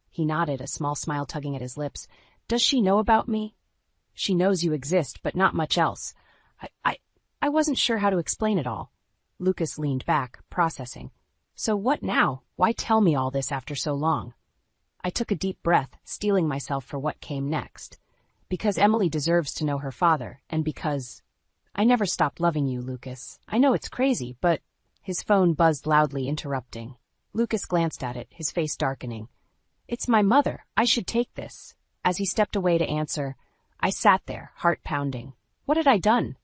He nodded, a small smile tugging at his lips. "Does she know about me?" "She knows you exist, but not much else." I wasn't sure how to explain it all. Lucas leaned back, processing. "So what now? Why tell me all this after so long?" I took a deep breath, steeling myself for what came next. "Because Emily deserves to know her father, and because I never stopped loving you, Lucas. I know it's crazy, but—" His phone buzzed loudly, interrupting. Lucas glanced at it, his face darkening. "It's my mother. I should take this." As he stepped away to answer, I sat there, heart pounding. What had I done?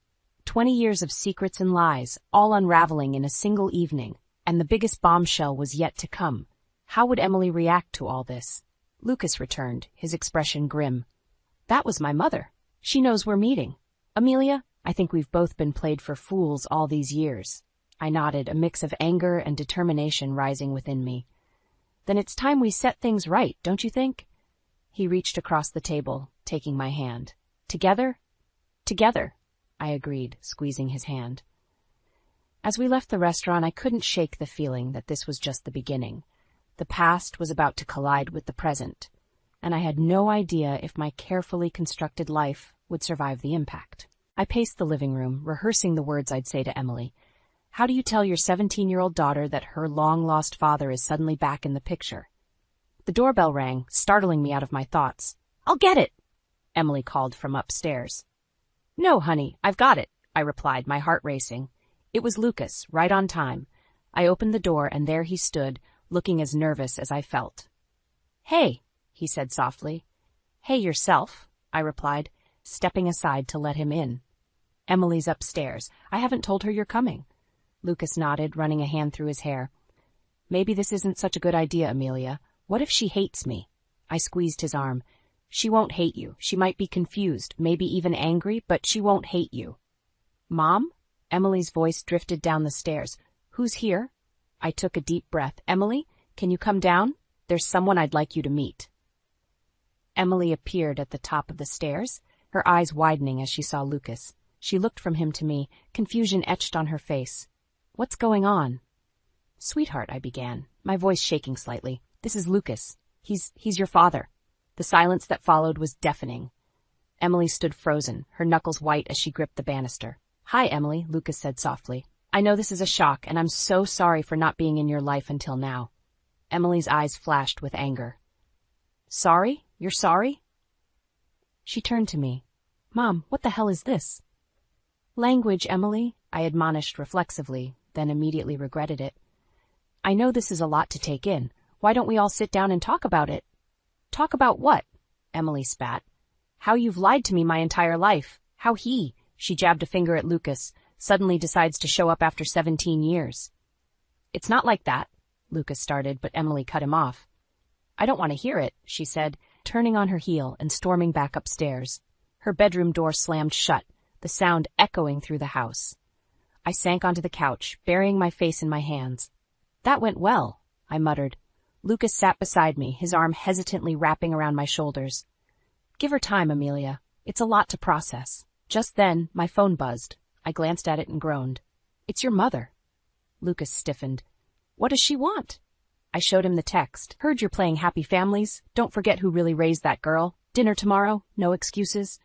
20 years of secrets and lies, all unraveling in a single evening, and the biggest bombshell was yet to come. How would Emily react to all this? Lucas returned, his expression grim. "That was my mother. She knows we're meeting. Amelia, I think we've both been played for fools all these years." I nodded, a mix of anger and determination rising within me. "Then it's time we set things right, don't you think?" He reached across the table, taking my hand. "Together?" "Together," I agreed, squeezing his hand. As we left the restaurant, I couldn't shake the feeling that this was just the beginning. The past was about to collide with the present, and I had no idea if my carefully constructed life would survive the impact. I paced the living room, rehearsing the words I'd say to Emily. How do you tell your 17-year-old daughter that her long-lost father is suddenly back in the picture? The doorbell rang, startling me out of my thoughts. "I'll get it," Emily called from upstairs. "No, honey, I've got it," I replied, my heart racing. It was Lucas, right on time. I opened the door, and there he stood, looking as nervous as I felt. "Hey," he said softly. "Hey yourself," I replied, stepping aside to let him in. "Emily's upstairs. I haven't told her you're coming." Lucas nodded, running a hand through his hair. "Maybe this isn't such a good idea, Amelia. What if she hates me?" I squeezed his arm. "She won't hate you. She might be confused, maybe even angry, but she won't hate you." "Mom?" Emily's voice drifted down the stairs. "Who's here?" I took a deep breath. "Emily, can you come down? There's someone I'd like you to meet." Emily appeared at the top of the stairs, her eyes widening as she saw Lucas. She looked from him to me, confusion etched on her face. "What's going on?" "Sweetheart," I began, my voice shaking slightly. "This is Lucas. He's your father." The silence that followed was deafening. Emily stood frozen, her knuckles white as she gripped the banister. "Hi, Emily," Lucas said softly. "I know this is a shock, and I'm so sorry for not being in your life until now." Emily's eyes flashed with anger. "Sorry? You're sorry?" She turned to me. Mom, what the hell is this? Language, Emily, I admonished reflexively, then immediately regretted it. I know this is a lot to take in. Why don't we all sit down and talk about it? Talk about what? Emily spat. How you've lied to me my entire life. How she jabbed a finger at Lucas, suddenly decides to show up after 17 years. It's not like that, Lucas started, but Emily cut him off. I don't want to hear it, she said, turning on her heel and storming back upstairs. Her bedroom door slammed shut, the sound echoing through the house. I sank onto the couch, burying my face in my hands. That went well, I muttered. Lucas sat beside me, his arm hesitantly wrapping around my shoulders. Give her time, Amelia. It's a lot to process. Just then, my phone buzzed. I glanced at it and groaned. It's your mother. Lucas stiffened. What does she want? I showed him the text. Heard you're playing Happy Families. Don't forget who really raised that girl. Dinner tomorrow. No excuses.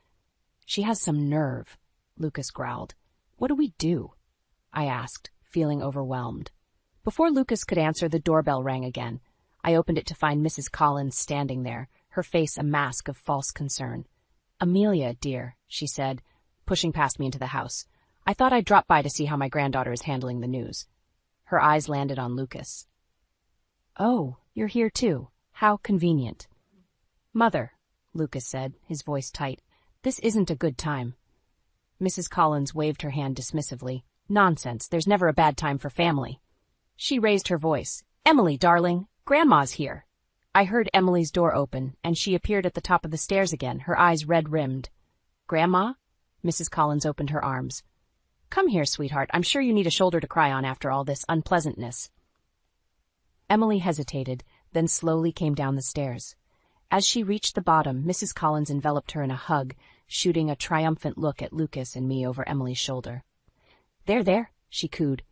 She has some nerve, Lucas growled. What do we do? I asked, feeling overwhelmed. Before Lucas could answer, the doorbell rang again. I opened it to find Mrs. Collins standing there, her face a mask of false concern. Amelia, dear, she said, pushing past me into the house. I thought I'd drop by to see how my granddaughter is handling the news. Her eyes landed on Lucas. Oh, you're here too. How convenient. Mother, Lucas said, his voice tight, this isn't a good time. Mrs. Collins waved her hand dismissively. Nonsense, there's never a bad time for family. She raised her voice. Emily, darling, Grandma's here. I heard Emily's door open, and she appeared at the top of the stairs again, her eyes red-rimmed. Grandma? Mrs. Collins opened her arms. Come here, sweetheart. I'm sure you need a shoulder to cry on after all this unpleasantness. Emily hesitated, then slowly came down the stairs. As she reached the bottom, Mrs. Collins enveloped her in a hug, shooting a triumphant look at Lucas and me over Emily's shoulder. There, she cooed.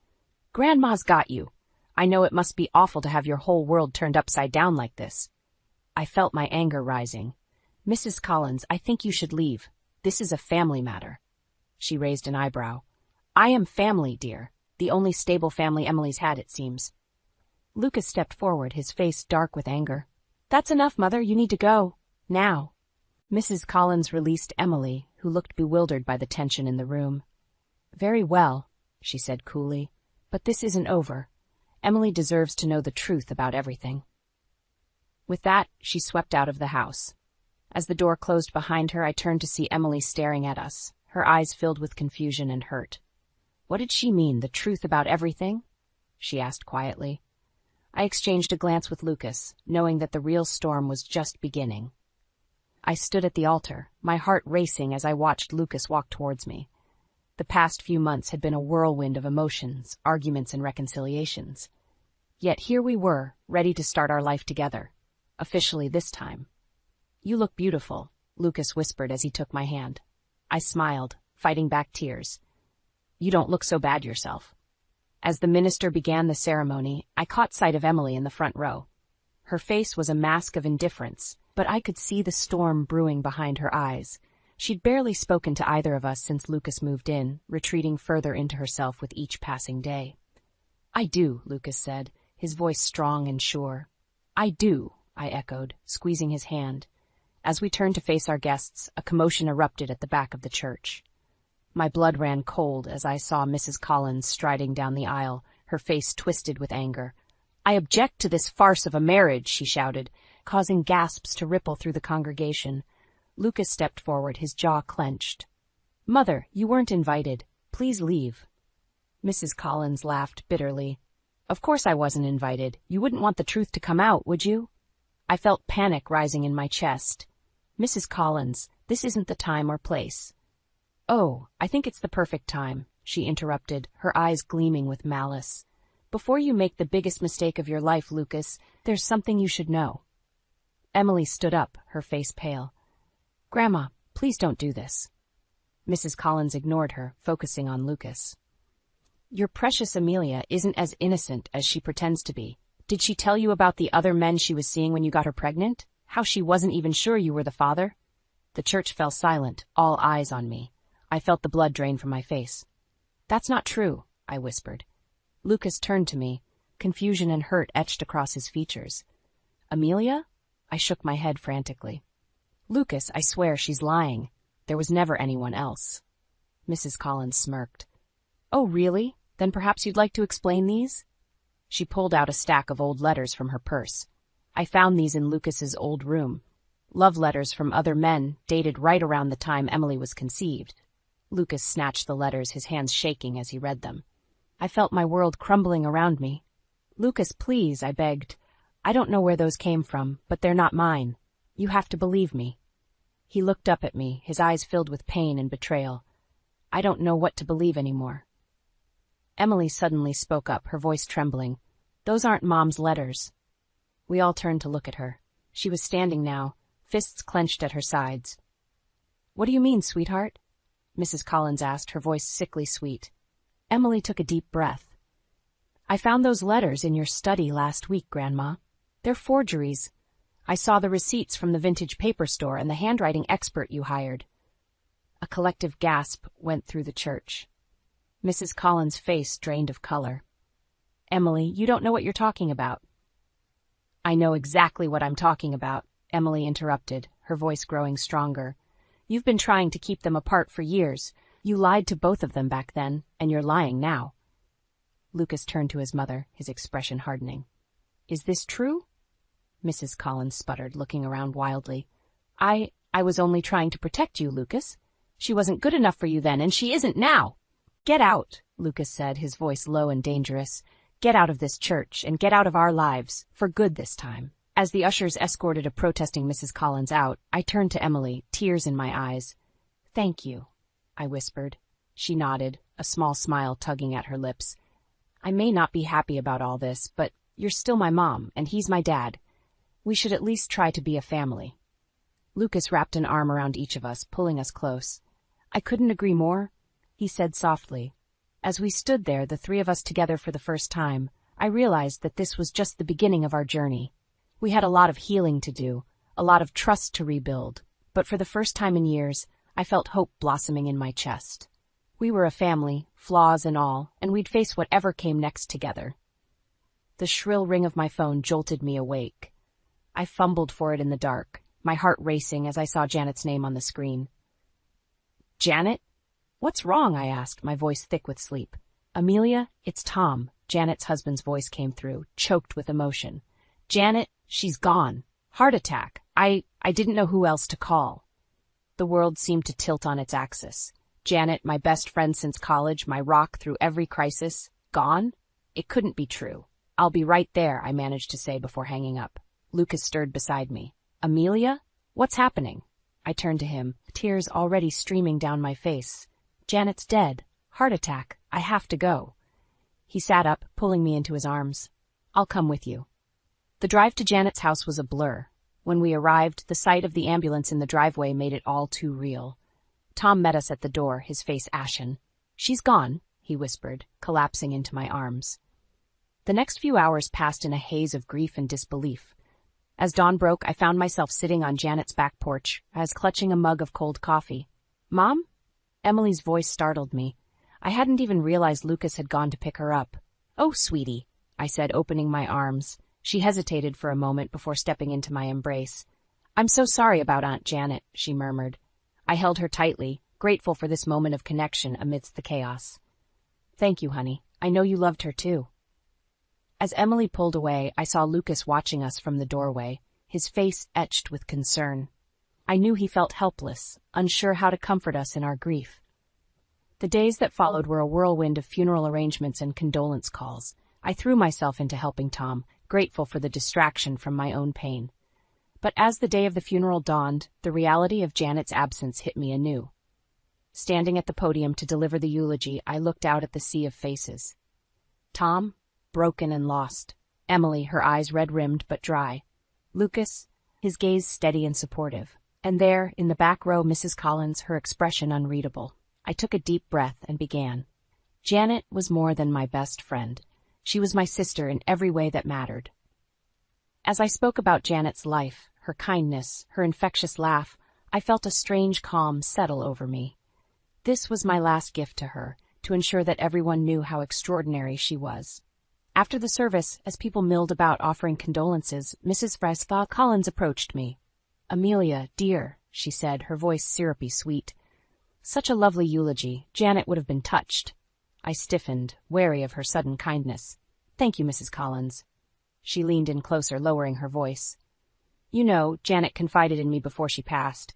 Grandma's got you. I know it must be awful to have your whole world turned upside down like this. I felt my anger rising. Mrs. Collins, I think you should leave. This is a family matter. She raised an eyebrow. I am family, dear. The only stable family Emily's had, it seems. Lucas stepped forward, his face dark with anger. That's enough, Mother. You need to go. Now. Mrs. Collins released Emily, who looked bewildered by the tension in the room. Very well, she said coolly, but this isn't over. Emily deserves to know the truth about everything. With that, she swept out of the house. As the door closed behind her, I turned to see Emily staring at us, her eyes filled with confusion and hurt. What did she mean, the truth about everything? She asked quietly. I exchanged a glance with Lucas, knowing that the real storm was just beginning. I stood at the altar, my heart racing as I watched Lucas walk towards me. The past few months had been a whirlwind of emotions, arguments, and reconciliations. Yet here we were, ready to start our life together. Officially this time. You look beautiful, Lucas whispered as he took my hand. I smiled, fighting back tears. You don't look so bad yourself. As the minister began the ceremony, I caught sight of Emily in the front row. Her face was a mask of indifference, but I could see the storm brewing behind her eyes. She'd barely spoken to either of us since Lucas moved in, retreating further into herself with each passing day. I do, Lucas said, his voice strong and sure. I do, I echoed, squeezing his hand. As we turned to face our guests, a commotion erupted at the back of the church. My blood ran cold as I saw Mrs. Collins striding down the aisle, her face twisted with anger. I object to this farce of a marriage, she shouted, causing gasps to ripple through the congregation. Lucas stepped forward, his jaw clenched. Mother, you weren't invited. Please leave. Mrs. Collins laughed bitterly. Of course I wasn't invited. You wouldn't want the truth to come out, would you? I felt panic rising in my chest. Mrs. Collins, this isn't the time or place. Oh, I think it's the perfect time, she interrupted, her eyes gleaming with malice. Before you make the biggest mistake of your life, Lucas, there's something you should know. Emily stood up, her face pale. Grandma, please don't do this. Mrs. Collins ignored her, focusing on Lucas. Your precious Amelia isn't as innocent as she pretends to be. Did she tell you about the other men she was seeing when you got her pregnant? How she wasn't even sure you were the father? The church fell silent, all eyes on me. I felt the blood drain from my face. That's not true, I whispered. Lucas turned to me, confusion and hurt etched across his features. Amelia? I shook my head frantically. Lucas, I swear she's lying. There was never anyone else. Mrs. Collins smirked. Oh, really? Then perhaps you'd like to explain these? She pulled out a stack of old letters from her purse. I found these in Lucas's old room. Love letters from other men, dated right around the time Emily was conceived. Lucas snatched the letters, his hands shaking as he read them. I felt my world crumbling around me. Lucas, please, I begged. I don't know where those came from, but they're not mine. You have to believe me. He looked up at me, his eyes filled with pain and betrayal. I don't know what to believe anymore. Emily suddenly spoke up, her voice trembling. Those aren't Mom's letters. We all turned to look at her. She was standing now, fists clenched at her sides. What do you mean, sweetheart? Mrs. Collins asked, her voice sickly sweet. Emily took a deep breath. I found those letters in your study last week, Grandma. They're forgeries. I saw the receipts from the vintage paper store and the handwriting expert you hired. A collective gasp went through the church. Mrs. Collins' face drained of color. Emily, you don't know what you're talking about. I know exactly what I'm talking about, Emily interrupted, her voice growing stronger. You've been trying to keep them apart for years. You lied to both of them back then, and you're lying now. Lucas turned to his mother, his expression hardening. Is this true? Mrs. Collins sputtered, looking around wildly. I was only trying to protect you, Lucas. She wasn't good enough for you then, and she isn't now. Get out, Lucas said, his voice low and dangerous. Get out of this church, and get out of our lives, for good this time. As the ushers escorted a protesting Mrs. Collins out, I turned to Emily, tears in my eyes. Thank you, I whispered. She nodded, a small smile tugging at her lips. I may not be happy about all this, but you're still my mom, and he's my dad. We should at least try to be a family. Lucas wrapped an arm around each of us, pulling us close. I couldn't agree more, he said softly. As we stood there, the three of us together for the first time, I realized that this was just the beginning of our journey. We had a lot of healing to do, a lot of trust to rebuild, but for the first time in years, I felt hope blossoming in my chest. We were a family, flaws and all, and we'd face whatever came next together. The shrill ring of my phone jolted me awake. I fumbled for it in the dark, my heart racing as I saw Janet's name on the screen. Janet? What's wrong? I asked, my voice thick with sleep. Amelia, it's Tom, Janet's husband's voice came through, choked with emotion. Janet, she's gone. Heart attack. I didn't know who else to call. The world seemed to tilt on its axis. Janet, my best friend since college, my rock through every crisis, gone? It couldn't be true. I'll be right there, I managed to say before hanging up. Lucas stirred beside me. Amelia? What's happening? I turned to him, tears already streaming down my face. Janet's dead. Heart attack. I have to go. He sat up, pulling me into his arms. I'll come with you. The drive to Janet's house was a blur. When we arrived, the sight of the ambulance in the driveway made it all too real. Tom met us at the door, his face ashen. She's gone, he whispered, collapsing into my arms. The next few hours passed in a haze of grief and disbelief. As dawn broke, I found myself sitting on Janet's back porch, as clutching a mug of cold coffee. Mom? Emily's voice startled me. I hadn't even realized Lucas had gone to pick her up. Oh, sweetie, I said, opening my arms. She hesitated for a moment before stepping into my embrace. I'm so sorry about Aunt Janet, she murmured. I held her tightly, grateful for this moment of connection amidst the chaos. Thank you, honey. I know you loved her too. As Emily pulled away, I saw Lucas watching us from the doorway, his face etched with concern. I knew he felt helpless, unsure how to comfort us in our grief. The days that followed were a whirlwind of funeral arrangements and condolence calls. I threw myself into helping Tom, grateful for the distraction from my own pain. But as the day of the funeral dawned, the reality of Janet's absence hit me anew. Standing at the podium to deliver the eulogy, I looked out at the sea of faces. Tom, broken and lost. Emily, her eyes red-rimmed but dry. Lucas, his gaze steady and supportive. And there, in the back row, Mrs. Collins, her expression unreadable. I took a deep breath and began. Janet was more than my best friend. She was my sister in every way that mattered. As I spoke about Janet's life, her kindness, her infectious laugh, I felt a strange calm settle over me. This was my last gift to her, to ensure that everyone knew how extraordinary she was. After the service, as people milled about offering condolences, Mrs. Collins approached me. "Amelia, dear," she said, her voice syrupy sweet. Such a lovely eulogy. Janet would have been touched. I stiffened, wary of her sudden kindness. "Thank you, Mrs. Collins." She leaned in closer, lowering her voice. "You know, Janet confided in me before she passed.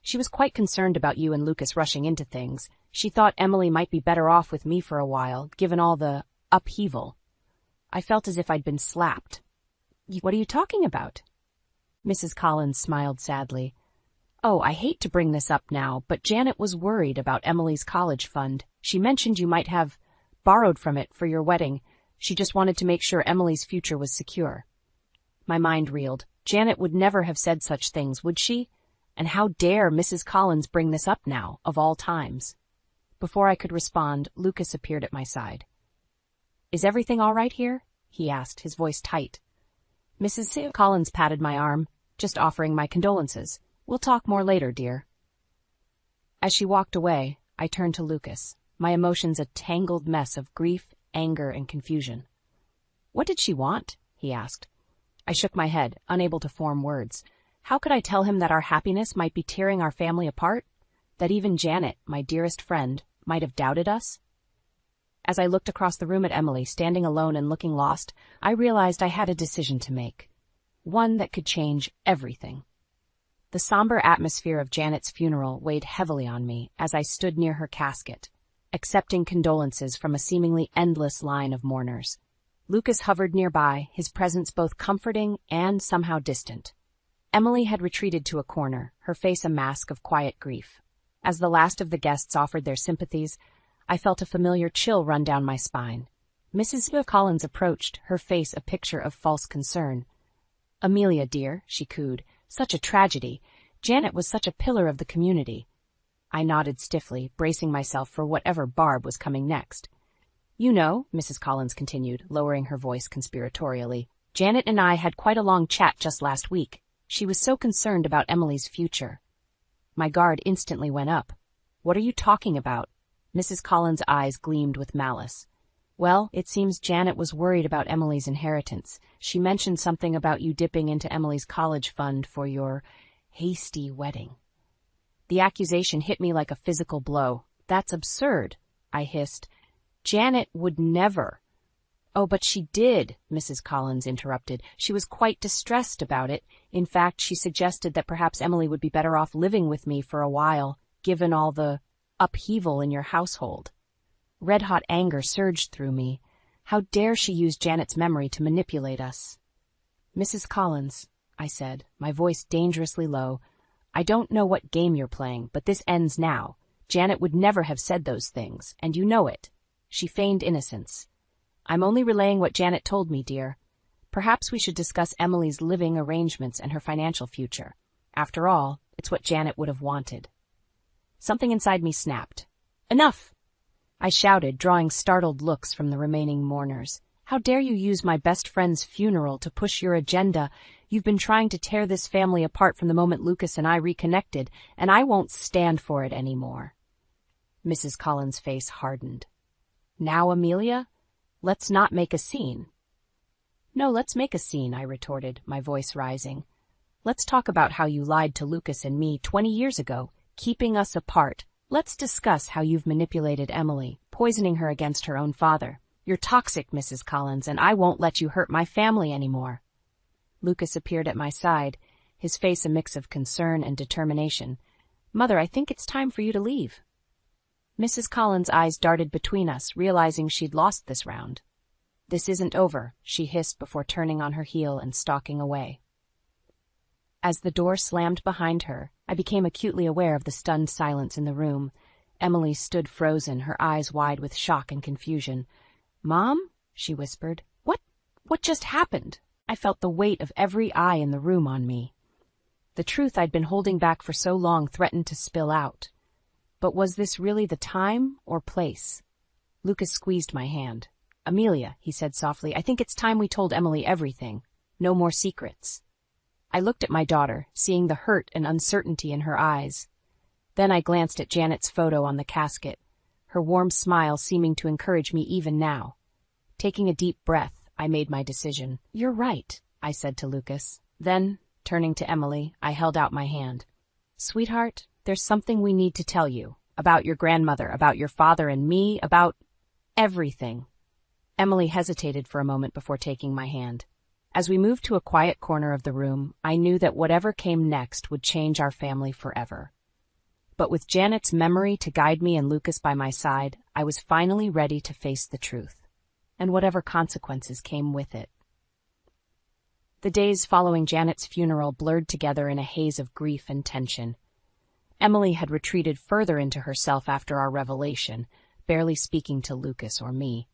She was quite concerned about you and Lucas rushing into things. She thought Emily might be better off with me for a while, given all the upheaval." I felt as if I'd been slapped. "What are you talking about?" Mrs. Collins smiled sadly. "Oh, I hate to bring this up now, but Janet was worried about Emily's college fund. She mentioned you might have borrowed from it for your wedding. She just wanted to make sure Emily's future was secure." My mind reeled. Janet would never have said such things, would she? And how dare Mrs. Collins bring this up now, of all times? Before I could respond, Lucas appeared at my side. "Is everything all right here?" he asked, his voice tight. Mrs. Collins patted my arm, "Just offering my condolences. We'll talk more later, dear." As she walked away, I turned to Lucas, my emotions a tangled mess of grief, anger, and confusion. "What did she want?" he asked. I shook my head, unable to form words. How could I tell him that our happiness might be tearing our family apart? That even Janet, my dearest friend, might have doubted us? As I looked across the room at Emily, standing alone and looking lost, I realized I had a decision to make. One that could change everything. The somber atmosphere of Janet's funeral weighed heavily on me as I stood near her casket, accepting condolences from a seemingly endless line of mourners. Lucas hovered nearby, his presence both comforting and somehow distant. Emily had retreated to a corner, her face a mask of quiet grief. As the last of the guests offered their sympathies, I felt a familiar chill run down my spine. Mrs. Collins approached, her face a picture of false concern. "Amelia, dear," she cooed, "such a tragedy. Janet was such a pillar of the community." I nodded stiffly, bracing myself for whatever barb was coming next. "You know," Mrs. Collins continued, lowering her voice conspiratorially, "Janet and I had quite a long chat just last week. She was so concerned about Emily's future." My guard instantly went up. "What are you talking about?" Mrs. Collins' eyes gleamed with malice. "Well, it seems Janet was worried about Emily's inheritance. She mentioned something about you dipping into Emily's college fund for your hasty wedding." The accusation hit me like a physical blow. "That's absurd," I hissed. "Janet would never." "Oh, but she did," Mrs. Collins interrupted. "She was quite distressed about it. In fact, she suggested that perhaps Emily would be better off living with me for a while, given all the upheaval in your household." Red-hot anger surged through me. How dare she use Janet's memory to manipulate us? "Mrs. Collins," I said, my voice dangerously low, "I don't know what game you're playing, but this ends now. Janet would never have said those things, and you know it." She feigned innocence. "I'm only relaying what Janet told me, dear. Perhaps we should discuss Emily's living arrangements and her financial future. After all, it's what Janet would have wanted." Something inside me snapped. "Enough!" I shouted, drawing startled looks from the remaining mourners. "How dare you use my best friend's funeral to push your agenda? You've been trying to tear this family apart from the moment Lucas and I reconnected, and I won't stand for it anymore." Mrs. Collins' face hardened. "Now, Amelia, let's not make a scene." "No, let's make a scene," I retorted, my voice rising. "Let's talk about how you lied to Lucas and me 20 years ago, keeping us apart. Let's discuss how you've manipulated Emily, poisoning her against her own father. You're toxic, Mrs. Collins, and I won't let you hurt my family anymore." Lucas appeared at my side, his face a mix of concern and determination. "Mother, I think it's time for you to leave." Mrs. Collins' eyes darted between us, realizing she'd lost this round. "This isn't over," she hissed before turning on her heel and stalking away. As the door slammed behind her, I became acutely aware of the stunned silence in the room. Emily stood frozen, her eyes wide with shock and confusion. "Mom?" she whispered. What just happened?" I felt the weight of every eye in the room on me. The truth I'd been holding back for so long threatened to spill out. But was this really the time or place? Lucas squeezed my hand. "Amelia," he said softly, "I think it's time we told Emily everything. No more secrets." I looked at my daughter, seeing the hurt and uncertainty in her eyes. Then I glanced at Janet's photo on the casket, her warm smile seeming to encourage me even now. Taking a deep breath, I made my decision. "You're right," I said to Lucas. Then, Turning to Emily, I held out my hand. "Sweetheart, there's something we need to tell you. About your grandmother, about your father and me, about everything." Emily hesitated for a moment before taking my hand. As we moved to a quiet corner of the room, I knew that whatever came next would change our family forever. But with Janet's memory to guide me and Lucas by my side, I was finally ready to face the truth, and whatever consequences came with it. The days following Janet's funeral blurred together in a haze of grief and tension. Emily had retreated further into herself after our revelation, barely speaking to Lucas or me.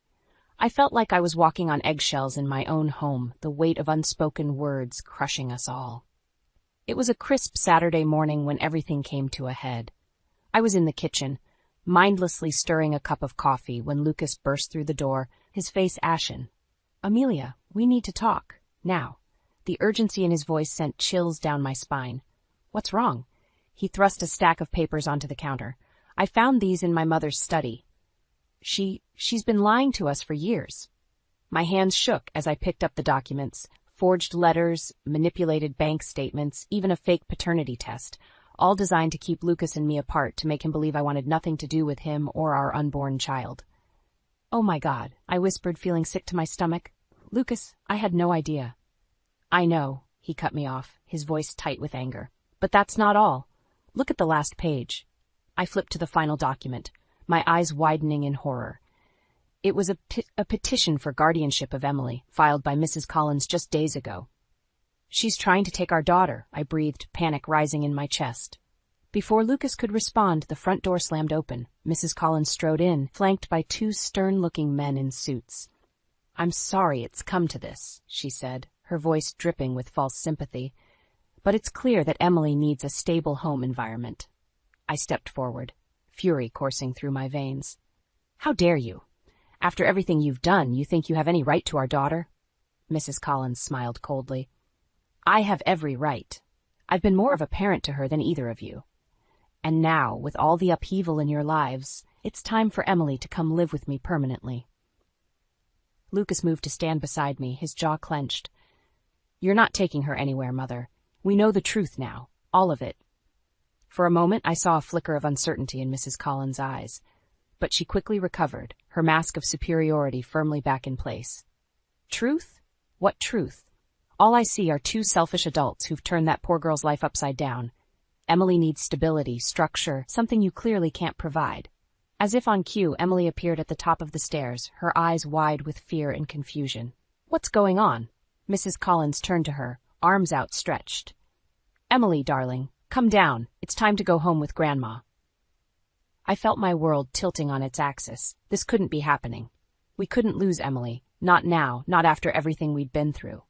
I felt like I was walking on eggshells in my own home, the weight of unspoken words crushing us all. It was a crisp Saturday morning when everything came to a head. I was in the kitchen, mindlessly stirring a cup of coffee when Lucas burst through the door, his face ashen. "Amelia, we need to talk. Now." The urgency in his voice sent chills down my spine. "What's wrong?" He thrust a stack of papers onto the counter. "I found these in my mother's study. She's been lying to us for years." My hands shook as I picked up the documents. Forged letters, manipulated bank statements, even a fake paternity test, all designed to keep Lucas and me apart, to make him believe I wanted nothing to do with him or our unborn child. "Oh my God," I whispered, feeling sick to my stomach. "Lucas, I had no idea." "I know," he cut me off, his voice tight with anger. "But that's not all. Look at the last page." I flipped to the final document, my eyes widening in horror. It was a petition for guardianship of Emily, filed by Mrs. Collins just days ago. "She's trying to take our daughter," I breathed, panic rising in my chest. Before Lucas could respond, the front door slammed open. Mrs. Collins strode in, flanked by two stern-looking men in suits. "I'm sorry it's come to this," she said, her voice dripping with false sympathy. "But it's clear that Emily needs a stable home environment." I stepped forward, fury coursing through my veins. "How dare you? After everything you've done, you think you have any right to our daughter?" Mrs. Collins smiled coldly. "I have every right. I've been more of a parent to her than either of you. And now, with all the upheaval in your lives, it's time for Emily to come live with me permanently." Lucas moved to stand beside me, his jaw clenched. "You're not taking her anywhere, Mother. We know the truth now, all of it." For a moment, I saw a flicker of uncertainty in Mrs. Collins' eyes, but she quickly recovered, her mask of superiority firmly back in place. "Truth? What truth? All I see are two selfish adults who've turned that poor girl's life upside down. Emily needs stability, structure, something you clearly can't provide." As if on cue, Emily appeared at the top of the stairs, her eyes wide with fear and confusion. "What's going on?" Mrs. Collins turned to her, arms outstretched. "Emily, darling, come down. It's time to go home with Grandma." I felt my world tilting on its axis. This couldn't be happening. We couldn't lose Emily. Not now, not after everything we'd been through.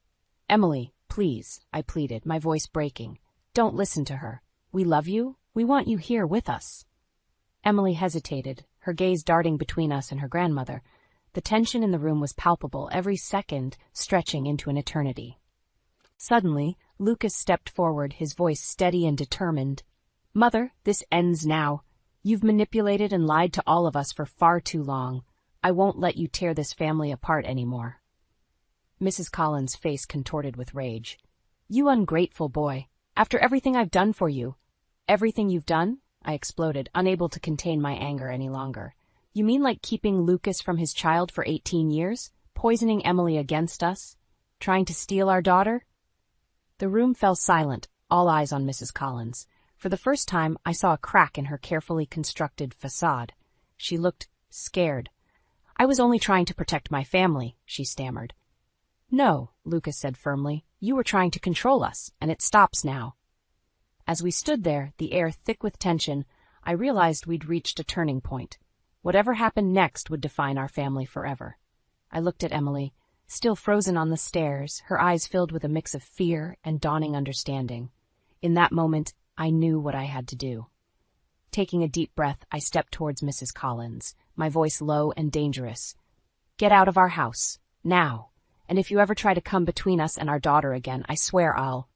"Emily, please," I pleaded, my voice breaking. "Don't listen to her. We love you. We want you here with us." Emily hesitated, her gaze darting between us and her grandmother. The tension in the room was palpable, every second stretching into an eternity. Suddenly, Lucas stepped forward, his voice steady and determined. "Mother, this ends now. You've manipulated and lied to all of us for far too long. I won't let you tear this family apart anymore." Mrs. Collins' face contorted with rage. "You ungrateful boy. After everything I've done for you." "Everything you've done?" I exploded, unable to contain my anger any longer. "You mean like keeping Lucas from his child for 18 years? Poisoning Emily against us? Trying to steal our daughter?" The room fell silent, all eyes on Mrs. Collins. For the first time, I saw a crack in her carefully constructed facade. She looked scared. "I was only trying to protect my family," she stammered. "No," Lucas said firmly. "You were trying to control us, and it stops now." As we stood there, the air thick with tension, I realized we'd reached a turning point. Whatever happened next would define our family forever. I looked at Emily, still frozen on the stairs, her eyes filled with a mix of fear and dawning understanding. In that moment, I knew what I had to do. Taking a deep breath, I stepped towards Mrs. Collins, my voice low and dangerous. "Get out of our house, now. And if you ever try to come between us and our daughter again, I swear I'll—"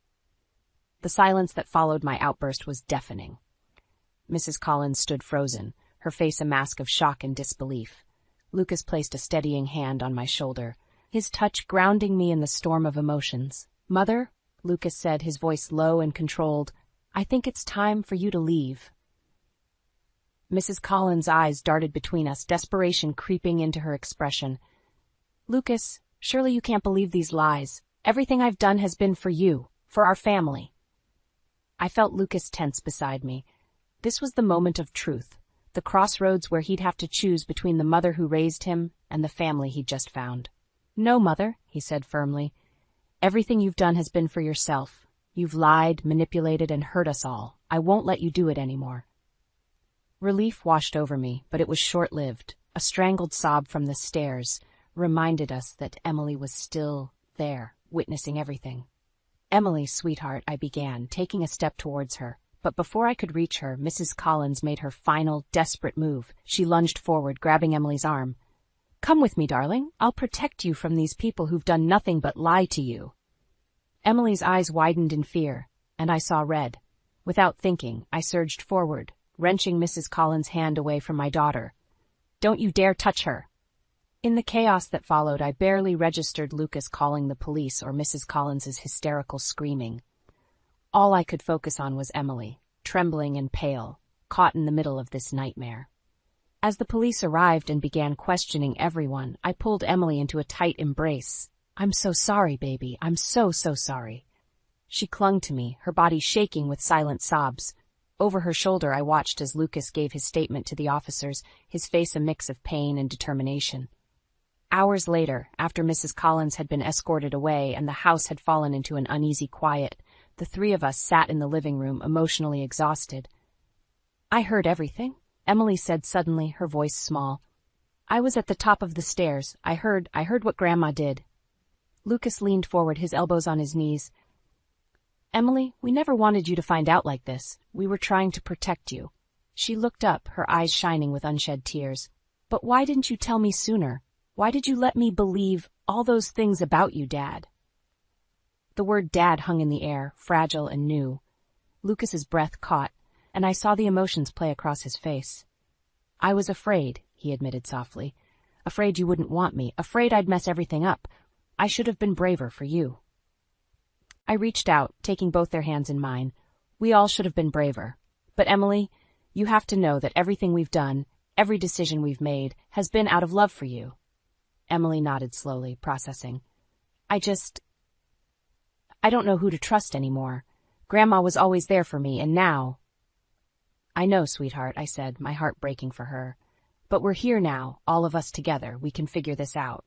The silence that followed my outburst was deafening. Mrs. Collins stood frozen, her face a mask of shock and disbelief. Lucas placed a steadying hand on my shoulder, his touch grounding me in the storm of emotions. "Mother, Lucas said, his voice low and controlled. "I think it's time for you to leave." Mrs. Collins' eyes darted between us, desperation creeping into her expression. "Lucas, surely you can't believe these lies. Everything I've done has been for you, for our family." I felt Lucas tense beside me. This was the moment of truth, the crossroads where he'd have to choose between the mother who raised him and the family he'd just found. "No, Mother," he said firmly. "Everything you've done has been for yourself. You've lied, manipulated, and hurt us all. I won't let you do it anymore." Relief washed over me, but it was short-lived. A strangled sob from the stairs reminded us that Emily was still there, witnessing everything. "Emily, sweetheart," I began, taking a step towards her. But before I could reach her, Mrs. Collins made her final, desperate move. She lunged forward, grabbing Emily's arm. "Come with me, darling. I'll protect you from these people who've done nothing but lie to you." Emily's eyes widened in fear, and I saw red. Without thinking, I surged forward, wrenching Mrs. Collins' hand away from my daughter. "Don't you dare touch her!" In the chaos that followed, I barely registered Lucas calling the police or Mrs. Collins's hysterical screaming. All I could focus on was Emily, trembling and pale, caught in the middle of this nightmare. As the police arrived and began questioning everyone, I pulled Emily into a tight embrace. "I'm so sorry, baby. I'm so sorry." She clung to me, her body shaking with silent sobs. Over her shoulder, I watched as Lucas gave his statement to the officers, his face a mix of pain and determination. Hours later, after Mrs. Collins had been escorted away and the house had fallen into an uneasy quiet, the three of us sat in the living room, emotionally exhausted. "I heard everything," Emily said suddenly, her voice small. "I was at the top of the stairs. I heard what Grandma did." Lucas leaned forward, his elbows on his knees. "Emily, we never wanted you to find out like this. We were trying to protect you." She looked up, her eyes shining with unshed tears. "But why didn't you tell me sooner? Why did you let me believe all those things about you, Dad?" The word Dad hung in the air, fragile and new. Lucas's breath caught, and I saw the emotions play across his face. "I was afraid," he admitted softly. "Afraid you wouldn't want me, afraid I'd mess everything up. I should have been braver for you." I reached out, taking both their hands in mine. "We all should have been braver. But Emily, you have to know that everything we've done, every decision we've made, has been out of love for you." Emily nodded slowly, processing. I don't know who to trust anymore. Grandma was always there for me, and now—" "I know, sweetheart," I said, my heart breaking for her. "But we're here now, all of us together. We can figure this out."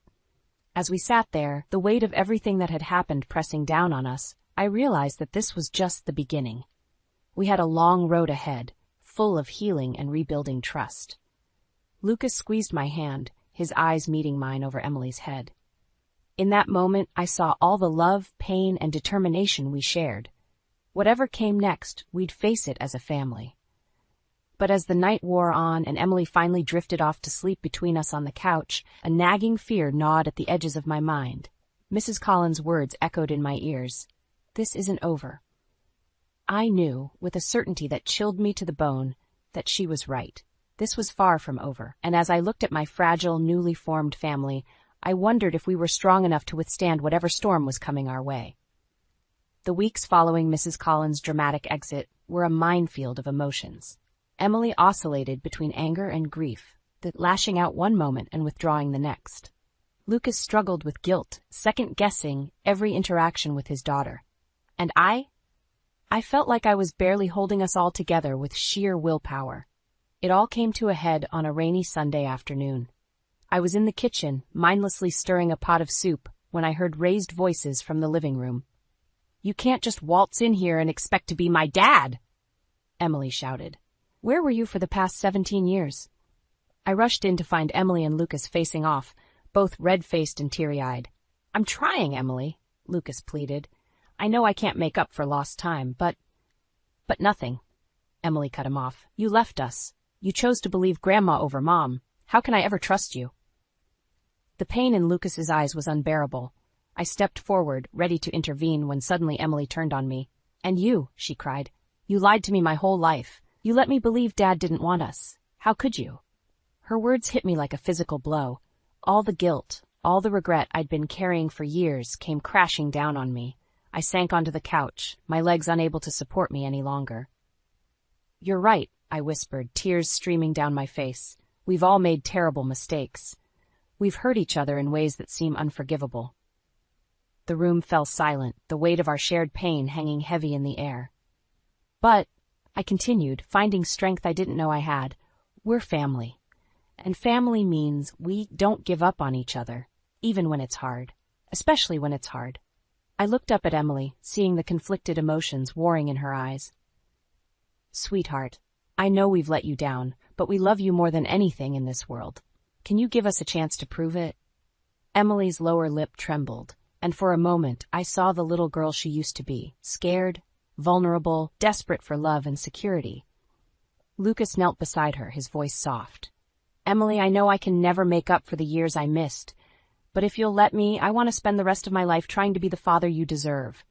As we sat there, the weight of everything that had happened pressing down on us, I realized that this was just the beginning. We had a long road ahead, full of healing and rebuilding trust. Lucas squeezed my hand, his eyes meeting mine over Emily's head. In that moment, I saw all the love, pain, and determination we shared. Whatever came next, we'd face it as a family. But as the night wore on and Emily finally drifted off to sleep between us on the couch, a nagging fear gnawed at the edges of my mind. Mrs. Collins' words echoed in my ears. "This isn't over." I knew, with a certainty that chilled me to the bone, that she was right. This was far from over, and as I looked at my fragile, newly formed family, I wondered if we were strong enough to withstand whatever storm was coming our way. The weeks following Mrs. Collins' dramatic exit were a minefield of emotions. Emily oscillated between anger and grief, lashing out one moment and withdrawing the next. Lucas struggled with guilt, second-guessing every interaction with his daughter. And I felt like I was barely holding us all together with sheer willpower. It all came to a head on a rainy Sunday afternoon. I was in the kitchen, mindlessly stirring a pot of soup, when I heard raised voices from the living room. "You can't just waltz in here and expect to be my dad!" Emily shouted. "Where were you for the past 17 years? I rushed in to find Emily and Lucas facing off, both red-faced and teary-eyed. "I'm trying, Emily," Lucas pleaded. "I know I can't make up for lost time, but nothing." Emily cut him off. "You left us. You chose to believe Grandma over Mom. How can I ever trust you?" The pain in Lucas's eyes was unbearable. I stepped forward, ready to intervene, when suddenly Emily turned on me. "And you," she cried. "You lied to me my whole life. You let me believe Dad didn't want us. How could you?" Her words hit me like a physical blow. All the guilt, all the regret I'd been carrying for years came crashing down on me. I sank onto the couch, my legs unable to support me any longer. "You're right," I whispered, tears streaming down my face. "We've all made terrible mistakes. We've hurt each other in ways that seem unforgivable." The room fell silent, the weight of our shared pain hanging heavy in the air. "But," I continued, finding strength I didn't know I had, "we're family. And family means we don't give up on each other, even when it's hard. Especially when it's hard." I looked up at Emily, seeing the conflicted emotions warring in her eyes. "Sweetheart, I know we've let you down, but we love you more than anything in this world. Can you give us a chance to prove it?" Emily's lower lip trembled, and for a moment I saw the little girl she used to be, scared, vulnerable, desperate for love and security. Lucas knelt beside her, his voice soft. "Emily, I know I can never make up for the years I missed, but if you'll let me, I want to spend the rest of my life trying to be the father you deserve."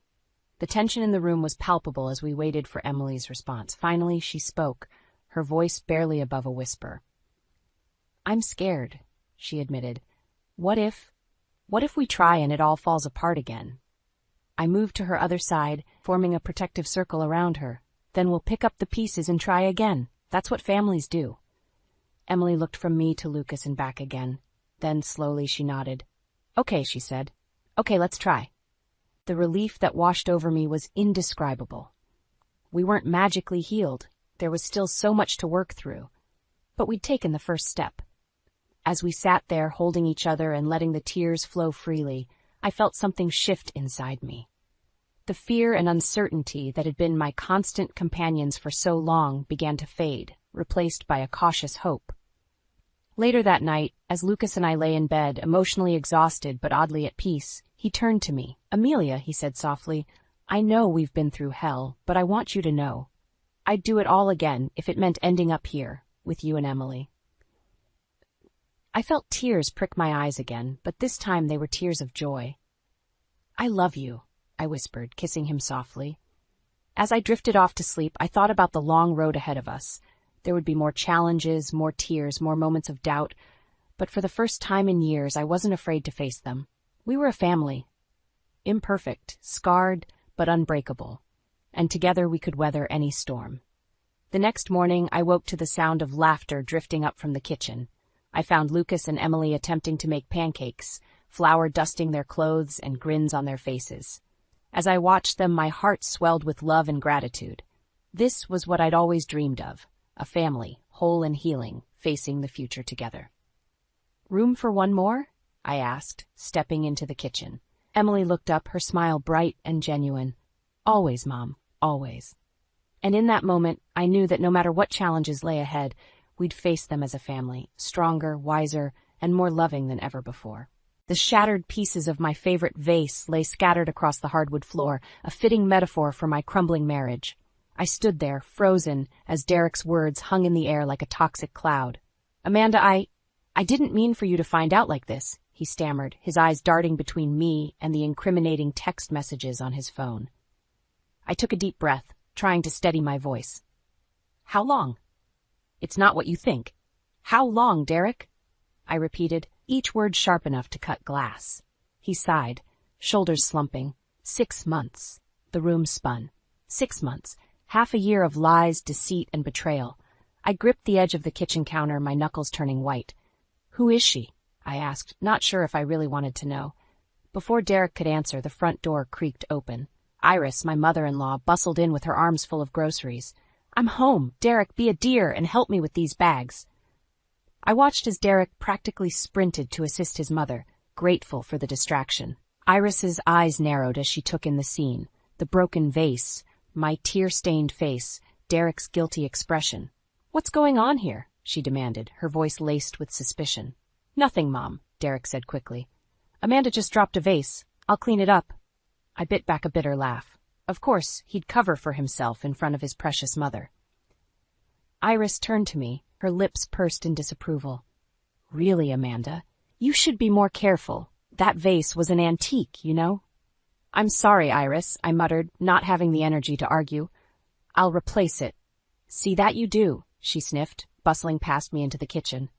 The tension in the room was palpable as we waited for Emily's response. Finally, she spoke, her voice barely above a whisper. "I'm scared," she admitted. What if we try and it all falls apart again?" I moved to her other side, forming a protective circle around her. "Then we'll pick up the pieces and try again. That's what families do." Emily looked from me to Lucas and back again. Then slowly she nodded. "Okay," she said. "Okay, let's try." The relief that washed over me was indescribable. We weren't magically healed. There was still so much to work through. But we'd taken the first step. As we sat there holding each other and letting the tears flow freely, I felt something shift inside me. The fear and uncertainty that had been my constant companions for so long began to fade, replaced by a cautious hope. Later that night, as Lucas and I lay in bed, emotionally exhausted but oddly at peace, he turned to me. "Amelia," he said softly, "I know we've been through hell, but I want you to know. I'd do it all again if it meant ending up here, with you and Emily." I felt tears prick my eyes again, but this time they were tears of joy. "I love you," I whispered, kissing him softly. As I drifted off to sleep, I thought about the long road ahead of us. There would be more challenges, more tears, more moments of doubt, but for the first time in years, I wasn't afraid to face them. We were a family. Imperfect, scarred, but unbreakable. And together we could weather any storm. The next morning, I woke to the sound of laughter drifting up from the kitchen. I found Lucas and Emily attempting to make pancakes, flour dusting their clothes and grins on their faces. As I watched them, my heart swelled with love and gratitude. This was what I'd always dreamed of. A family, whole and healing, facing the future together. "Room for one more?" I asked, stepping into the kitchen. Emily looked up, her smile bright and genuine. "Always, Mom, always." And in that moment, I knew that no matter what challenges lay ahead, we'd face them as a family, stronger, wiser, and more loving than ever before. The shattered pieces of my favorite vase lay scattered across the hardwood floor, a fitting metaphor for my crumbling marriage. I stood there, frozen, as Derek's words hung in the air like a toxic cloud. "Amanda, I didn't mean for you to find out like this," he stammered, his eyes darting between me and the incriminating text messages on his phone. I took a deep breath, trying to steady my voice. "How long?" "It's not what you think." "How long, Derek?" I repeated, each word sharp enough to cut glass. He sighed, shoulders slumping. 6 months. The room spun. 6 months. Half a year of lies, deceit, and betrayal. I gripped the edge of the kitchen counter, my knuckles turning white. "Who is she?" I asked, not sure if I really wanted to know. Before Derek could answer, the front door creaked open. Iris, my mother-in-law, bustled in with her arms full of groceries. "I'm home. Derek, be a dear and help me with these bags." I watched as Derek practically sprinted to assist his mother, grateful for the distraction. Iris's eyes narrowed as she took in the scene. The broken vase, my tear-stained face, Derek's guilty expression. "What's going on here?" she demanded, her voice laced with suspicion. "Nothing, Mom," Derek said quickly. "Amanda just dropped a vase. I'll clean it up." I bit back a bitter laugh. Of course, he'd cover for himself in front of his precious mother. Iris turned to me, her lips pursed in disapproval. "Really, Amanda? You should be more careful. That vase was an antique, you know." "I'm sorry, Iris," I muttered, not having the energy to argue. "I'll replace it." "See that you do," she sniffed, bustling past me into the kitchen.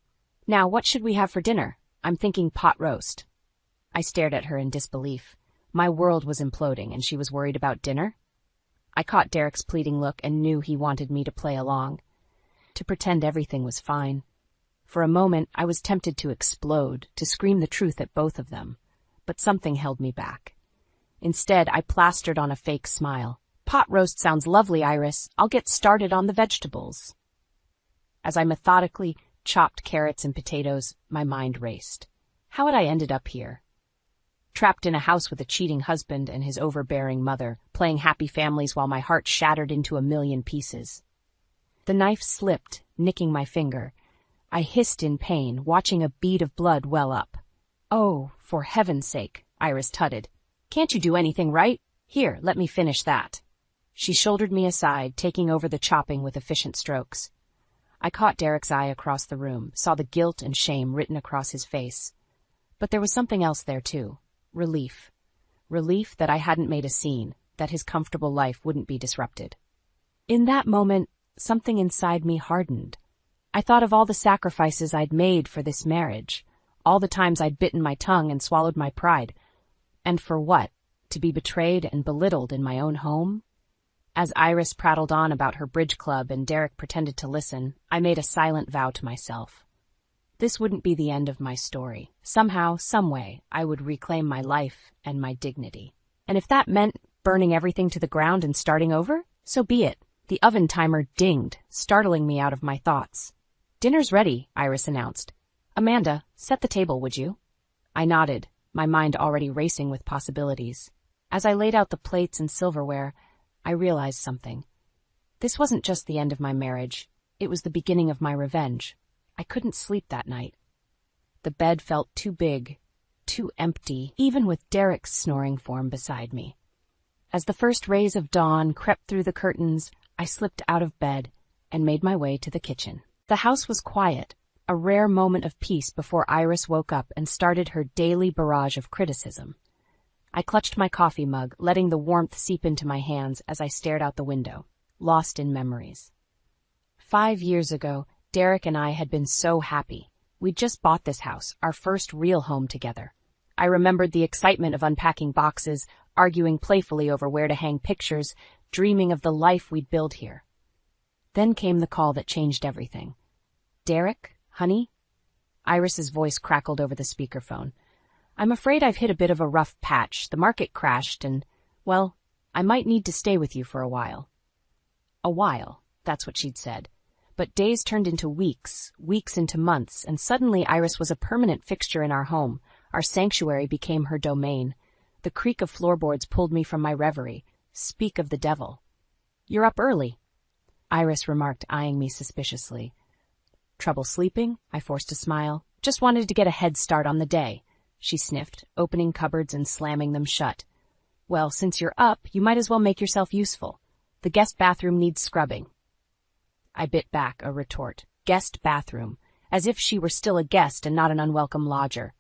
"Now, what should we have for dinner? I'm thinking pot roast." I stared at her in disbelief. My world was imploding, and she was worried about dinner? I caught Derek's pleading look and knew he wanted me to play along, to pretend everything was fine. For a moment, I was tempted to explode, to scream the truth at both of them, but something held me back. Instead, I plastered on a fake smile. Pot roast sounds lovely, Iris. I'll get started on the vegetables. As I methodically chopped carrots and potatoes, my mind raced. How had I ended up here? Trapped in a house with a cheating husband and his overbearing mother, playing happy families while my heart shattered into a million pieces. The knife slipped, nicking my finger. I hissed in pain, watching a bead of blood well up. Oh, for heaven's sake, Iris tutted. Can't you do anything right? Here, let me finish that. She shouldered me aside, taking over the chopping with efficient strokes. I caught Derek's eye across the room, saw the guilt and shame written across his face. But there was something else there, too. Relief. Relief that I hadn't made a scene, that his comfortable life wouldn't be disrupted. In that moment, something inside me hardened. I thought of all the sacrifices I'd made for this marriage, all the times I'd bitten my tongue and swallowed my pride. And for what? To be betrayed and belittled in my own home? As Iris prattled on about her bridge club and Derek pretended to listen, I made a silent vow to myself. This wouldn't be the end of my story. Somehow, someway, I would reclaim my life and my dignity. And if that meant burning everything to the ground and starting over, so be it. The oven timer dinged, startling me out of my thoughts. Dinner's ready, Iris announced. Amanda, set the table, would you? I nodded, my mind already racing with possibilities. As I laid out the plates and silverware, I realized something. This wasn't just the end of my marriage. It was the beginning of my revenge. I couldn't sleep that night. The bed felt too big, too empty, even with Derek's snoring form beside me. As the first rays of dawn crept through the curtains, I slipped out of bed and made my way to the kitchen. The house was quiet, a rare moment of peace before Iris woke up and started her daily barrage of criticism. I clutched my coffee mug, letting the warmth seep into my hands as I stared out the window, lost in memories. 5 years ago, Derek and I had been so happy. We'd just bought this house, our first real home together. I remembered the excitement of unpacking boxes, arguing playfully over where to hang pictures, dreaming of the life we'd build here. Then came the call that changed everything. Derek, honey? Iris's voice crackled over the speakerphone. I'm afraid I've hit a bit of a rough patch. The market crashed and, well, I might need to stay with you for a while. A while, that's what she'd said. But days turned into weeks, weeks into months, and suddenly Iris was a permanent fixture in our home. Our sanctuary became her domain. The creak of floorboards pulled me from my reverie. Speak of the devil. You're up early, Iris remarked, eyeing me suspiciously. Trouble sleeping? I forced a smile. Just wanted to get a head start on the day, she sniffed, opening cupboards and slamming them shut. Well, since you're up, you might as well make yourself useful. The guest bathroom needs scrubbing. I bit back a retort. Guest bathroom, as if she were still a guest and not an unwelcome lodger.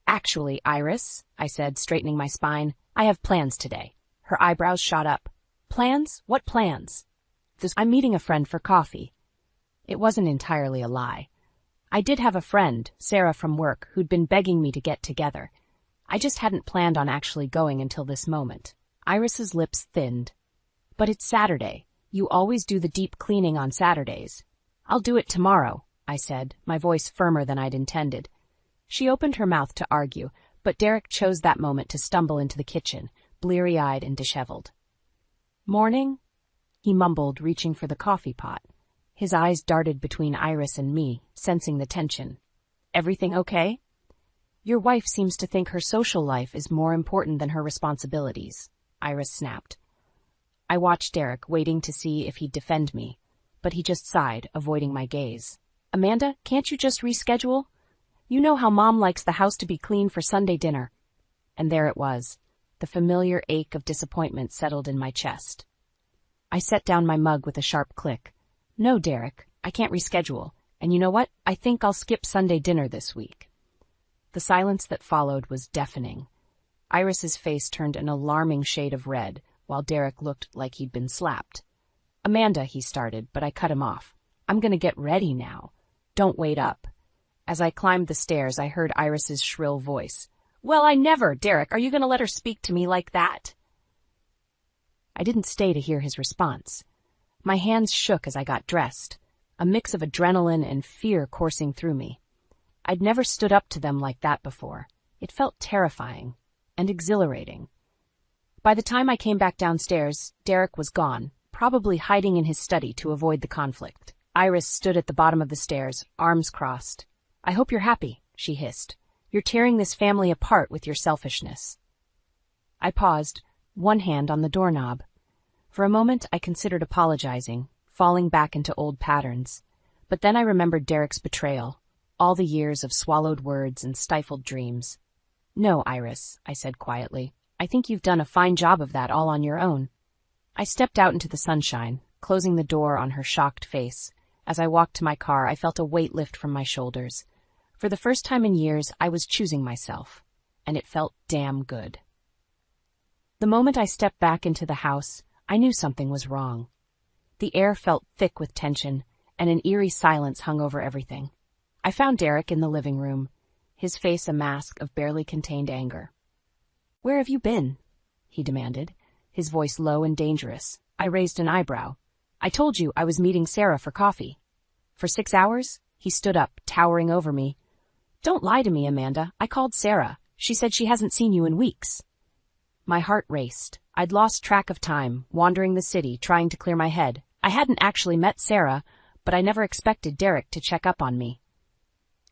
Actually, Iris, I said, straightening my spine, I have plans today. Her eyebrows shot up. Plans? What plans? I'm meeting a friend for coffee. It wasn't entirely a lie. I did have a friend, Sarah from work, who'd been begging me to get together. I just hadn't planned on actually going until this moment. Iris's lips thinned. But it's Saturday. You always do the deep cleaning on Saturdays. I'll do it tomorrow, I said, my voice firmer than I'd intended. She opened her mouth to argue, but Derek chose that moment to stumble into the kitchen, bleary-eyed and disheveled. Morning? He mumbled, reaching for the coffee pot. His eyes darted between Iris and me, sensing the tension. Everything okay? Your wife seems to think her social life is more important than her responsibilities, Iris snapped. I watched Derek, waiting to see if he'd defend me, but he just sighed, avoiding my gaze. Amanda, can't you just reschedule? You know how Mom likes the house to be clean for Sunday dinner. And there it was. The familiar ache of disappointment settled in my chest. I set down my mug with a sharp click. No, Derek, I can't reschedule. And you know what? I think I'll skip Sunday dinner this week. The silence that followed was deafening. Iris's face turned an alarming shade of red, while Derek looked like he'd been slapped. Amanda, he started, but I cut him off. I'm going to get ready now. Don't wait up. As I climbed the stairs, I heard Iris's shrill voice. Well, I never, Derek. Are you going to let her speak to me like that? I didn't stay to hear his response. My hands shook as I got dressed, a mix of adrenaline and fear coursing through me. I'd never stood up to them like that before. It felt terrifying and exhilarating. By the time I came back downstairs, Derek was gone, probably hiding in his study to avoid the conflict. Iris stood at the bottom of the stairs, arms crossed. "I hope you're happy," she hissed. "You're tearing this family apart with your selfishness." I paused, one hand on the doorknob. For a moment, I considered apologizing, falling back into old patterns. But then I remembered Derek's betrayal, all the years of swallowed words and stifled dreams. "No, Iris," I said quietly. "I think you've done a fine job of that all on your own." I stepped out into the sunshine, closing the door on her shocked face. As I walked to my car, I felt a weight lift from my shoulders. For the first time in years, I was choosing myself, and it felt damn good. The moment I stepped back into the house, I knew something was wrong. The air felt thick with tension, and an eerie silence hung over everything. I found Derek in the living room, his face a mask of barely contained anger. "Where have you been?" he demanded, his voice low and dangerous. I raised an eyebrow. "I told you I was meeting Sarah for coffee." "For 6 hours?" He stood up, towering over me. "Don't lie to me, Amanda. I called Sarah. She said she hasn't seen you in weeks." My heart raced. I'd lost track of time, wandering the city, trying to clear my head. I hadn't actually met Sarah, but I never expected Derek to check up on me.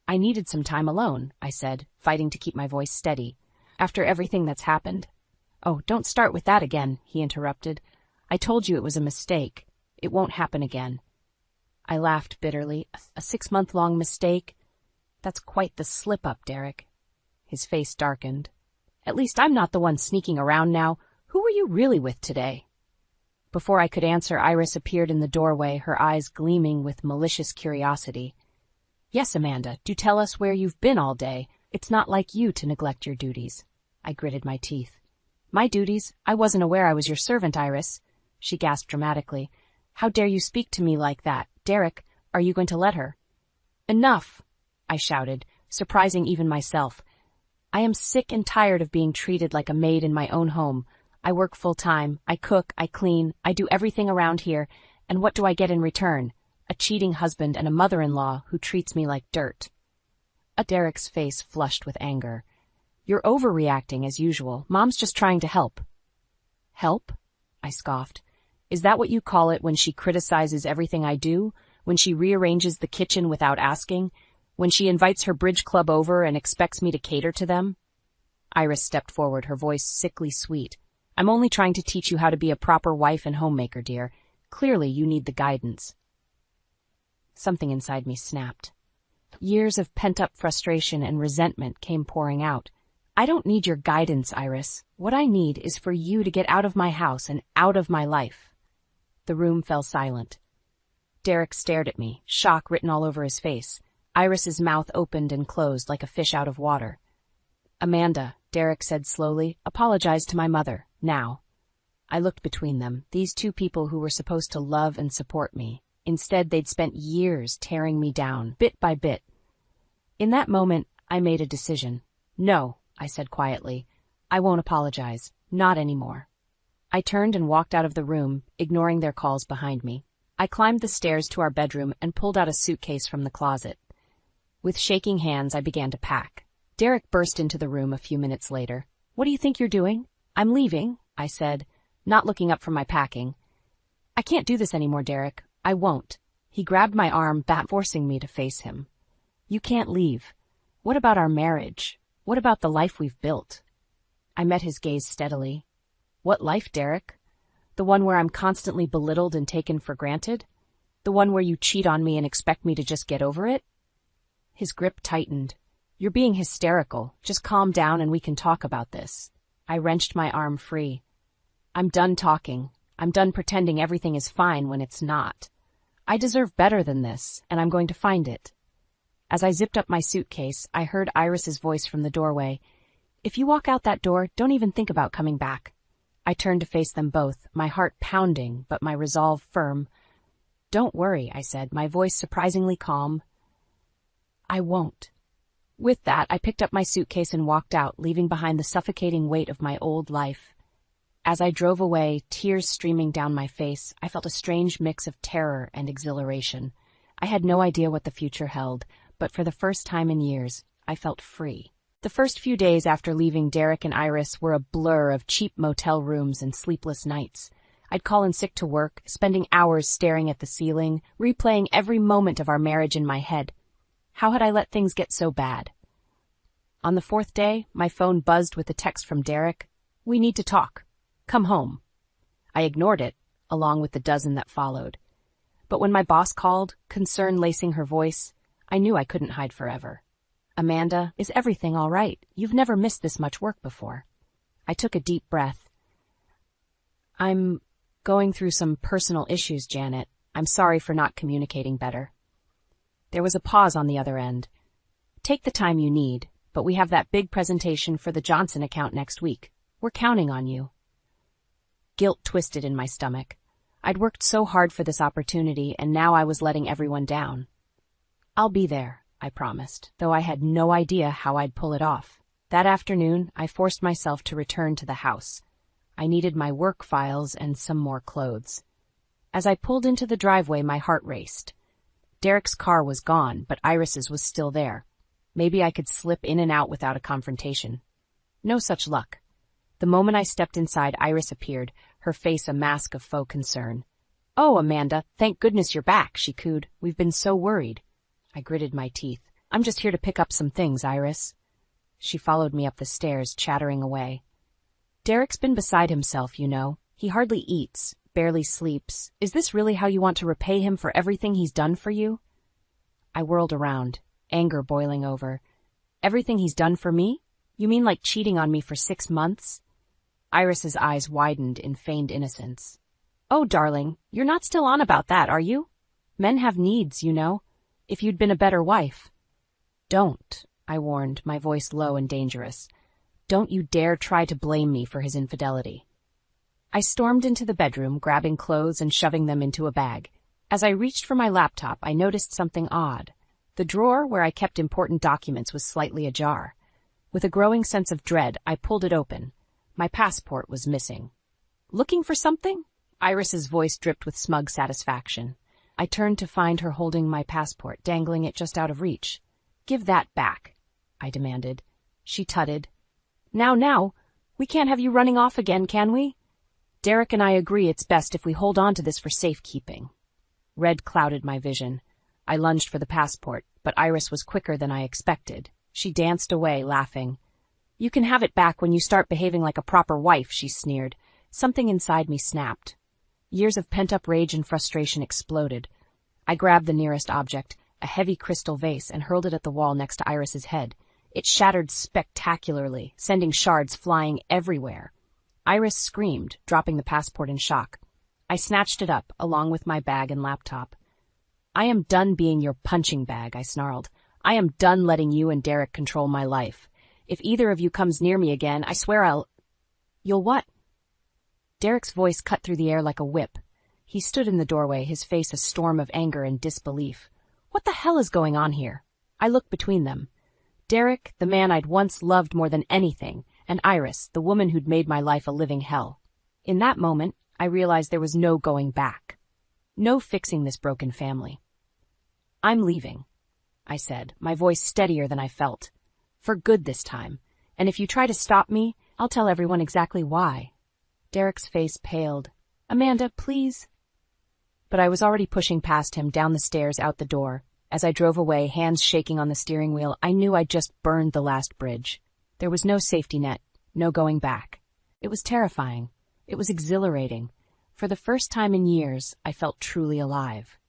"I needed some time alone," I said, fighting to keep my voice steady. "After everything that's happened." "Oh, don't start with that again," he interrupted. "I told you it was a mistake. It won't happen again." I laughed bitterly. "A 6-month-long mistake? That's quite the slip-up, Derek." His face darkened. "At least I'm not the one sneaking around now. Who were you really with today?" Before I could answer, Iris appeared in the doorway, her eyes gleaming with malicious curiosity. "Yes, Amanda, do tell us where you've been all day. It's not like you to neglect your duties." I gritted my teeth. "My duties? I wasn't aware I was your servant, Iris." She gasped dramatically. "How dare you speak to me like that? Derek, are you going to let her?" "Enough!" I shouted, surprising even myself. "I am sick and tired of being treated like a maid in my own home. I work full-time, I cook, I clean, I do everything around here, and what do I get in return? A cheating husband and a mother-in-law who treats me like dirt." Derek's face flushed with anger. "You're overreacting as usual. Mom's just trying to help." "Help?" I scoffed. "Is that what you call it when she criticizes everything I do? When she rearranges the kitchen without asking? When she invites her bridge club over and expects me to cater to them?" Iris stepped forward, her voice sickly sweet. "I'm only trying to teach you how to be a proper wife and homemaker, dear. Clearly you need the guidance." Something inside me snapped. Years of pent-up frustration and resentment came pouring out. "I don't need your guidance, Iris. What I need is for you to get out of my house and out of my life." The room fell silent. Derek stared at me, shock written all over his face. Iris's mouth opened and closed like a fish out of water. "Amanda," Derek said slowly, "apologize to my mother, now." I looked between them, these two people who were supposed to love and support me. Instead, they'd spent years tearing me down, bit by bit. In that moment, I made a decision. "No," I said quietly. "I won't apologize. Not anymore." I turned and walked out of the room, ignoring their calls behind me. I climbed the stairs to our bedroom and pulled out a suitcase from the closet. With shaking hands, I began to pack. Derek burst into the room a few minutes later. "What do you think you're doing?" "I'm leaving," I said, not looking up from my packing. "I can't do this anymore, Derek. I won't." He grabbed my arm, forcing me to face him. "You can't leave. What about our marriage? What about the life we've built?" I met his gaze steadily. "What life, Derek? The one where I'm constantly belittled and taken for granted? The one where you cheat on me and expect me to just get over it?" His grip tightened. "You're being hysterical. Just calm down and we can talk about this." I wrenched my arm free. "I'm done talking. I'm done pretending everything is fine when it's not. I deserve better than this, and I'm going to find it." As I zipped up my suitcase, I heard Iris's voice from the doorway. "If you walk out that door, don't even think about coming back." I turned to face them both, my heart pounding, but my resolve firm. "Don't worry," I said, my voice surprisingly calm. "I won't." With that, I picked up my suitcase and walked out, leaving behind the suffocating weight of my old life. As I drove away, tears streaming down my face, I felt a strange mix of terror and exhilaration. I had no idea what the future held, but for the first time in years, I felt free. The first few days after leaving Derek and Iris were a blur of cheap motel rooms and sleepless nights. I'd call in sick to work, spending hours staring at the ceiling, replaying every moment of our marriage in my head. How had I let things get so bad? On the fourth day, my phone buzzed with a text from Derek. "We need to talk. Come home." I ignored it, along with the dozen that followed. But when my boss called, concern lacing her voice, I knew I couldn't hide forever. "Amanda, is everything all right? You've never missed this much work before." I took a deep breath. "I'm going through some personal issues, Janet. I'm sorry for not communicating better." There was a pause on the other end. "Take the time you need, but we have that big presentation for the Johnson account next week. We're counting on you." Guilt twisted in my stomach. I'd worked so hard for this opportunity, and now I was letting everyone down. "I'll be there," I promised, though I had no idea how I'd pull it off. That afternoon, I forced myself to return to the house. I needed my work files and some more clothes. As I pulled into the driveway, my heart raced. Derek's car was gone, but Iris's was still there. Maybe I could slip in and out without a confrontation. No such luck. The moment I stepped inside, Iris appeared, her face a mask of faux concern. "Oh, Amanda, thank goodness you're back," she cooed. "We've been so worried." I gritted my teeth. "I'm just here to pick up some things, Iris." She followed me up the stairs, chattering away. "Derek's been beside himself, you know. He hardly eats, barely sleeps. Is this really how you want to repay him for everything he's done for you?" I whirled around, anger boiling over. "Everything he's done for me? You mean like cheating on me for 6 months? Iris's eyes widened in feigned innocence. "Oh, darling, you're not still on about that, are you? Men have needs, you know. If you'd been a better wife." "Don't," I warned, my voice low and dangerous. "Don't you dare try to blame me for his infidelity." I stormed into the bedroom, grabbing clothes and shoving them into a bag. As I reached for my laptop, I noticed something odd. The drawer where I kept important documents was slightly ajar. With a growing sense of dread, I pulled it open. My passport was missing. "Looking for something?" Iris's voice dripped with smug satisfaction. I turned to find her holding my passport, dangling it just out of reach. "Give that back," I demanded. She tutted. Now, we can't have you running off again, can we? Derek and I agree it's best if we hold on to this for safekeeping." Red clouded my vision. I lunged for the passport, but Iris was quicker than I expected. She danced away, laughing. "You can have it back when you start behaving like a proper wife," she sneered. Something inside me snapped. Years of pent-up rage and frustration exploded. I grabbed the nearest object, a heavy crystal vase, and hurled it at the wall next to Iris's head. It shattered spectacularly, sending shards flying everywhere. Iris screamed, dropping the passport in shock. I snatched it up, along with my bag and laptop. "I am done being your punching bag," I snarled. "I am done letting you and Derek control my life. If either of you comes near me again, I swear You'll what?" Derek's voice cut through the air like a whip. He stood in the doorway, his face a storm of anger and disbelief. What the hell is going on here? I looked between them. Derek, the man I'd once loved more than anything, and Iris, the woman who'd made my life a living hell. In that moment, I realized there was no going back. No fixing this broken family. "I'm leaving," I said, my voice steadier than I felt. "For good this time. And if you try to stop me, I'll tell everyone exactly why." Derek's face paled. "Amanda, please." But I was already pushing past him, down the stairs, out the door. As I drove away, hands shaking on the steering wheel, I knew I'd just burned the last bridge. There was no safety net, no going back. It was terrifying. It was exhilarating. For the first time in years, I felt truly alive.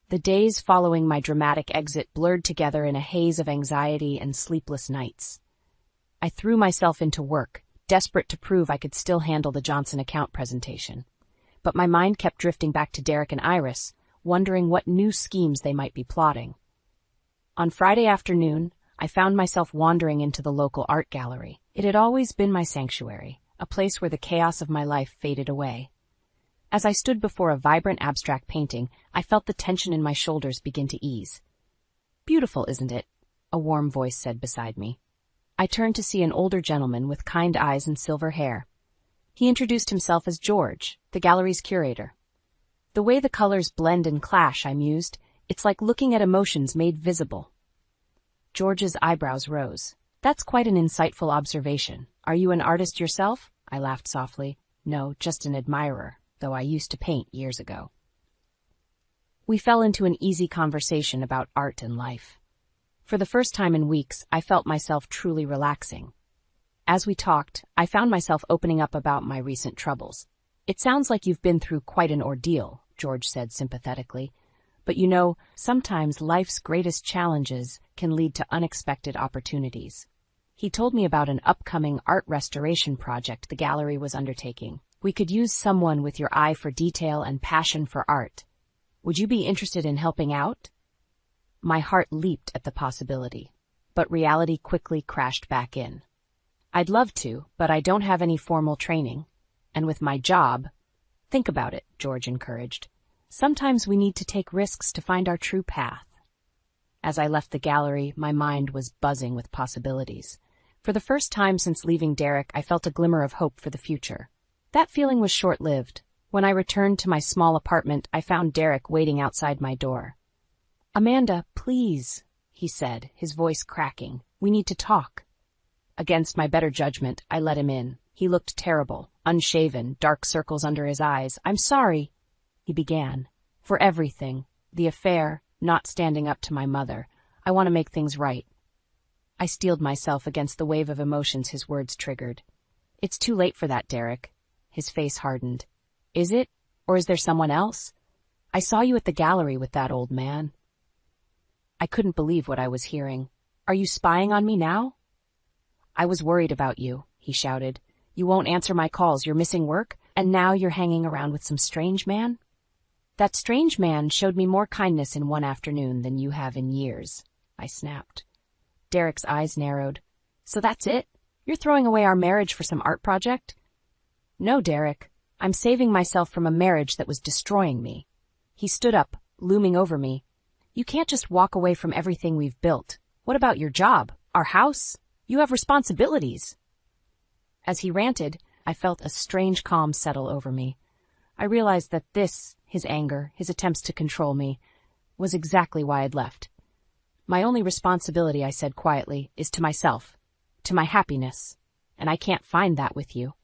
The days following my dramatic exit blurred together in a haze of anxiety and sleepless nights. I threw myself into work, desperate to prove I could still handle the Johnson account presentation. But my mind kept drifting back to Derek and Iris, wondering what new schemes they might be plotting. On Friday afternoon, I found myself wandering into the local art gallery. It had always been my sanctuary, a place where the chaos of my life faded away. As I stood before a vibrant abstract painting, I felt the tension in my shoulders begin to ease. "Beautiful, isn't it?" a warm voice said beside me. I turned to see an older gentleman with kind eyes and silver hair. He introduced himself as George, the gallery's curator. The way the colors blend and clash, I mused, it's like looking at emotions made visible. George's eyebrows rose. That's quite an insightful observation. Are you an artist yourself? I laughed softly. No, just an admirer, though I used to paint years ago. We fell into an easy conversation about art and life. For the first time in weeks, I felt myself truly relaxing. As we talked, I found myself opening up about my recent troubles. It sounds like you've been through quite an ordeal, George said sympathetically. But you know, sometimes life's greatest challenges can lead to unexpected opportunities. He told me about an upcoming art restoration project the gallery was undertaking. We could use someone with your eye for detail and passion for art. Would you be interested in helping out? My heart leaped at the possibility, but reality quickly crashed back in. I'd love to, but I don't have any formal training. And with my job, think about it, George encouraged. Sometimes we need to take risks to find our true path. As I left the gallery, my mind was buzzing with possibilities. For the first time since leaving Derek, I felt a glimmer of hope for the future. That feeling was short-lived. When I returned to my small apartment, I found Derek waiting outside my door. Amanda, please, he said, his voice cracking. We need to talk. Against my better judgment, I let him in. He looked terrible, unshaven, dark circles under his eyes. I'm sorry, he began. For everything, the affair, not standing up to my mother. I want to make things right. I steeled myself against the wave of emotions his words triggered. It's too late for that, Derek. His face hardened. Is it? Or is there someone else? I saw you at the gallery with that old man. I couldn't believe what I was hearing. Are you spying on me now? I was worried about you, he shouted. You won't answer my calls, you're missing work, and now you're hanging around with some strange man? That strange man showed me more kindness in one afternoon than you have in years, I snapped. Derek's eyes narrowed. So that's it? You're throwing away our marriage for some art project? No, Derek. I'm saving myself from a marriage that was destroying me. He stood up, looming over me. You can't just walk away from everything we've built. What about your job? Our house? You have responsibilities. As he ranted, I felt a strange calm settle over me. I realized that this, his anger, his attempts to control me, was exactly why I'd left. My only responsibility, I said quietly, is to myself, to my happiness, and I can't find that with you.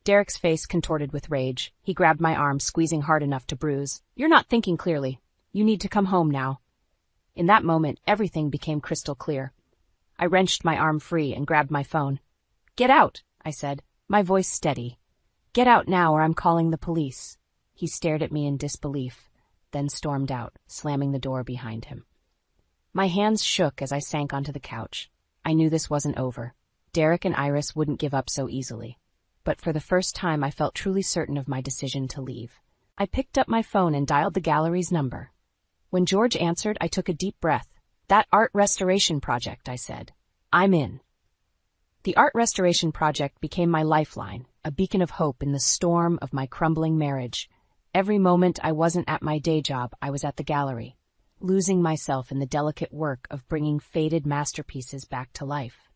Derek's face contorted with rage. He grabbed my arm, squeezing hard enough to bruise. You're not thinking clearly. You need to come home now. In that moment, everything became crystal clear. I wrenched my arm free and grabbed my phone. Get out, I said, my voice steady. Get out now or I'm calling the police. He stared at me in disbelief, then stormed out, slamming the door behind him. My hands shook as I sank onto the couch. I knew this wasn't over. Derek and Iris wouldn't give up so easily. But for the first time, I felt truly certain of my decision to leave. I picked up my phone and dialed the gallery's number. When George answered, I took a deep breath. That art restoration project, I said. I'm in. The art restoration project became my lifeline, a beacon of hope in the storm of my crumbling marriage. Every moment I wasn't at my day job, I was at the gallery, losing myself in the delicate work of bringing faded masterpieces back to life.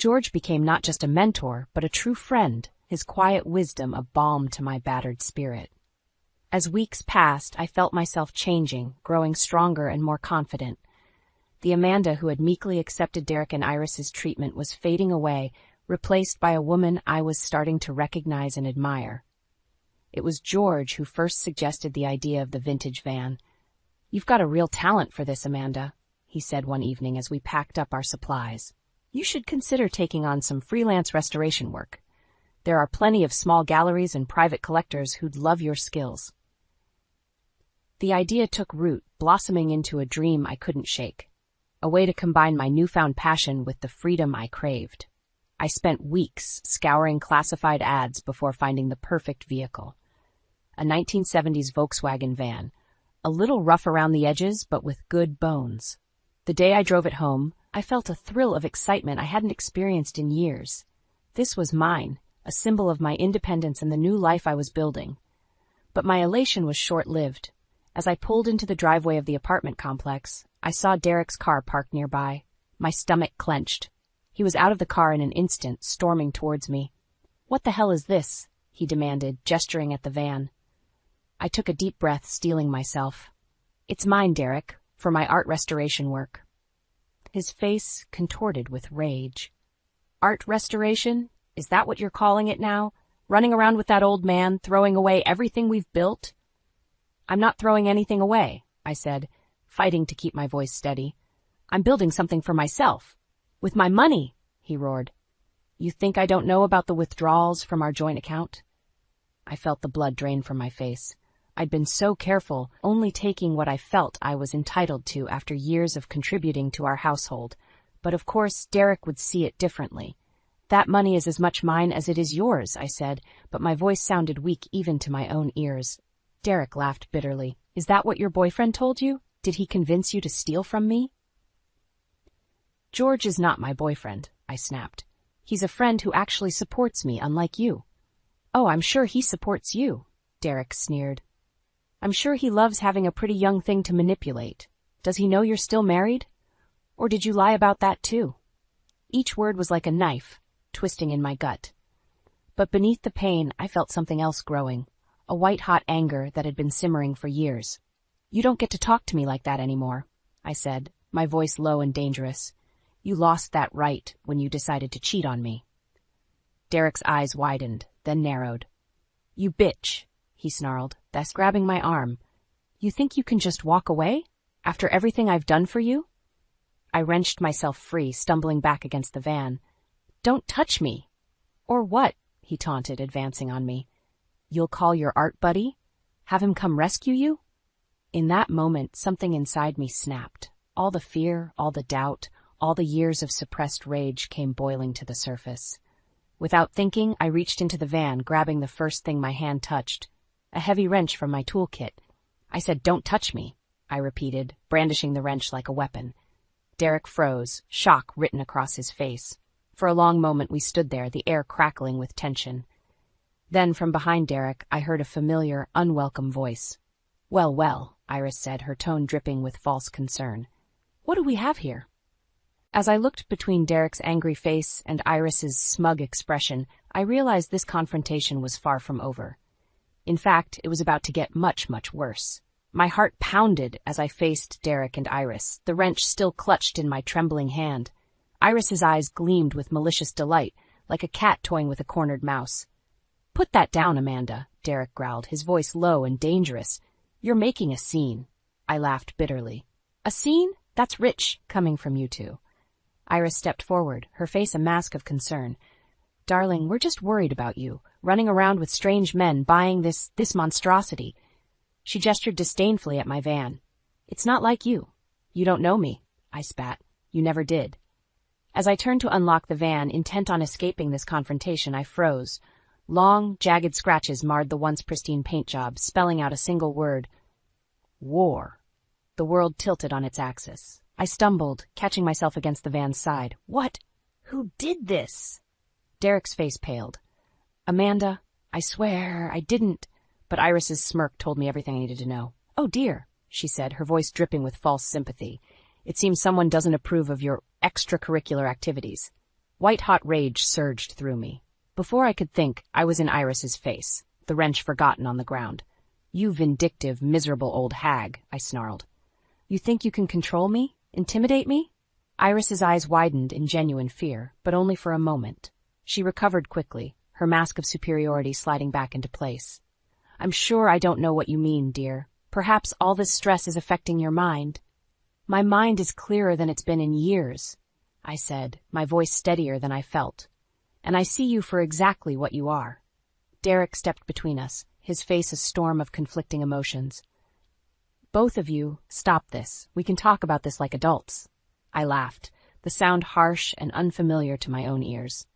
George became not just a mentor, but a true friend, his quiet wisdom a balm to my battered spirit. As weeks passed, I felt myself changing, growing stronger and more confident. The Amanda who had meekly accepted Derek and Iris's treatment was fading away, replaced by a woman I was starting to recognize and admire. It was George who first suggested the idea of the vintage van. You've got a real talent for this, Amanda, he said one evening as we packed up our supplies. You should consider taking on some freelance restoration work. There are plenty of small galleries and private collectors who'd love your skills. The idea took root, blossoming into a dream I couldn't shake. A way to combine my newfound passion with the freedom I craved. I spent weeks scouring classified ads before finding the perfect vehicle. A 1970s Volkswagen van, a little rough around the edges but with good bones. The day I drove it home, I felt a thrill of excitement I hadn't experienced in years. This was mine, a symbol of my independence and the new life I was building. But my elation was short-lived. As I pulled into the driveway of the apartment complex, I saw Derek's car parked nearby. My stomach clenched. He was out of the car in an instant, storming towards me. "What the hell is this?" he demanded, gesturing at the van. I took a deep breath, steeling myself. "It's mine, Derek, for my art restoration work." His face contorted with rage. "Art restoration? Is that what you're calling it now? Running around with that old man, throwing away everything we've built?" "I'm not throwing anything away," I said, fighting to keep my voice steady. "I'm building something for myself. With my money," he roared. "You think I don't know about the withdrawals from our joint account?" I felt the blood drain from my face. I'd been so careful, only taking what I felt I was entitled to after years of contributing to our household. But of course, Derek would see it differently. "That money is as much mine as it is yours," I said, but my voice sounded weak even to my own ears. Derek laughed bitterly. "Is that what your boyfriend told you? Did he convince you to steal from me?" "George is not my boyfriend," I snapped. "He's a friend who actually supports me, unlike you." "Oh, I'm sure he supports you," Derek sneered. "I'm sure he loves having a pretty young thing to manipulate. Does he know you're still married? Or did you lie about that too?" Each word was like a knife, twisting in my gut. But beneath the pain, I felt something else growing, a white-hot anger that had been simmering for years. "You don't get to talk to me like that anymore," I said, my voice low and dangerous. "You lost that right when you decided to cheat on me." Derek's eyes widened, then narrowed. "You bitch," he snarled, thus grabbing my arm. "You think you can just walk away? After everything I've done for you?" I wrenched myself free, stumbling back against the van. "Don't touch me!" "Or what?" he taunted, advancing on me. "You'll call your art buddy? Have him come rescue you?" In that moment, something inside me snapped. All the fear, all the doubt, all the years of suppressed rage came boiling to the surface. Without thinking, I reached into the van, grabbing the first thing my hand touched, a heavy wrench from my toolkit. I said, "Don't touch me," I repeated, brandishing the wrench like a weapon. Derek froze, shock written across his face. For a long moment we stood there, the air crackling with tension. Then, from behind Derek, I heard a familiar, unwelcome voice. "Well, well," Iris said, her tone dripping with false concern. "What do we have here?" As I looked between Derek's angry face and Iris's smug expression, I realized this confrontation was far from over. In fact, it was about to get much, much worse. My heart pounded as I faced Derek and Iris, the wrench still clutched in my trembling hand. Iris's eyes gleamed with malicious delight, like a cat toying with a cornered mouse. "Put that down, Amanda," Derek growled, his voice low and dangerous. "You're making a scene." I laughed bitterly. "A scene? That's rich, coming from you two." Iris stepped forward, her face a mask of concern. "Darling, we're just worried about you, running around with strange men buying this monstrosity." She gestured disdainfully at my van. "It's not like you. You don't know me," I spat. "You never did." As I turned to unlock the van, intent on escaping this confrontation, I froze. Long, jagged scratches marred the once pristine paint job, spelling out a single word. War. The world tilted on its axis. I stumbled, catching myself against the van's side. "What? Who did this?" Derek's face paled. "Amanda, I swear, I didn't." But Iris's smirk told me everything I needed to know. "Oh dear," she said, her voice dripping with false sympathy. "It seems someone doesn't approve of your extracurricular activities." White-hot rage surged through me. Before I could think, I was in Iris's face, the wrench forgotten on the ground. "You vindictive, miserable old hag," I snarled. "You think you can control me? Intimidate me?" Iris's eyes widened in genuine fear, but only for a moment. She recovered quickly, her mask of superiority sliding back into place. "I'm sure I don't know what you mean, dear. Perhaps all this stress is affecting your mind." "My mind is clearer than it's been in years," I said, my voice steadier than I felt. "And I see you for exactly what you are." Derek stepped between us, his face a storm of conflicting emotions. "Both of you, stop this. We can talk about this like adults." I laughed, the sound harsh and unfamiliar to my own ears.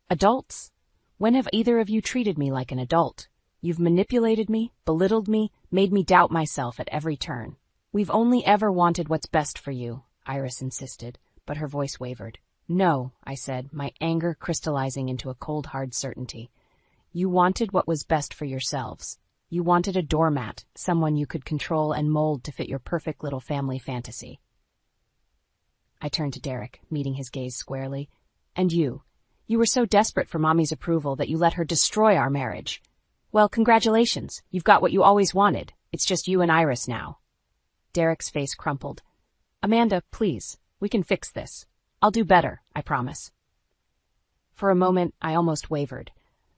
"Adults? When have either of you treated me like an adult? You've manipulated me, belittled me, made me doubt myself at every turn." "We've only ever wanted what's best for you," Iris insisted, but her voice wavered. "No," I said, my anger crystallizing into a cold, hard certainty. "You wanted what was best for yourselves. You wanted a doormat, someone you could control and mold to fit your perfect little family fantasy." I turned to Derek, meeting his gaze squarely. And you. You were so desperate for Mommy's approval that you let her destroy our marriage. Well, congratulations. You've got what you always wanted. It's just you and Iris now. Derek's face crumpled. Amanda, please. We can fix this. I'll do better, I promise. For a moment, I almost wavered,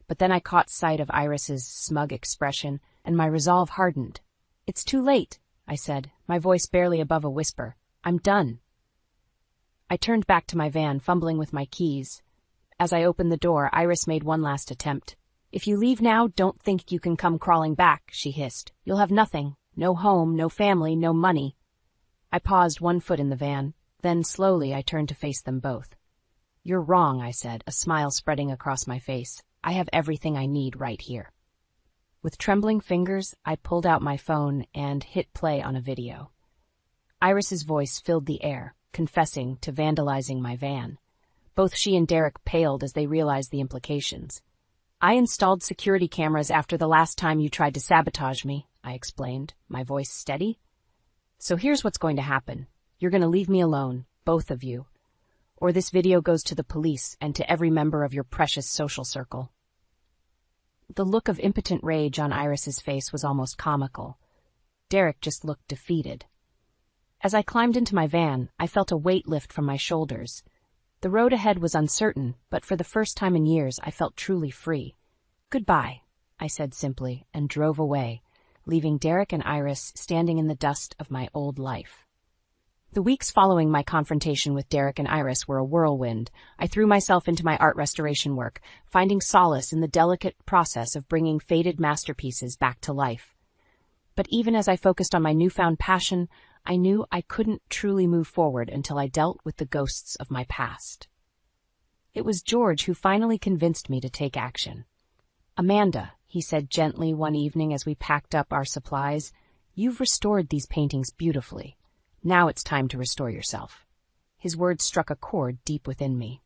but then I caught sight of Iris's smug expression, and my resolve hardened. It's too late, I said, my voice barely above a whisper. I'm done. I turned back to my van, fumbling with my keys. As I opened the door, Iris made one last attempt. If you leave now, don't think you can come crawling back, she hissed. You'll have nothing. No home, no family, no money. I paused, one foot in the van. Then slowly I turned to face them both. You're wrong, I said, a smile spreading across my face. I have everything I need right here. With trembling fingers, I pulled out my phone and hit play on a video. Iris's voice filled the air, confessing to vandalizing my van. Both she and Derek paled as they realized the implications. I installed security cameras after the last time you tried to sabotage me, I explained, my voice steady. So here's what's going to happen. You're going to leave me alone, both of you. Or this video goes to the police and to every member of your precious social circle. The look of impotent rage on Iris's face was almost comical. Derek just looked defeated. As I climbed into my van, I felt a weight lift from my shoulders. The road ahead was uncertain, but for the first time in years, I felt truly free. Goodbye, I said simply, and drove away, leaving Derek and Iris standing in the dust of my old life. The weeks following my confrontation with Derek and Iris were a whirlwind. I threw myself into my art restoration work, finding solace in the delicate process of bringing faded masterpieces back to life. But even as I focused on my newfound passion, I knew I couldn't truly move forward until I dealt with the ghosts of my past. It was George who finally convinced me to take action. Amanda, he said gently one evening as we packed up our supplies, you've restored these paintings beautifully. Now it's time to restore yourself. His words struck a chord deep within me.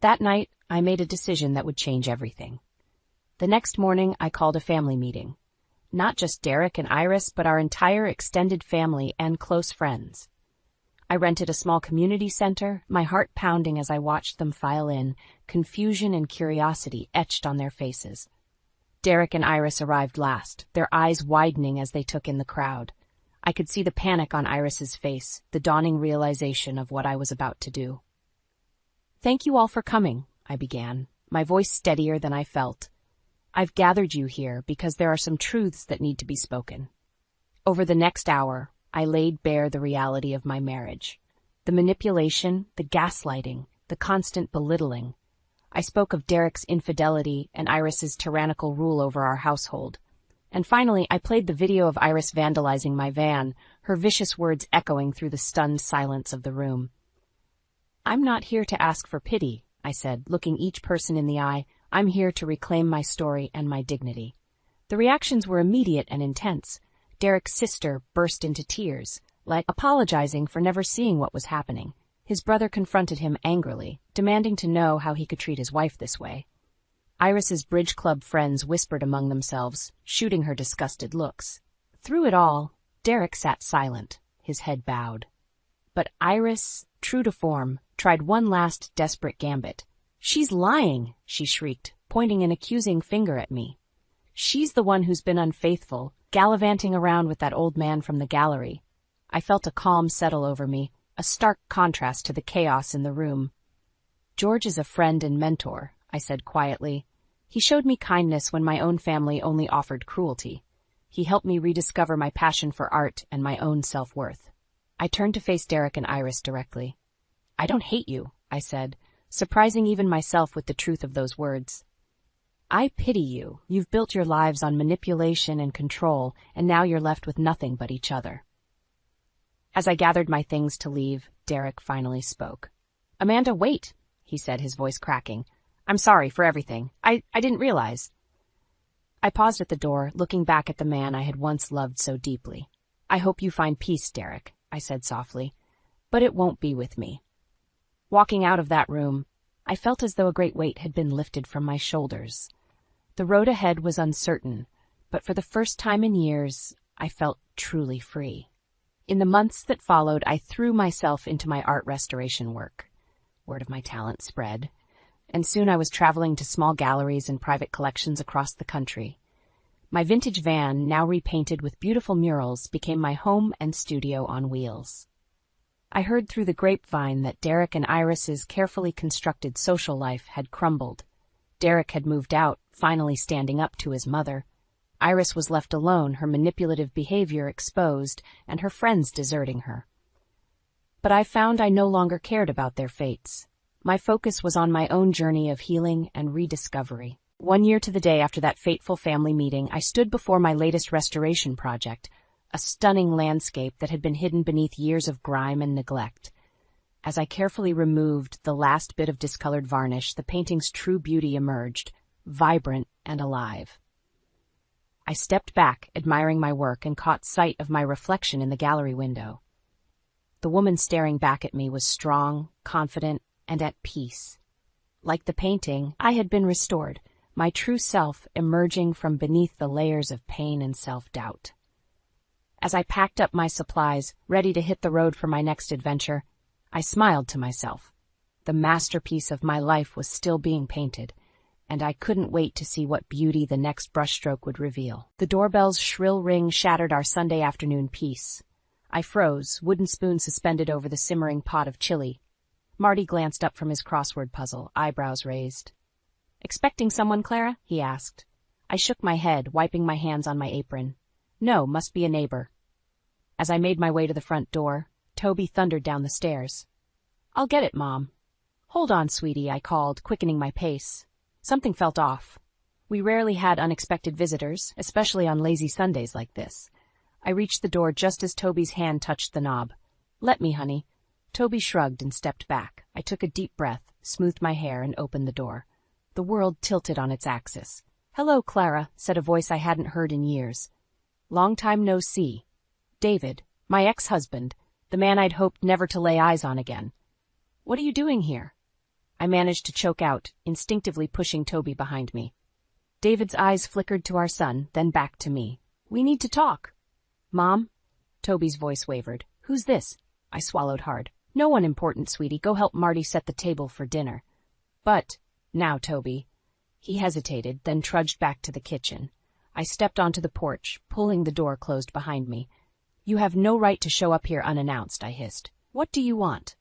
That night, I made a decision that would change everything. The next morning, I called a family meeting. Not just Derek and Iris, but our entire extended family and close friends. I rented a small community center, my heart pounding as I watched them file in, confusion and curiosity etched on their faces. Derek and Iris arrived last, their eyes widening as they took in the crowd. I could see the panic on Iris's face, the dawning realization of what I was about to do. Thank you all for coming, I began, my voice steadier than I felt. I've gathered you here because there are some truths that need to be spoken. Over the next hour, I laid bare the reality of my marriage. The manipulation, the gaslighting, the constant belittling. I spoke of Derek's infidelity and Iris's tyrannical rule over our household. And finally, I played the video of Iris vandalizing my van, her vicious words echoing through the stunned silence of the room. I'm not here to ask for pity, I said, looking each person in the eye. I'm here to reclaim my story and my dignity. The reactions were immediate and intense. Derek's sister burst into tears, like apologizing for never seeing what was happening. His brother confronted him angrily, demanding to know how he could treat his wife this way. Iris's bridge club friends whispered among themselves, shooting her disgusted looks. Through it all, Derek sat silent, his head bowed. But Iris, true to form, tried one last desperate gambit. She's lying, she shrieked, pointing an accusing finger at me. She's the one who's been unfaithful, gallivanting around with that old man from the gallery. I felt a calm settle over me, a stark contrast to the chaos in the room. George is a friend and mentor, I said quietly. He showed me kindness when my own family only offered cruelty. He helped me rediscover my passion for art and my own self-worth. I turned to face Derek and Iris directly. I don't hate you, I said, surprising even myself with the truth of those words. I pity you. You've built your lives on manipulation and control, and now you're left with nothing but each other. As I gathered my things to leave, Derek finally spoke. Amanda, wait, he said, his voice cracking. I'm sorry for everything. I didn't realize. I paused at the door, looking back at the man I had once loved so deeply. I hope you find peace, Derek, I said softly, but it won't be with me. Walking out of that room, I felt as though a great weight had been lifted from my shoulders. The road ahead was uncertain, but for the first time in years, I felt truly free. In the months that followed, I threw myself into my art restoration work. Word of my talent spread, and soon I was traveling to small galleries and private collections across the country. My vintage van, now repainted with beautiful murals, became my home and studio on wheels. I heard through the grapevine that Derek and Iris's carefully constructed social life had crumbled. Derek had moved out, finally standing up to his mother. Iris was left alone, her manipulative behavior exposed, and her friends deserting her. But I found I no longer cared about their fates. My focus was on my own journey of healing and rediscovery. 1 year to the day after that fateful family meeting, I stood before my latest restoration project, a stunning landscape that had been hidden beneath years of grime and neglect. As I carefully removed the last bit of discolored varnish, the painting's true beauty emerged, vibrant and alive. I stepped back, admiring my work, and caught sight of my reflection in the gallery window. The woman staring back at me was strong, confident, and at peace. Like the painting, I had been restored, my true self emerging from beneath the layers of pain and self-doubt. As I packed up my supplies, ready to hit the road for my next adventure, I smiled to myself. The masterpiece of my life was still being painted, and I couldn't wait to see what beauty the next brushstroke would reveal. The doorbell's shrill ring shattered our Sunday afternoon peace. I froze, wooden spoon suspended over the simmering pot of chili. Marty glanced up from his crossword puzzle, eyebrows raised. "Expecting someone, Clara?" he asked. I shook my head, wiping my hands on my apron. "No, must be a neighbor." As I made my way to the front door, Toby thundered down the stairs. "I'll get it, Mom." "Hold on, sweetie," I called, quickening my pace. Something felt off. We rarely had unexpected visitors, especially on lazy Sundays like this. I reached the door just as Toby's hand touched the knob. "Let me, honey." Toby shrugged and stepped back. I took a deep breath, smoothed my hair, and opened the door. The world tilted on its axis. "Hello, Clara," said a voice I hadn't heard in years. "Long time no see." David, my ex-husband, the man I'd hoped never to lay eyes on again. "What are you doing here?" I managed to choke out, instinctively pushing Toby behind me. David's eyes flickered to our son, then back to me. "We need to talk." "Mom?" Toby's voice wavered. "Who's this?" I swallowed hard. "No one important, sweetie. Go help Marty set the table for dinner." "But, now, Toby." He hesitated, then trudged back to the kitchen. I stepped onto the porch, pulling the door closed behind me. "You have no right to show up here unannounced," I hissed. "What do you want?"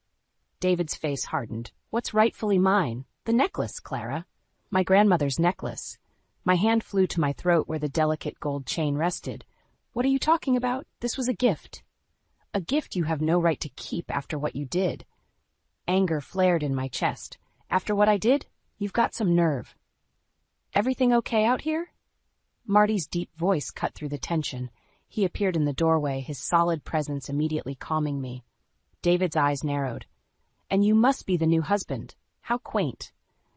David's face hardened. "What's rightfully mine?" "The necklace, Clara." "My grandmother's necklace." My hand flew to my throat where the delicate gold chain rested. "What are you talking about? This was a gift." "A gift you have no right to keep after what you did." Anger flared in my chest. "After what I did? You've got some nerve." "Everything okay out here?" Marty's deep voice cut through the tension. He appeared in the doorway, his solid presence immediately calming me. David's eyes narrowed. "And you must be the new husband. How quaint."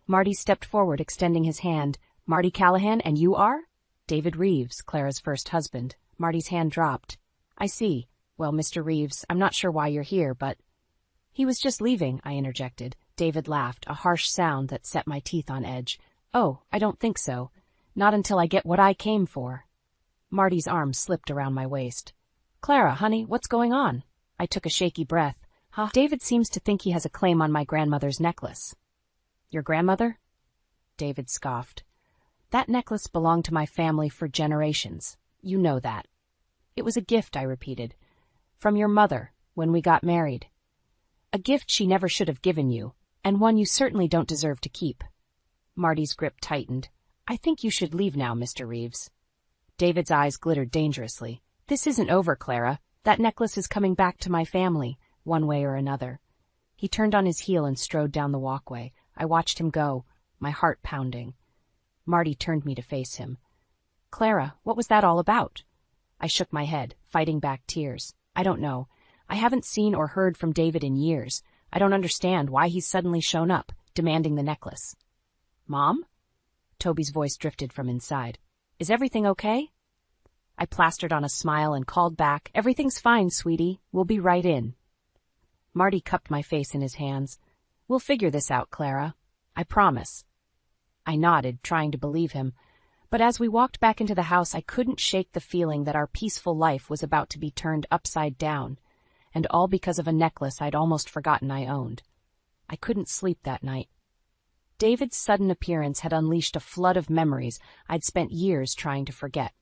Marty stepped forward, extending his hand. "Marty Callahan, and you are?" "David Reeves, Clara's first husband." Marty's hand dropped. "I see. Well, Mr. Reeves, I'm not sure why you're here, but—" "He was just leaving," I interjected. David laughed, a harsh sound that set my teeth on edge. "Oh, I don't think so. Not until I get what I came for." Marty's arm slipped around my waist. "Clara, honey, what's going on?" I took a shaky breath. David seems to think he has a claim on my grandmother's necklace." "Your grandmother?" David scoffed. "That necklace belonged to my family for generations. You know that." "It was a gift," I repeated. "From your mother, when we got married. A gift she never should have given you, and one you certainly don't deserve to keep." Marty's grip tightened. "I think you should leave now, Mr. Reeves." David's eyes glittered dangerously. "This isn't over, Clara. That necklace is coming back to my family, one way or another." He turned on his heel and strode down the walkway. I watched him go, my heart pounding. Marty turned me to face him. "Clara, what was that all about?" I shook my head, fighting back tears. "I don't know. I haven't seen or heard from David in years. I don't understand why he's suddenly shown up, demanding the necklace." "Mom?" Toby's voice drifted from inside. "Is everything okay?" I plastered on a smile and called back, "Everything's fine, sweetie. We'll be right in." Marty cupped my face in his hands. "We'll figure this out, Clara. I promise." I nodded, trying to believe him, But as we walked back into the house, I couldn't shake the feeling that our peaceful life was about to be turned upside down, and all because of a necklace I'd almost forgotten I owned. I couldn't sleep that night. David's sudden appearance had unleashed a flood of memories I'd spent years trying to forget.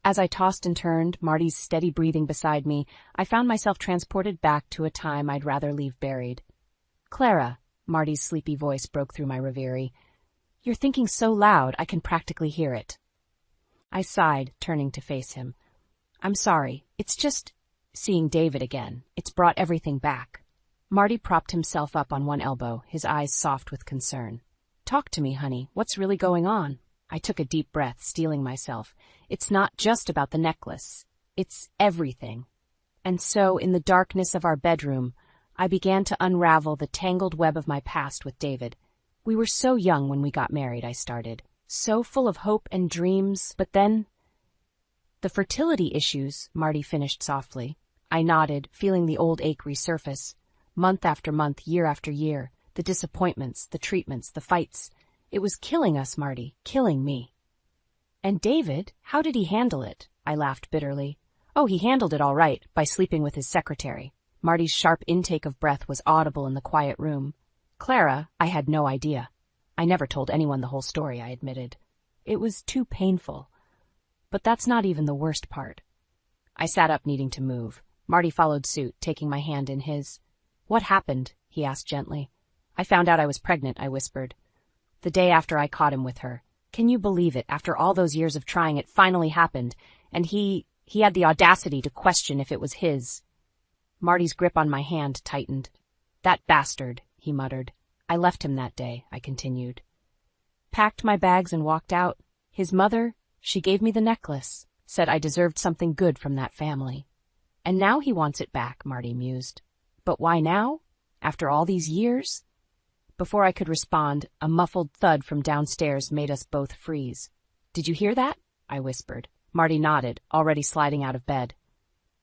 As I tossed and turned, Marty's steady breathing beside me, I found myself transported back to a time I'd rather leave buried. "Clara," Marty's sleepy voice broke through my reverie. "You're thinking so loud I can practically hear it." I sighed, turning to face him. "I'm sorry. It's just seeing David again. It's brought everything back." Marty propped himself up on one elbow, his eyes soft with concern. "Talk to me, honey. What's really going on?" I took a deep breath, steeling myself. "It's not just about the necklace. It's everything." And so, in the darkness of our bedroom, I began to unravel the tangled web of my past with David. "We were so young when we got married," I started. "So full of hope and dreams, but then—" "The fertility issues," Marty finished softly. I nodded, feeling the old ache resurface. Month after month, year after year, the disappointments, the treatments, the fights. It was killing us, Marty, killing me. "And David, how did he handle it?" I laughed bitterly. "Oh, he handled it all right, by sleeping with his secretary." Marty's sharp intake of breath was audible in the quiet room. "Clara, I had no idea. I never told anyone the whole story," I admitted. "It was too painful. But that's not even the worst part." I sat up, needing to move. Marty followed suit, taking my hand in his. "What happened?" he asked gently. "I found out I was pregnant," I whispered. "The day after I caught him with her. Can you believe it? After all those years of trying, it finally happened. And he had the audacity to question if it was his." Marty's grip on my hand tightened. "That bastard," he muttered. "I left him that day," I continued. "Packed my bags and walked out. His mother, she gave me the necklace, said I deserved something good from that family. And now he wants it back," Marty mused. "But why now? After all these years?" Before I could respond, a muffled thud from downstairs made us both freeze. "Did you hear that?" I whispered. Marty nodded, already sliding out of bed.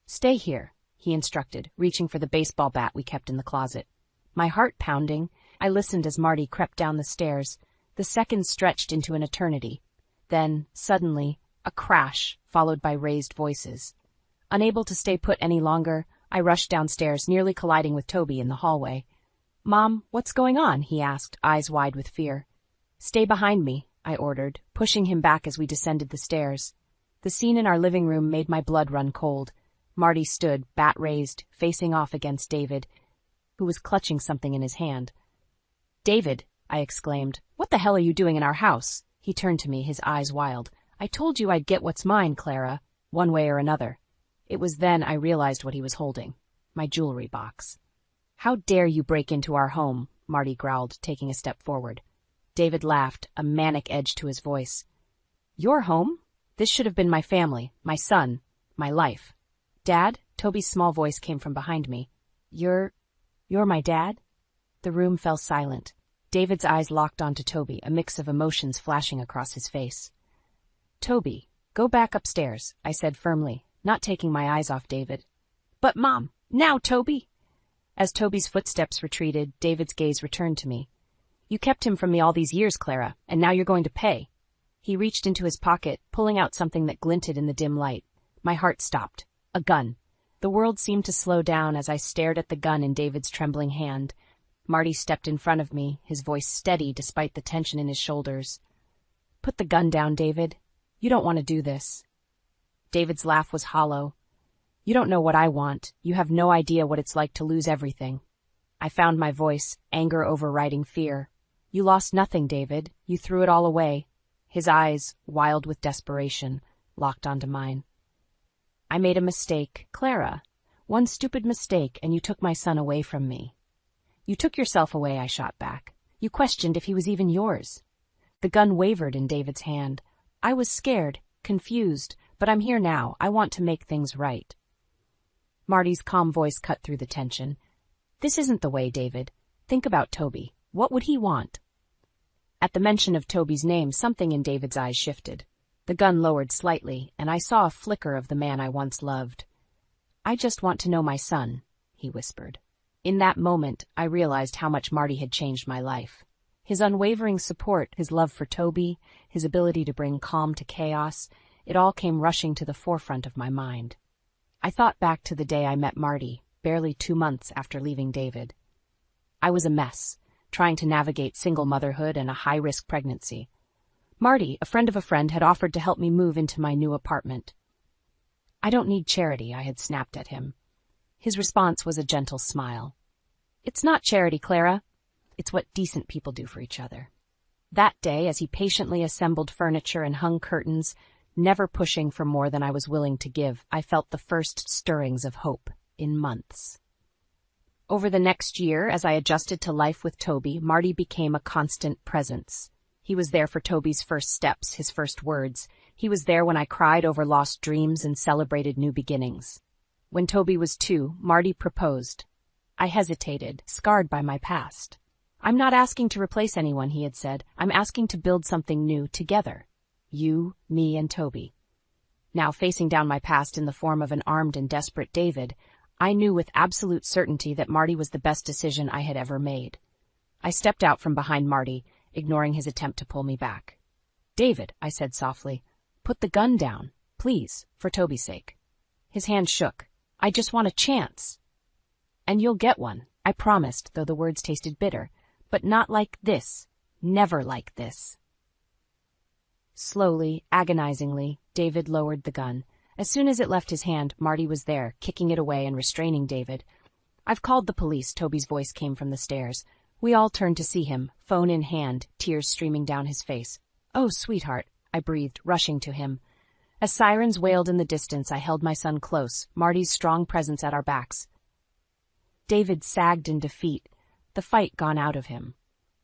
"Stay here," he instructed, reaching for the baseball bat we kept in the closet. My heart pounding, I listened as Marty crept down the stairs. The seconds stretched into an eternity. Then, suddenly, a crash, followed by raised voices. Unable to stay put any longer, I rushed downstairs, nearly colliding with Toby in the hallway. "Mom, what's going on?" he asked, eyes wide with fear. "Stay behind me," I ordered, pushing him back as we descended the stairs. The scene in our living room made my blood run cold. Marty stood, bat raised, facing off against David, who was clutching something in his hand. "David," I exclaimed, "what the hell are you doing in our house?" He turned to me, his eyes wild. "I told you I'd get what's mine, Clara, one way or another." It was then I realized what he was holding. My jewelry box. "How dare you break into our home?" Marty growled, taking a step forward. David laughed, a manic edge to his voice. "Your home? This should have been my family, my son, my life." "Dad?" Toby's small voice came from behind me. You're my dad?" The room fell silent. David's eyes locked onto Toby, a mix of emotions flashing across his face. "Toby, go back upstairs," I said firmly, not taking my eyes off David. "But Mom, now, Toby!" As Toby's footsteps retreated, David's gaze returned to me. "You kept him from me all these years, Clara, and now you're going to pay." He reached into his pocket, pulling out something that glinted in the dim light. My heart stopped. A gun. The world seemed to slow down as I stared at the gun in David's trembling hand. Marty stepped in front of me, his voice steady despite the tension in his shoulders. "Put the gun down, David. You don't want to do this." David's laugh was hollow. "You don't know what I want. You have no idea what it's like to lose everything." I found my voice, anger overriding fear. "You lost nothing, David. You threw it all away." His eyes, wild with desperation, locked onto mine. "I made a mistake, Clara. One stupid mistake, and you took my son away from me." "You took yourself away," I shot back. "You questioned if he was even yours." The gun wavered in David's hand. I was scared, confused, but I'm here now. I want to make things right. Marty's calm voice cut through the tension. "This isn't the way, David. Think about Toby. What would he want?" At the mention of Toby's name, something in David's eyes shifted. The gun lowered slightly, and I saw a flicker of the man I once loved. "I just want to know my son," he whispered. In that moment, I realized how much Marty had changed my life. His unwavering support, his love for Toby, his ability to bring calm to chaos, it all came rushing to the forefront of my mind. I thought back to the day I met Marty, barely 2 months after leaving David. I was a mess, trying to navigate single motherhood and a high-risk pregnancy. Marty, a friend of a friend, had offered to help me move into my new apartment. "I don't need charity," I had snapped at him. His response was a gentle smile. "It's not charity, Clara. It's what decent people do for each other." That day, as he patiently assembled furniture and hung curtains, never pushing for more than I was willing to give, I felt the first stirrings of hope in months. Over the next year, as I adjusted to life with Toby, Marty became a constant presence. He was there for Toby's first steps, his first words. He was there when I cried over lost dreams and celebrated new beginnings. When Toby was 2, Marty proposed. I hesitated, scarred by my past. "I'm not asking to replace anyone," he had said. "I'm asking to build something new together. You, me, and Toby." Now, facing down my past in the form of an armed and desperate David, I knew with absolute certainty that Marty was the best decision I had ever made. I stepped out from behind Marty, ignoring his attempt to pull me back. "David," I said softly, "put the gun down, please, for Toby's sake." His hand shook. "I just want a chance." "And you'll get one," I promised, though the words tasted bitter. "But not like this. Never like this." Slowly, agonizingly, David lowered the gun. As soon as it left his hand, Marty was there, kicking it away and restraining David. "I've called the police," Toby's voice came from the stairs. We all turned to see him, phone in hand, tears streaming down his face. "Oh, sweetheart," I breathed, rushing to him. As sirens wailed in the distance, I held my son close, Marty's strong presence at our backs. David sagged in defeat, the fight gone out of him.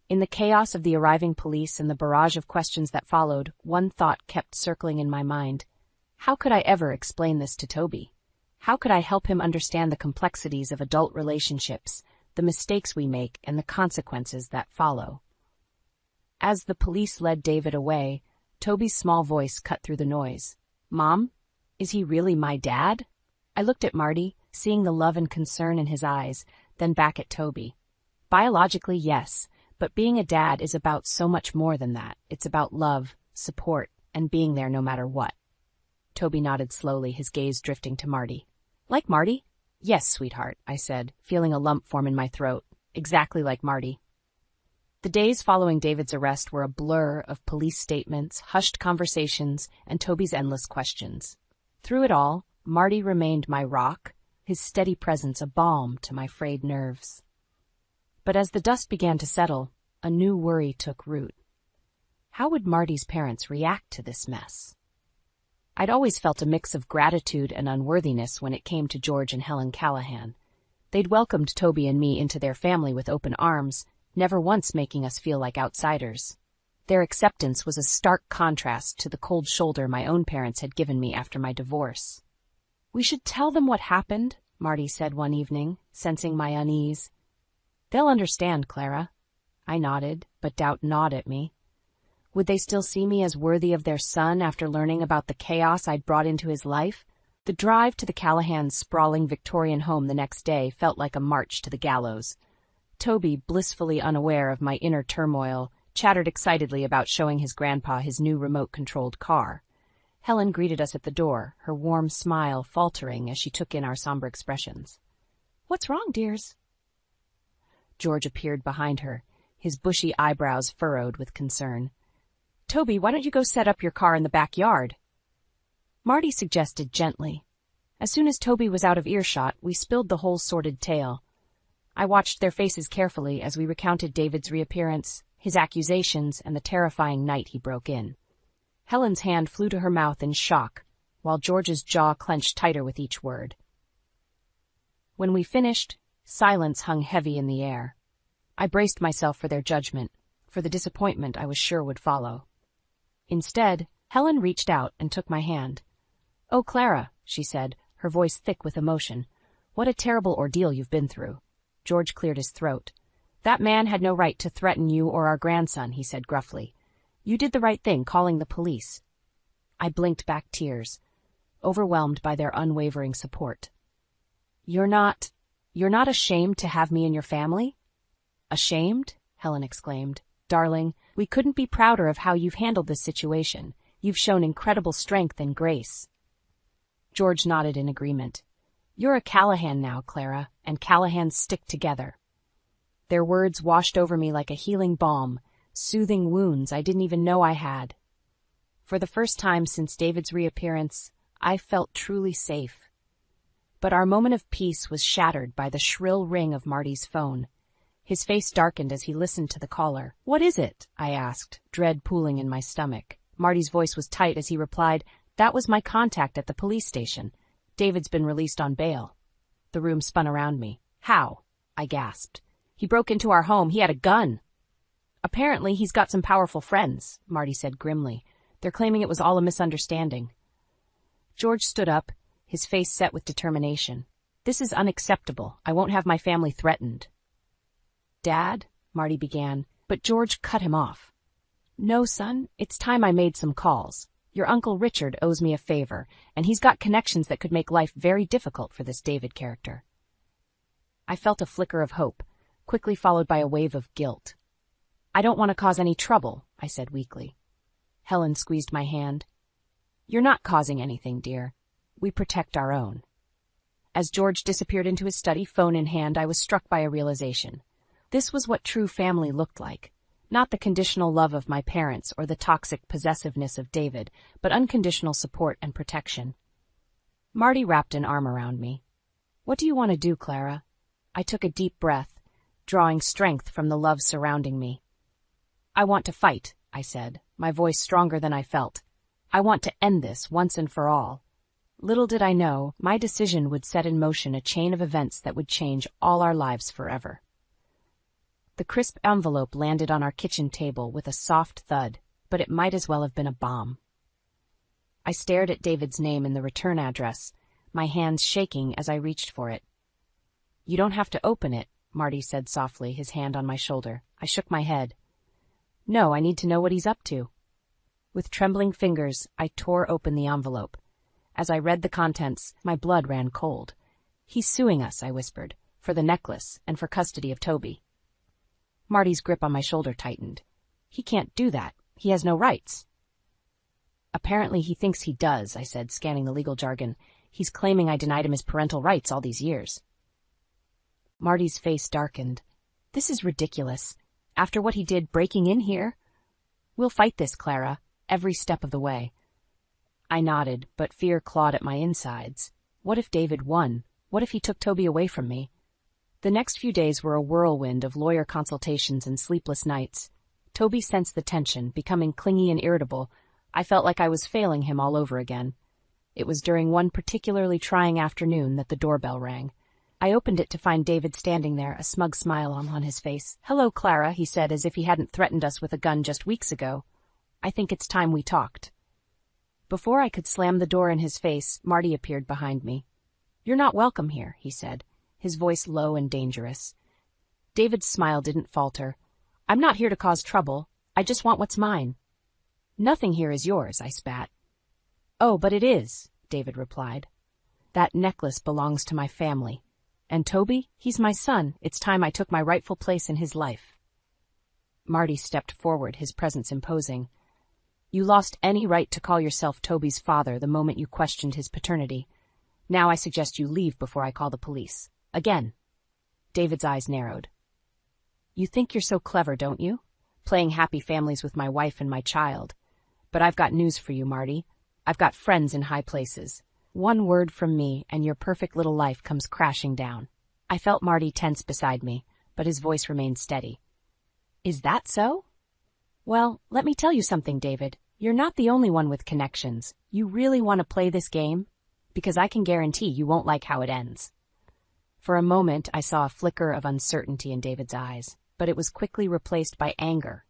In the chaos of the arriving police and the barrage of questions that followed, one thought kept circling in my mind. How could I ever explain this to Toby? How could I help him understand the complexities of adult relationships, the mistakes we make, and the consequences that follow? As the police led David away, Toby's small voice cut through the noise. "Mom, is he really my dad?" I looked at Marty, seeing the love and concern in his eyes, then back at Toby. "Biologically, yes, but being a dad is about so much more than that. It's about love, support, and being there no matter what." Toby nodded slowly, his gaze drifting to Marty. "Like Marty?" "Yes, sweetheart," I said, feeling a lump form in my throat. "Exactly like Marty." The days following David's arrest were a blur of police statements, hushed conversations, and Toby's endless questions. Through it all, Marty remained my rock, his steady presence a balm to my frayed nerves. But as the dust began to settle, a new worry took root. How would Marty's parents react to this mess? I'd always felt a mix of gratitude and unworthiness when it came to George and Helen Callahan. They'd welcomed Toby and me into their family with open arms, never once making us feel like outsiders. Their acceptance was a stark contrast to the cold shoulder my own parents had given me after my divorce. "We should tell them what happened," Marty said one evening, sensing my unease. "They'll understand, Clara." I nodded, but doubt gnawed at me. Would they still see me as worthy of their son after learning about the chaos I'd brought into his life? The drive to the Callahans' sprawling Victorian home the next day felt like a march to the gallows. Toby, blissfully unaware of my inner turmoil, chattered excitedly about showing his grandpa his new remote-controlled car. Helen greeted us at the door, her warm smile faltering as she took in our somber expressions. "What's wrong, dears?" George appeared behind her, his bushy eyebrows furrowed with concern. "Toby, why don't you go set up your car in the backyard?" Marty suggested gently. As soon as Toby was out of earshot, we spilled the whole sordid tale. I watched their faces carefully as we recounted David's reappearance, his accusations, and the terrifying night he broke in. Helen's hand flew to her mouth in shock, while George's jaw clenched tighter with each word. When we finished, silence hung heavy in the air. I braced myself for their judgment, for the disappointment I was sure would follow. Instead, Helen reached out and took my hand. "Oh, Clara," she said, her voice thick with emotion, "what a terrible ordeal you've been through." George cleared his throat. "That man had no right to threaten you or our grandson," he said gruffly. "You did the right thing, calling the police." I blinked back tears, overwhelmed by their unwavering support. You're not ashamed to have me in your family?" "Ashamed?" Helen exclaimed. Darling, we couldn't be prouder of how you've handled this situation. You've shown incredible strength and grace. George nodded in agreement. You're a Callahan now, Clara, and Callahans stick together. Their words washed over me like a healing balm, soothing wounds I didn't even know I had. For the first time since David's reappearance, I felt truly safe. But our moment of peace was shattered by the shrill ring of Marty's phone. His face darkened as he listened to the caller. "What is it?" I asked, dread pooling in my stomach. Marty's voice was tight as he replied, "That was my contact at the police station. David's been released on bail." The room spun around me. "How?" I gasped. "He broke into our home. He had a gun." "Apparently he's got some powerful friends," Marty said grimly. "They're claiming it was all a misunderstanding." George stood up, his face set with determination. "This is unacceptable. I won't have my family threatened." "Dad," Marty began, but George cut him off. "No, son, it's time I made some calls. Your Uncle Richard owes me a favor, and he's got connections that could make life very difficult for this David character." I felt a flicker of hope, quickly followed by a wave of guilt. "I don't want to cause any trouble," I said weakly. Helen squeezed my hand. "You're not causing anything, dear. We protect our own." As George disappeared into his study, phone in hand, I was struck by a realization. This was what true family looked like. Not the conditional love of my parents or the toxic possessiveness of David, but unconditional support and protection. Marty wrapped an arm around me. "What do you want to do, Clara?" I took a deep breath, drawing strength from the love surrounding me. "I want to fight," I said, my voice stronger than I felt. "I want to end this once and for all." Little did I know, my decision would set in motion a chain of events that would change all our lives forever. The crisp envelope landed on our kitchen table with a soft thud, but it might as well have been a bomb. I stared at David's name in the return address, my hands shaking as I reached for it. "You don't have to open it," Marty said softly, his hand on my shoulder. I shook my head. "No, I need to know what he's up to." With trembling fingers, I tore open the envelope. As I read the contents, my blood ran cold. "He's suing us," I whispered, "for the necklace and for custody of Toby." Marty's grip on my shoulder tightened. "He can't do that. He has no rights." "Apparently he thinks he does," I said, scanning the legal jargon. "He's claiming I denied him his parental rights all these years." Marty's face darkened. "This is ridiculous. After what he did breaking in here?" "We'll fight this, Clara, every step of the way." I nodded, but fear clawed at my insides. What if David won? What if he took Toby away from me? The next few days were a whirlwind of lawyer consultations and sleepless nights. Toby sensed the tension, becoming clingy and irritable. I felt like I was failing him all over again. It was during one particularly trying afternoon that the doorbell rang. I opened it to find David standing there, a smug smile on his face. "Hello, Clara," he said, as if he hadn't threatened us with a gun just weeks ago. "I think it's time we talked." Before I could slam the door in his face, Marty appeared behind me. "You're not welcome here," he said, his voice low and dangerous. David's smile didn't falter. "I'm not here to cause trouble. I just want what's mine." "Nothing here is yours," I spat. "Oh, but it is," David replied. "That necklace belongs to my family. And Toby, he's my son. It's time I took my rightful place in his life." Marty stepped forward, his presence imposing. "You lost any right to call yourself Toby's father the moment you questioned his paternity. Now I suggest you leave before I call the police. Again." David's eyes narrowed. "You think you're so clever, don't you? Playing happy families with my wife and my child. But I've got news for you, Marty. I've got friends in high places. One word from me, and your perfect little life comes crashing down." I felt Marty tense beside me, but his voice remained steady. "Is that so?" "Well, let me tell you something, David. You're not the only one with connections. You really want to play this game? Because I can guarantee you won't like how it ends." For a moment, I saw a flicker of uncertainty in David's eyes, but it was quickly replaced by anger.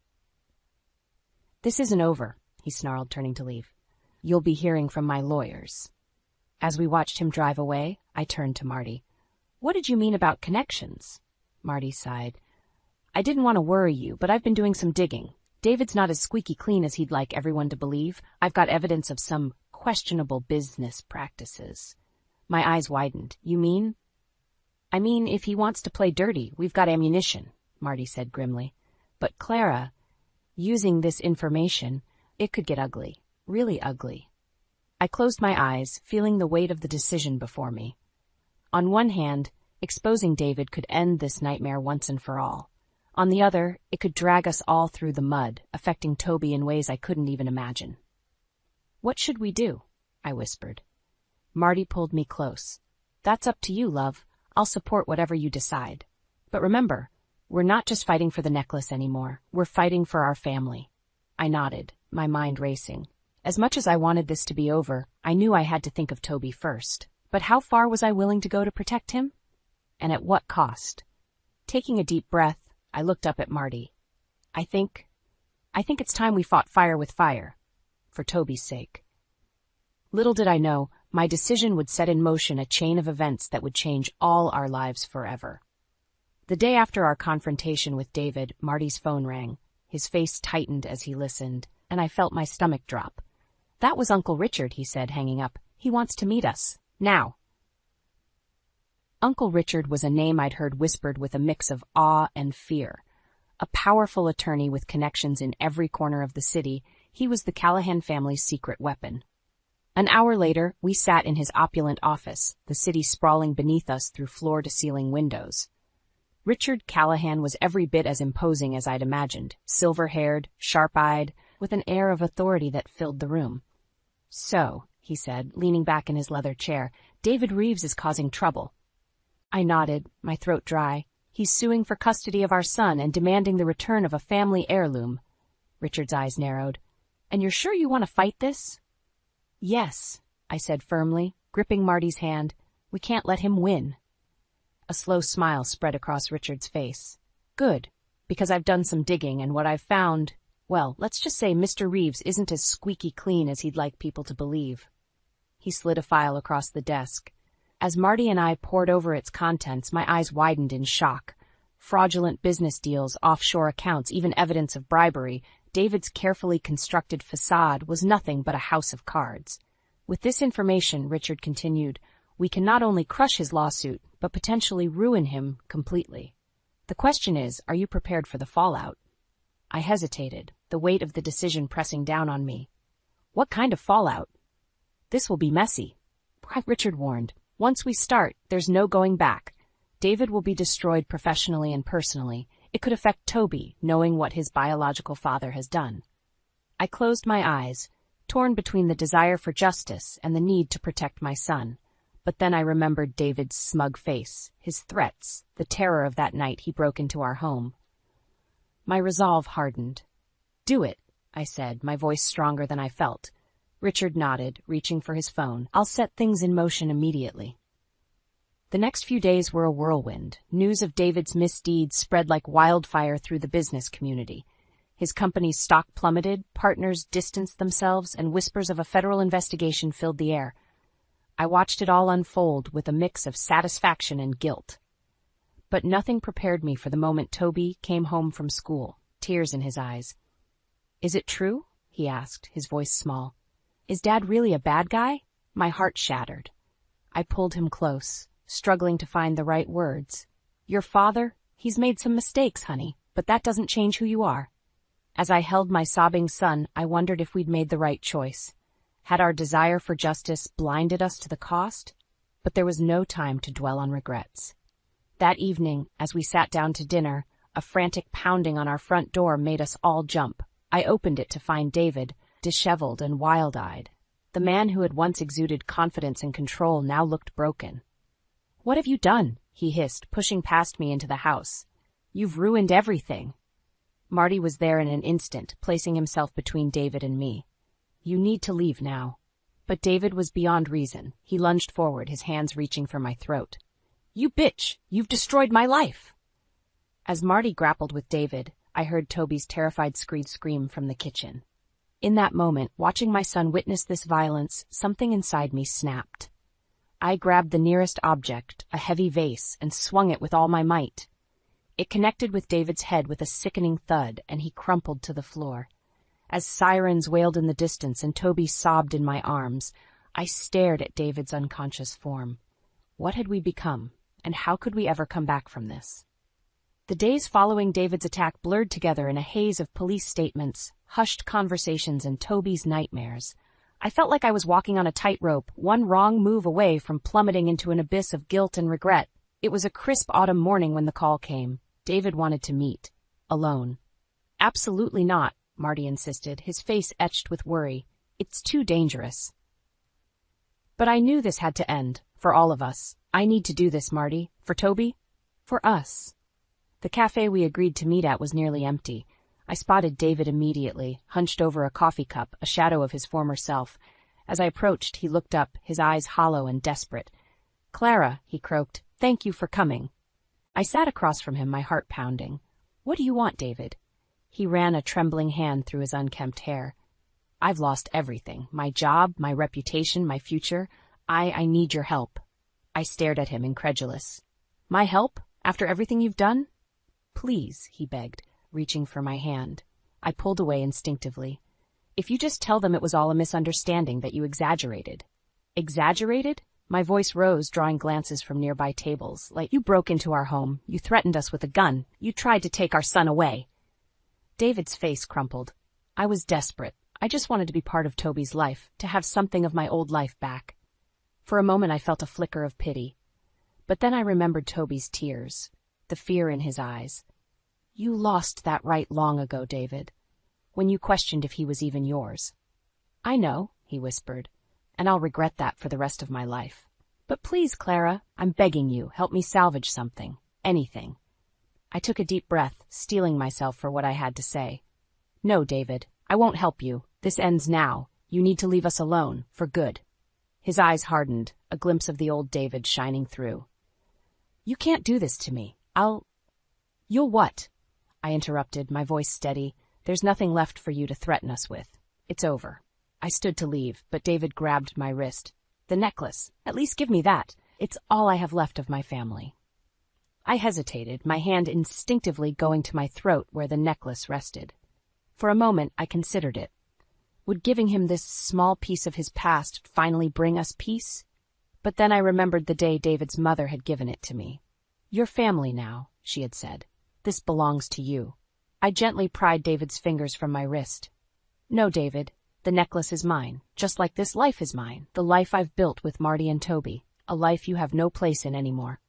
"This isn't over," he snarled, turning to leave. "You'll be hearing from my lawyers." As we watched him drive away, I turned to Marty. "What did you mean about connections?" Marty sighed. "I didn't want to worry you, but I've been doing some digging. David's not as squeaky clean as he'd like everyone to believe. I've got evidence of some questionable business practices." My eyes widened. "You mean?" "I mean, if he wants to play dirty, we've got ammunition," Marty said grimly. "But Clara, Using this information, it could get ugly, really ugly. I closed my eyes, feeling the weight of the decision before me. On one hand, exposing David could end this nightmare once and for all. On the other, it could drag us all through the mud, affecting Toby in ways I couldn't even imagine. "What should we do?" I whispered. Marty pulled me close. "That's up to you, love. I'll support whatever you decide. But remember, we're not just fighting for the necklace anymore. We're fighting for our family." I nodded, my mind racing. As much as I wanted this to be over, I knew I had to think of Toby first. But how far was I willing to go to protect him? And at what cost? Taking a deep breath, I looked up at Marty. I think it's time we fought fire with fire. For Toby's sake. Little did I know, my decision would set in motion a chain of events that would change all our lives forever. The day after our confrontation with David, Marty's phone rang. His face tightened as he listened, and I felt my stomach drop. "That was Uncle Richard," he said, hanging up. "He wants to meet us. Now." Uncle Richard was a name I'd heard whispered with a mix of awe and fear. A powerful attorney with connections in every corner of the city, he was the Callahan family's secret weapon. An hour later, we sat in his opulent office, the city sprawling beneath us through floor-to-ceiling windows. Richard Callahan was every bit as imposing as I'd imagined, silver-haired, sharp-eyed, with an air of authority that filled the room. "So," he said, leaning back in his leather chair, "David Reeves is causing trouble." I nodded, my throat dry. "He's suing for custody of our son and demanding the return of a family heirloom." Richard's eyes narrowed. "And you're sure you want to fight this?" "Yes," I said firmly, gripping Marty's hand. "We can't let him win." A slow smile spread across Richard's face. "Good, because I've done some digging, and what I've found, well, let's just say Mr. Reeves isn't as squeaky clean as he'd like people to believe." He slid a file across the desk. As Marty and I pored over its contents, my eyes widened in shock. Fraudulent business deals, offshore accounts, even evidence of bribery. David's carefully constructed facade was nothing but a house of cards. "With this information," Richard continued, "we can not only crush his lawsuit, but potentially ruin him completely. The question is, are you prepared for the fallout?" I hesitated, the weight of the decision pressing down on me. "What kind of fallout?" "This will be messy," Richard warned. "Once we start, there's no going back. David will be destroyed professionally and personally. It could affect Toby, knowing what his biological father has done." I closed my eyes, torn between the desire for justice and the need to protect my son. But then I remembered David's smug face, his threats, the terror of that night he broke into our home. My resolve hardened. "Do it," I said, my voice stronger than I felt. Richard nodded, reaching for his phone. "I'll set things in motion immediately." The next few days were a whirlwind. News of David's misdeeds spread like wildfire through the business community. His company's stock plummeted, partners distanced themselves, and whispers of a federal investigation filled the air. I watched it all unfold with a mix of satisfaction and guilt. But nothing prepared me for the moment Toby came home from school, tears in his eyes. "Is it true?" he asked, his voice small. "Is Dad really a bad guy?" My heart shattered. I pulled him close, struggling to find the right words. "Your father? He's made some mistakes, honey, but that doesn't change who you are." As I held my sobbing son, I wondered if we'd made the right choice. Had our desire for justice blinded us to the cost? But there was no time to dwell on regrets. That evening, as we sat down to dinner, a frantic pounding on our front door made us all jump. I opened it to find David, disheveled and wild-eyed. The man who had once exuded confidence and control now looked broken. "What have you done?" he hissed, pushing past me into the house. "You've ruined everything." Marty was there in an instant, placing himself between David and me. "You need to leave now." But David was beyond reason. He lunged forward, his hands reaching for my throat. "You bitch! You've destroyed my life!" As Marty grappled with David, I heard Toby's terrified scream from the kitchen. In that moment, watching my son witness this violence, something inside me snapped. I grabbed the nearest object, a heavy vase, and swung it with all my might. It connected with David's head with a sickening thud, and he crumpled to the floor. As sirens wailed in the distance and Toby sobbed in my arms, I stared at David's unconscious form. What had we become, and how could we ever come back from this? The days following David's attack blurred together in a haze of police statements, hushed conversations, and Toby's nightmares. I felt like I was walking on a tightrope, one wrong move away from plummeting into an abyss of guilt and regret. It was a crisp autumn morning when the call came. David wanted to meet. Alone. Absolutely not, Marty insisted, his face etched with worry. It's too dangerous. But I knew this had to end, for all of us. I need to do this, Marty. For Toby? For us. The cafe we agreed to meet at was nearly empty. I spotted David immediately, hunched over a coffee cup, a shadow of his former self. As I approached, he looked up, his eyes hollow and desperate. "Clara," he croaked, "thank you for coming." I sat across from him, my heart pounding. "What do you want, David?" He ran a trembling hand through his unkempt hair. "I've lost everything. My job, my reputation, my future. I need your help." I stared at him, incredulous. "My help? After everything you've done?" "Please," he begged, reaching for my hand. I pulled away instinctively. "If you just tell them it was all a misunderstanding, that you exaggerated." "Exaggerated?" My voice rose, drawing glances from nearby tables. "Like, you broke into our home, you threatened us with a gun, you tried to take our son away." David's face crumpled. I was desperate. I just wanted to be part of Toby's life, to have something of my old life back. For a moment I felt a flicker of pity. But then I remembered Toby's tears, the fear in his eyes. "You lost that right long ago, David, when you questioned if he was even yours." "I know," he whispered, "and I'll regret that for the rest of my life. But please, Clara, I'm begging you, help me salvage something, anything." I took a deep breath, steeling myself for what I had to say. "No, David, I won't help you. This ends now. You need to leave us alone, for good." His eyes hardened, a glimpse of the old David shining through. "You can't do this to me. You'll what?" I interrupted, my voice steady. "There's nothing left for you to threaten us with. It's over." I stood to leave, but David grabbed my wrist. "The necklace. At least give me that. It's all I have left of my family." I hesitated, my hand instinctively going to my throat where the necklace rested. For a moment, I considered it. Would giving him this small piece of his past finally bring us peace? But then I remembered the day David's mother had given it to me. "You're family now," she had said. "This belongs to you." I gently pried David's fingers from my wrist. "No, David, the necklace is mine, just like this life is mine, the life I've built with Marty and Toby, a life you have no place in anymore."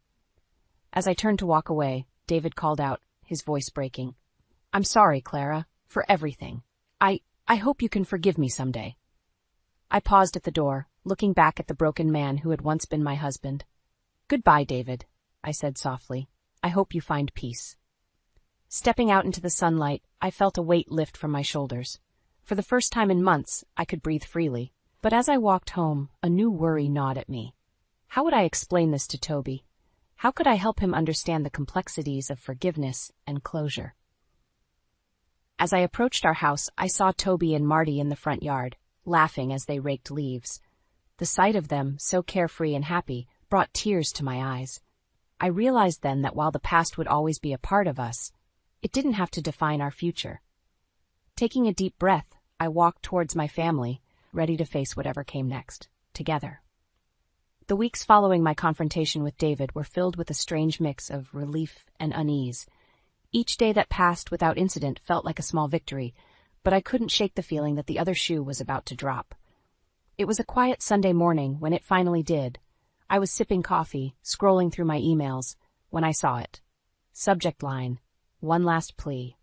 As I turned to walk away, David called out, his voice breaking. "I'm sorry, Clara, for everything. I hope you can forgive me someday." I paused at the door, looking back at the broken man who had once been my husband. "Goodbye, David," I said softly. "I hope you find peace." Stepping out into the sunlight, I felt a weight lift from my shoulders. For the first time in months, I could breathe freely. But as I walked home, a new worry gnawed at me. How would I explain this to Toby? How could I help him understand the complexities of forgiveness and closure? As I approached our house, I saw Toby and Marty in the front yard, laughing as they raked leaves. The sight of them, so carefree and happy, brought tears to my eyes. I realized then that while the past would always be a part of us, it didn't have to define our future. Taking a deep breath, I walked towards my family, ready to face whatever came next, together. The weeks following my confrontation with David were filled with a strange mix of relief and unease. Each day that passed without incident felt like a small victory, but I couldn't shake the feeling that the other shoe was about to drop. It was a quiet Sunday morning when it finally did. I was sipping coffee, scrolling through my emails, when I saw it. Subject line, "One last plea."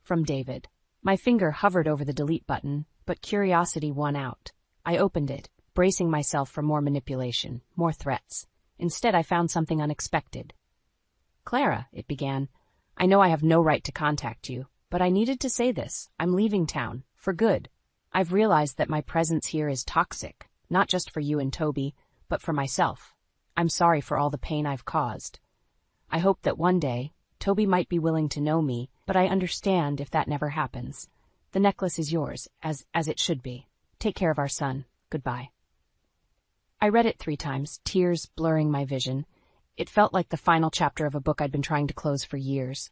From David. My finger hovered over the delete button, but curiosity won out. I opened it, bracing myself for more manipulation, more threats. Instead, I found something unexpected. "Clara," it began, "I know I have no right to contact you, but I needed to say this. I'm leaving town, for good. I've realized that my presence here is toxic, not just for you and Toby, but for myself. I'm sorry for all the pain I've caused. I hope that one day, Toby might be willing to know me, but I understand if that never happens. The necklace is yours, as it should be. Take care of our son. Goodbye." I read it 3 times, tears blurring my vision. It felt like the final chapter of a book I'd been trying to close for years.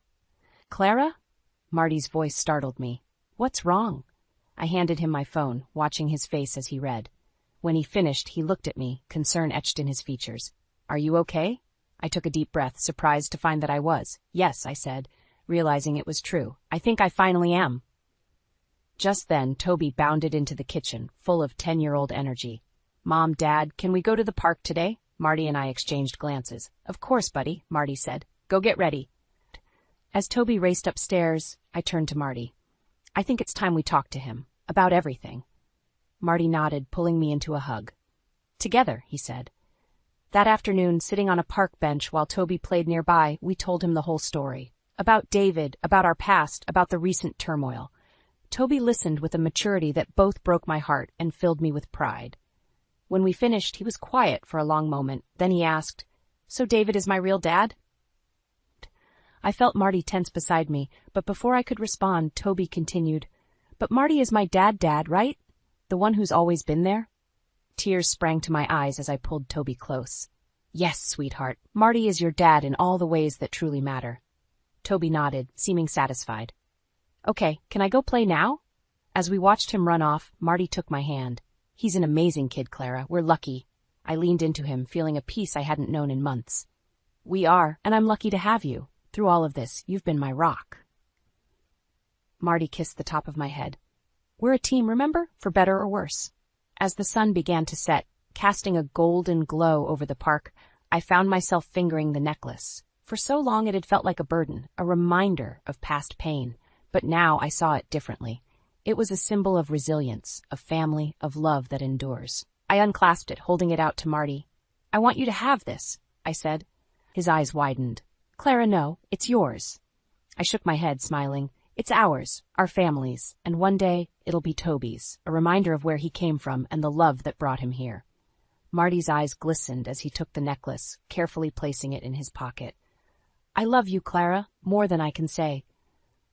"Clara?" Marty's voice startled me. "What's wrong?" I handed him my phone, watching his face as he read. When he finished, he looked at me, concern etched in his features. "Are you okay?" I took a deep breath, surprised to find that I was. Yes, I said, realizing it was true. I think I finally am. Just then, Toby bounded into the kitchen, full of 10-year-old energy. Mom, Dad, can we go to the park today? Marty and I exchanged glances. Of course, buddy, Marty said. Go get ready. As Toby raced upstairs, I turned to Marty. I think it's time we talk to him. About everything. Marty nodded, pulling me into a hug. Together, he said. That afternoon, sitting on a park bench while Toby played nearby, we told him the whole story. About David, about our past, about the recent turmoil. Toby listened with a maturity that both broke my heart and filled me with pride. When we finished, he was quiet for a long moment. Then he asked, So David is my real dad? I felt Marty tense beside me, but before I could respond, Toby continued, But Marty is my dad, right? The one who's always been there? Tears sprang to my eyes as I pulled Toby close. Yes, sweetheart, Marty is your dad in all the ways that truly matter. Toby nodded, seeming satisfied. Okay, can I go play now? As we watched him run off, Marty took my hand. He's an amazing kid, Clara. We're lucky. I leaned into him, feeling a peace I hadn't known in months. We are, and I'm lucky to have you. Through all of this, you've been my rock. Marty kissed the top of my head. We're a team, remember? For better or worse. As the sun began to set, casting a golden glow over the park, I found myself fingering the necklace. For so long it had felt like a burden, a reminder of past pain. But now I saw it differently. It was a symbol of resilience, of family, of love that endures. I unclasped it, holding it out to Marty. I want you to have this, I said. His eyes widened. Clara, no, it's yours. I shook my head, smiling. It's ours, our family's, and one day it'll be Toby's, a reminder of where he came from and the love that brought him here. Marty's eyes glistened as he took the necklace, carefully placing it in his pocket. I love you, Clara, more than I can say.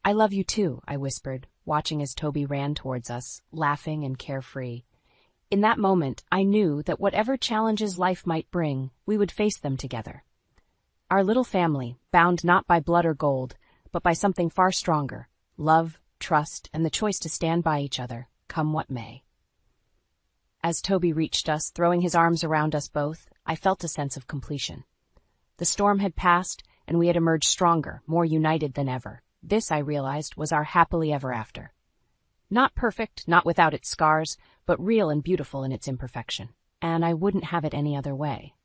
I love you too, I whispered, watching as Toby ran towards us, laughing and carefree. In that moment, I knew that whatever challenges life might bring, we would face them together. Our little family, bound not by blood or gold, but by something far stronger, love, trust, and the choice to stand by each other, come what may. As Toby reached us, throwing his arms around us both, I felt a sense of completion. The storm had passed, and we had emerged stronger, more united than ever. This, I realized, was our happily ever after. Not perfect, not without its scars, but real and beautiful in its imperfection. And I wouldn't have it any other way.